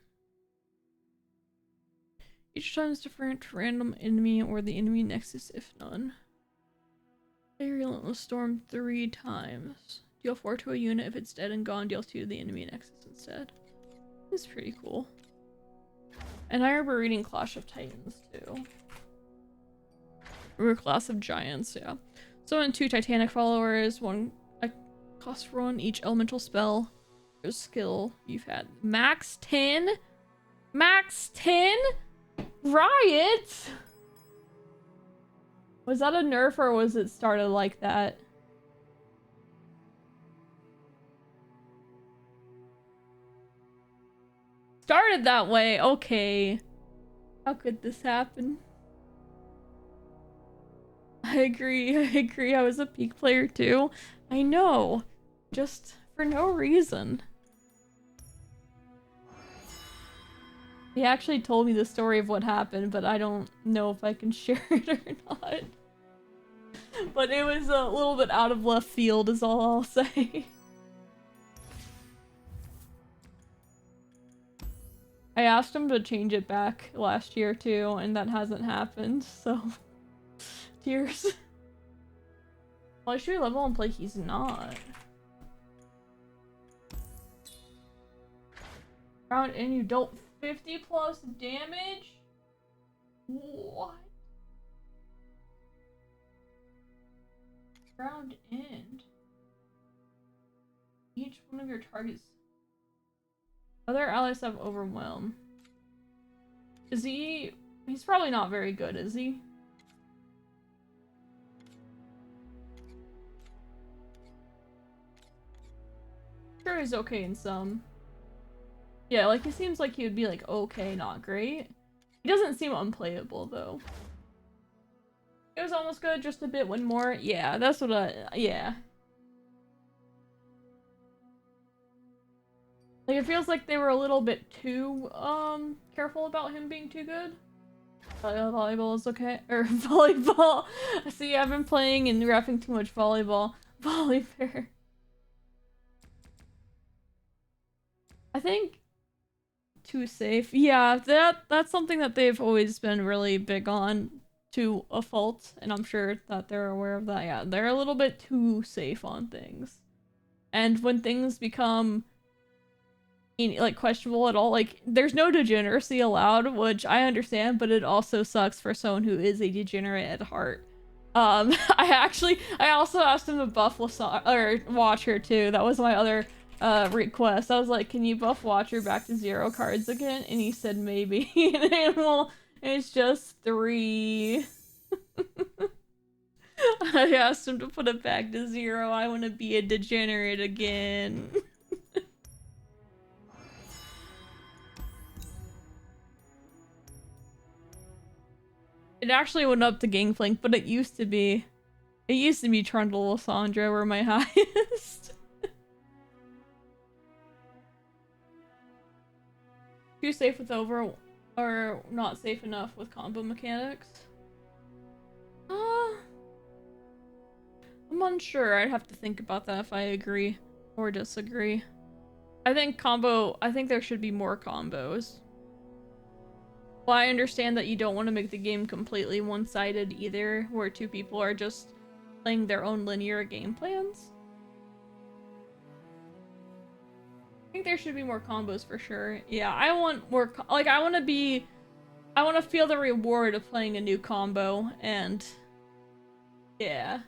Each time is different random enemy or the enemy nexus if none. Play Relentless Storm 3 times. Deal 4 to a unit. If it's dead and gone, deal 2 to the enemy nexus instead. It's pretty cool. And I remember reading Clash of Titans too. Or Class of Giants, yeah. So in 2 Titanic followers, 1 cost for 1 each elemental spell or skill you've had. Max 10? Max 10? Riot? Was that a nerf or was it started like that? Started that way, okay. How could this happen? I agree, I was a peak player too. I know, just for no reason. He actually told me the story of what happened, but I don't know if I can share it or not. But it was a little bit out of left field is all I'll say. I asked him to change it back last year too, and that hasn't happened, so... Tears. Why should we level and play? He's not. Round in, you dealt 50 plus damage? What? Round end. Each one of your targets. Other allies have overwhelm. Is he... He's probably not very good, is he? Sure, he's okay in some. Yeah, like he seems like he would be like okay, not great. He doesn't seem unplayable though. It was almost good, just a bit one more. Yeah, that's what yeah. Like it feels like they were a little bit too careful about him being too good. Volleyball is okay. Or volleyball. See, I've been playing and rapping too much volleyball. Volleybear. I think too safe. Yeah, that's something that they've always been really big on to a fault, and I'm sure that they're aware of that. Yeah, they're a little bit too safe on things. And when things become like questionable at all, like there's no degeneracy allowed, which I understand, but it also sucks for someone who is a degenerate at heart. I also asked him to buff Watcher too. That was my other request. I was like, can you buff Watcher back to 0 cards again? And he said maybe. And well, it's just 3. I asked him to put it back to 0. I want to be a degenerate again. It actually went up to Gangplank, but it used to be Trundle Lysandra were my highest. Too safe with over or not safe enough with combo mechanics? I'm unsure. I'd have to think about that if I agree or disagree. I think there should be more combos. Well, I understand that you don't want to make the game completely one-sided either, where two people are just playing their own linear game plans. I think there should be more combos for sure. Yeah, I want more, I want to feel the reward of playing a new combo, and yeah.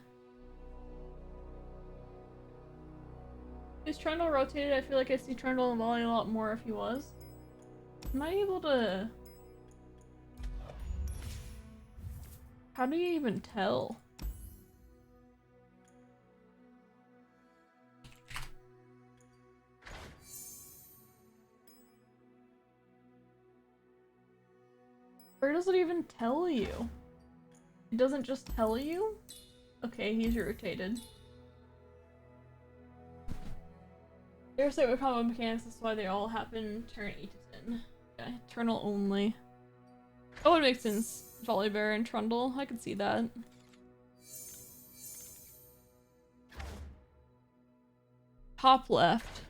Is Trundle rotated? I feel like I see Trundle and Volley a lot more if he was. Am I able to... How do you even tell? Where does it even tell you? It doesn't just tell you? Okay, he's rotated. There's like combo mechanics, that's why they all happen turn 8 to 10. Yeah, eternal only. Oh, it makes sense. Volleybear and Trundle, I can see that. Top left.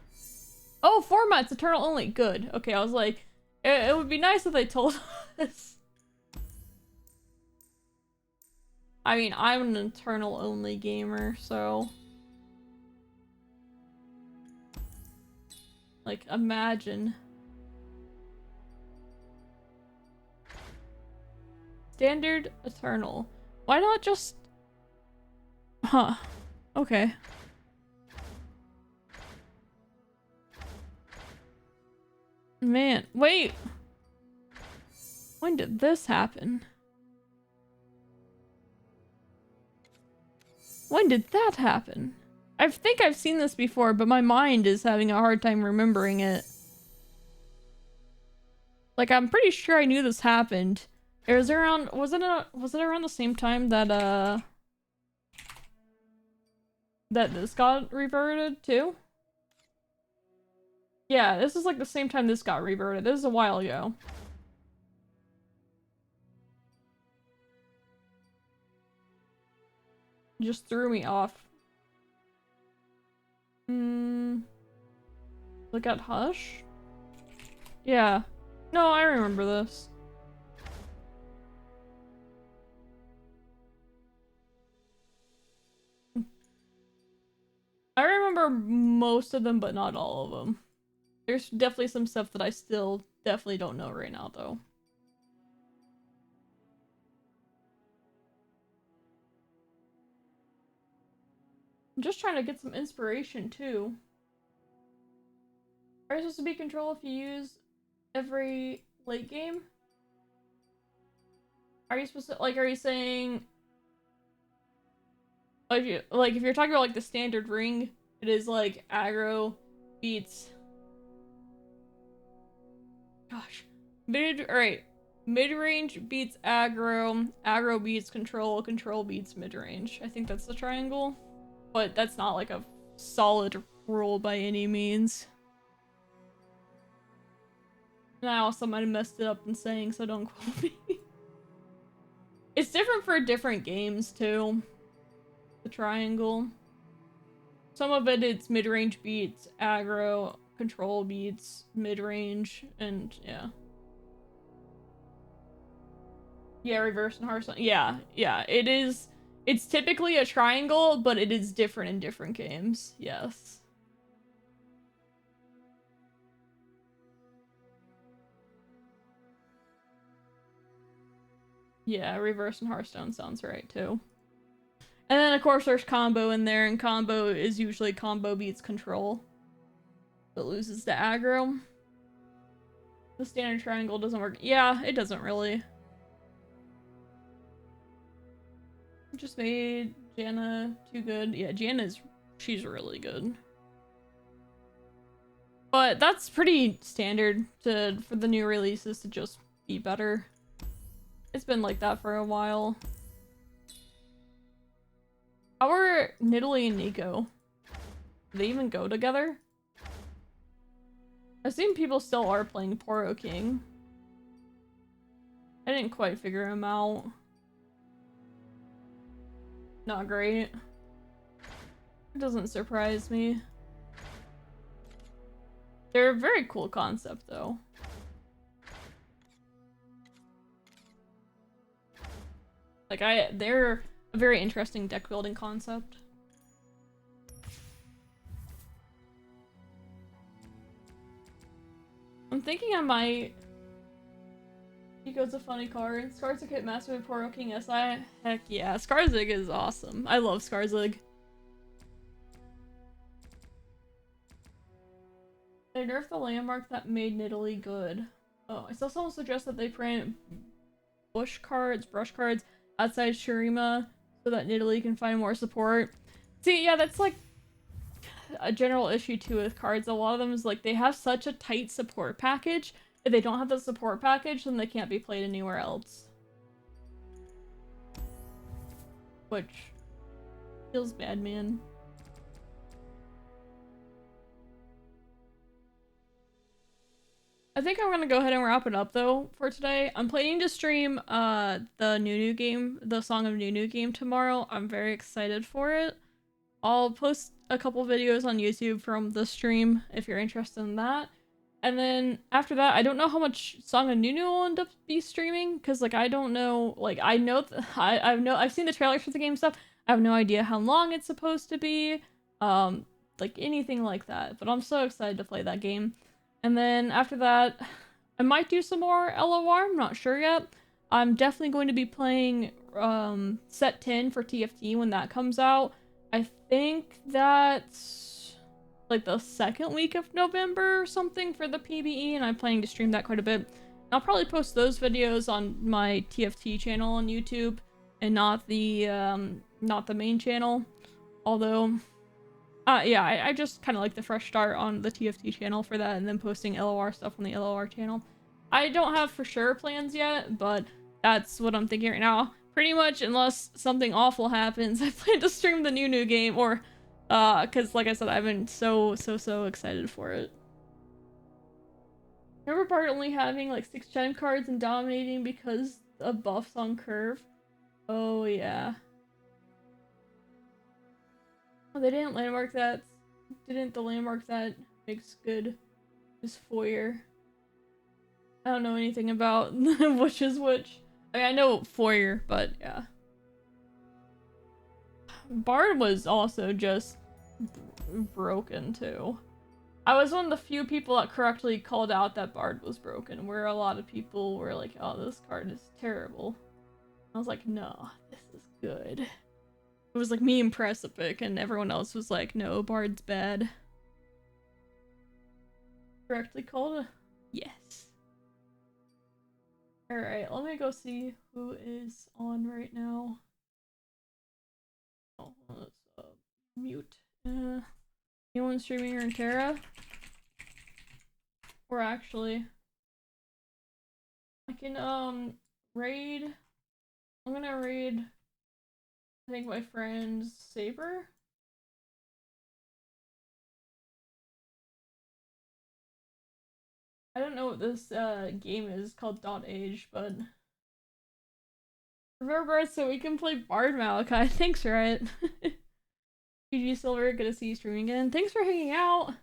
Oh, format's eternal only. Good. Okay, I was like, it would be nice if they told us. I mean, I'm an eternal only gamer, so... Like, imagine. Standard eternal. Why not just... Huh. Okay. Man, wait! When did this happen? When did that happen? I think I've seen this before, but my mind is having a hard time remembering it. Like, I'm pretty sure I knew this happened. It was around, was it around the same time that, that this got reverted too? Yeah, this is like the same time this got reverted. This is a while ago. just threw me off. Look at Hush? Yeah. No, I remember this. I remember most of them, but not all of them. There's definitely some stuff that I still definitely don't know right now, though. I'm just trying to get some inspiration, too. Are you supposed to be control if you use every late game? Are you supposed to, like, are you saying... Like, if you're talking about, like, the standard ring, it is, like, aggro beats... Gosh. Alright. Mid-range beats aggro, aggro beats control, control beats mid-range. I think that's the triangle. But that's not, like, a solid rule by any means. And I also might have messed it up in saying, so don't quote me. It's different for different games, too. The triangle. Some of it's mid-range beats, aggro, control beats, mid-range, and yeah. Yeah, reverse and Hearthstone. Yeah, it is. It's typically a triangle, but it is different in different games. Yes. Yeah, reverse and Hearthstone sounds right, too. And then, of course, there's combo in there, and combo is usually combo beats control. It loses to aggro. The standard triangle doesn't work. Yeah, it doesn't really. Just made Janna too good. Yeah, she's really good. But that's pretty standard for the new releases to just be better. It's been like that for a while. How are Nidalee and Nico? Do they even go together? I've seen people still are playing Poro King. I didn't quite figure him out. Not great. It doesn't surprise me. They're a very cool concept, though. Like, they're a very interesting deck building concept. I'm thinking I might... Nico's a funny card. Skarsgård hit Master with Poro King SI. Heck yeah, Skarsgård is awesome. I love Skarsgård. They nerfed the landmark that made Nidalee good. Oh, I saw someone suggest that they print brush cards outside Shurima so that Nidalee can find more support. See, yeah, that's like a general issue too with cards. A lot of them is like they have such a tight support package. If they don't have the support package, then they can't be played anywhere else. Which feels bad, man. I think I'm gonna go ahead and wrap it up though for today. I'm planning to stream the Nunu game, the Song of Nunu game tomorrow. I'm very excited for it. I'll post a couple videos on YouTube from the stream if you're interested in that. And then after that, I don't know how much Song of Nunu will end up be streaming because like I don't know, like I know I've seen the trailers for the game stuff. I have no idea how long it's supposed to be, like anything like that. But I'm so excited to play that game. And then after that, I might do some more LoR, I'm not sure yet. I'm definitely going to be playing set 10 for TFT when that comes out. I think that's like the second week of November or something for the PBE, and I'm planning to stream that quite a bit. I'll probably post those videos on my TFT channel on YouTube and not the main channel. Although yeah, I just kind of like the fresh start on the TFT channel for that and then posting LOR stuff on the LOR channel. I don't have for sure plans yet, but that's what I'm thinking right now. Pretty much, unless something awful happens, I plan to stream the new game or, cause like I said, I've been so excited for it. Remember part only having like 6 gem cards and dominating because of buffs on curve? Oh yeah. Oh, they didn't landmark that. Didn't the landmark that makes good is foyer. I don't know anything about which is which. I mean, I know foyer, but yeah. Bard was also just broken too. I was one of the few people that correctly called out that Bard was broken, where a lot of people were like, oh, this card is terrible. I was like, no, this is good. It was like me and Precipic, and everyone else was like, no, Bard's bad. Correctly called? Yes. Alright, let me go see who is on right now. Oh, let's mute. Anyone streaming Runeterra? Or actually, I can raid. I'm gonna raid, I think, my friend Saber. I don't know what this game is called Dot Age, but remember, so we can play Bard Malachi. Thanks, right? GG Silver, good to see you streaming again. Thanks for hanging out.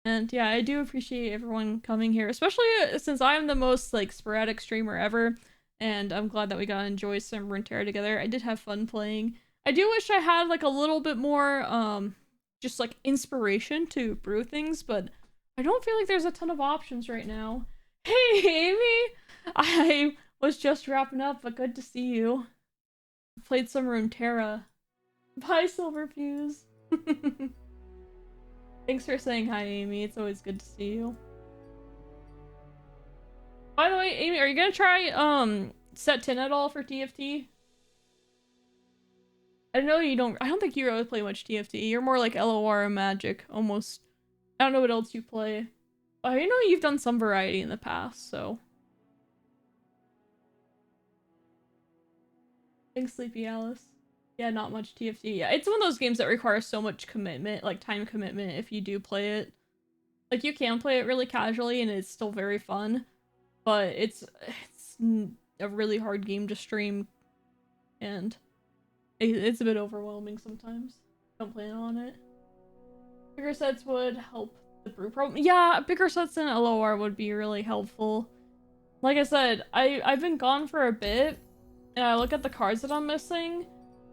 And yeah, I do appreciate everyone coming here, especially since I'm the most like sporadic streamer ever, and I'm glad that we got to enjoy some Runeterra together. I did have fun playing. I do wish I had like a little bit more just like inspiration to brew things, but I don't feel like there's a ton of options right now. Hey Amy! I was just wrapping up, but good to see you. Played some Runeterra. Bye Silver Fuse. Thanks for saying hi, Amy. It's always good to see you. By the way, Amy, are you gonna try set 10 at all for TFT? I know you don't. I don't think you really play much TFT. You're more like LoR and Magic, almost. I don't know what else you play. I know you've done some variety in the past, so. Thanks, Sleepy Alice. Yeah, not much TFT. Yeah, it's one of those games that requires so much commitment, like time commitment if you do play it. Like, you can play it really casually and it's still very fun, but it's a really hard game to stream, and it's a bit overwhelming sometimes. Don't plan on it. Bigger sets would help the brew problem. Yeah, bigger sets in LOR would be really helpful. Like I said, I've been gone for a bit, and I look at the cards that I'm missing,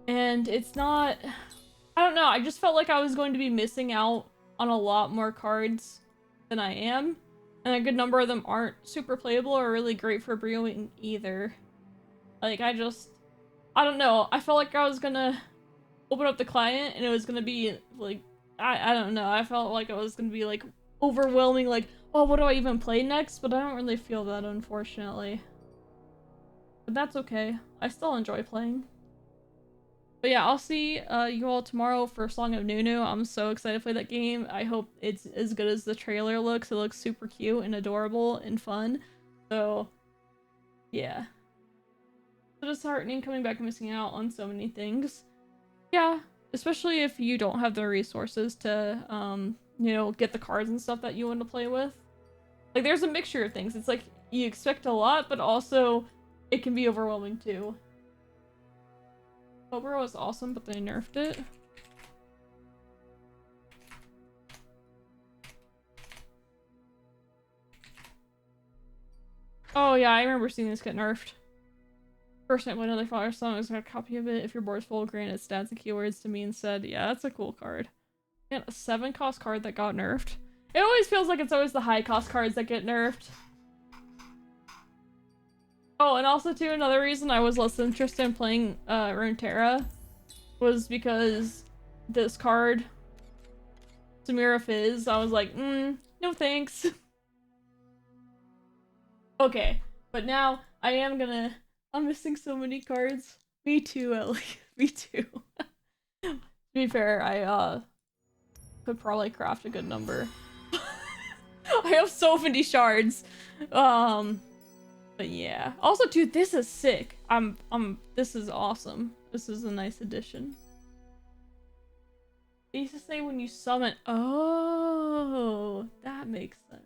and it's not... I don't know, I just felt like I was going to be missing out on a lot more cards than I am, and a good number of them aren't super playable or really great for brewing either. Like, I don't know, I felt like I was gonna open up the client and it was gonna be, like, I don't know, I felt like it was gonna be, like, overwhelming, like, oh, what do I even play next? But I don't really feel that, unfortunately. But that's okay. I still enjoy playing. But yeah, I'll see you all tomorrow for Song of Nunu. I'm so excited to play that game. I hope it's as good as the trailer looks. It looks super cute and adorable and fun. So, yeah. So disheartening coming back and missing out on so many things. Yeah, especially if you don't have the resources to, you know, get the cards and stuff that you want to play with. Like, there's a mixture of things. It's like, you expect a lot, but also it can be overwhelming too. Cobra was awesome, but they nerfed it. Oh yeah, I remember seeing this get nerfed. First night when another Fire Song, I was got a copy of it. If your board's full, grant its stats and keywords to me instead. Yeah, that's a cool card. And a 7-cost card that got nerfed. It always feels like it's always the high-cost cards that get nerfed. Oh, and also too, another reason I was less interested in playing Runeterra was because this card, Samira Fizz, I was like, no thanks. Okay, but now I am gonna... I'm missing so many cards. Me too, Ellie. Me too. To be fair, I could probably craft a good number. I have so many shards. But yeah. Also, dude, this is sick. This is awesome. This is a nice addition. They used to say when you summon. Oh, that makes sense.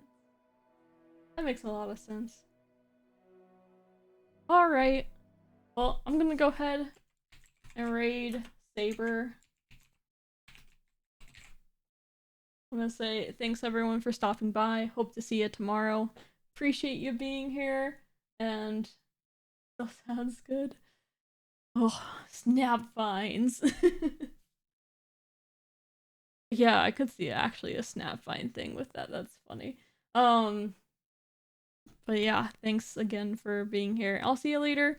That makes a lot of sense. Alright. Well, I'm gonna go ahead and raid Saber I'm gonna say thanks everyone for stopping by. Hope to see you tomorrow. Appreciate you being here, and that sounds good. Oh, snap vines. Yeah, I could see actually a snap vine thing with that. That's funny. But yeah, thanks again for being here. I'll see you later.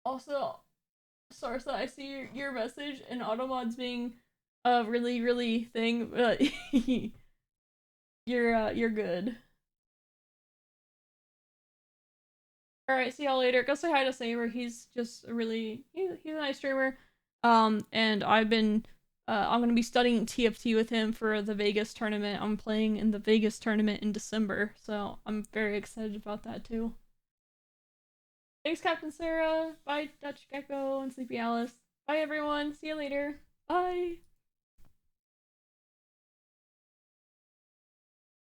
Also, Sarsa, I see your message and Automod's being a really thing, but you're good. Alright, see y'all later. Go say hi to Saber. He's just a really he's a nice streamer. And I'm gonna be studying TFT with him for the Vegas tournament. I'm playing in the Vegas tournament in December, so I'm very excited about that too. Thanks, Captain Sarah. Bye, Dutch Gecko and Sleepy Alice. Bye, everyone. See you later. Bye.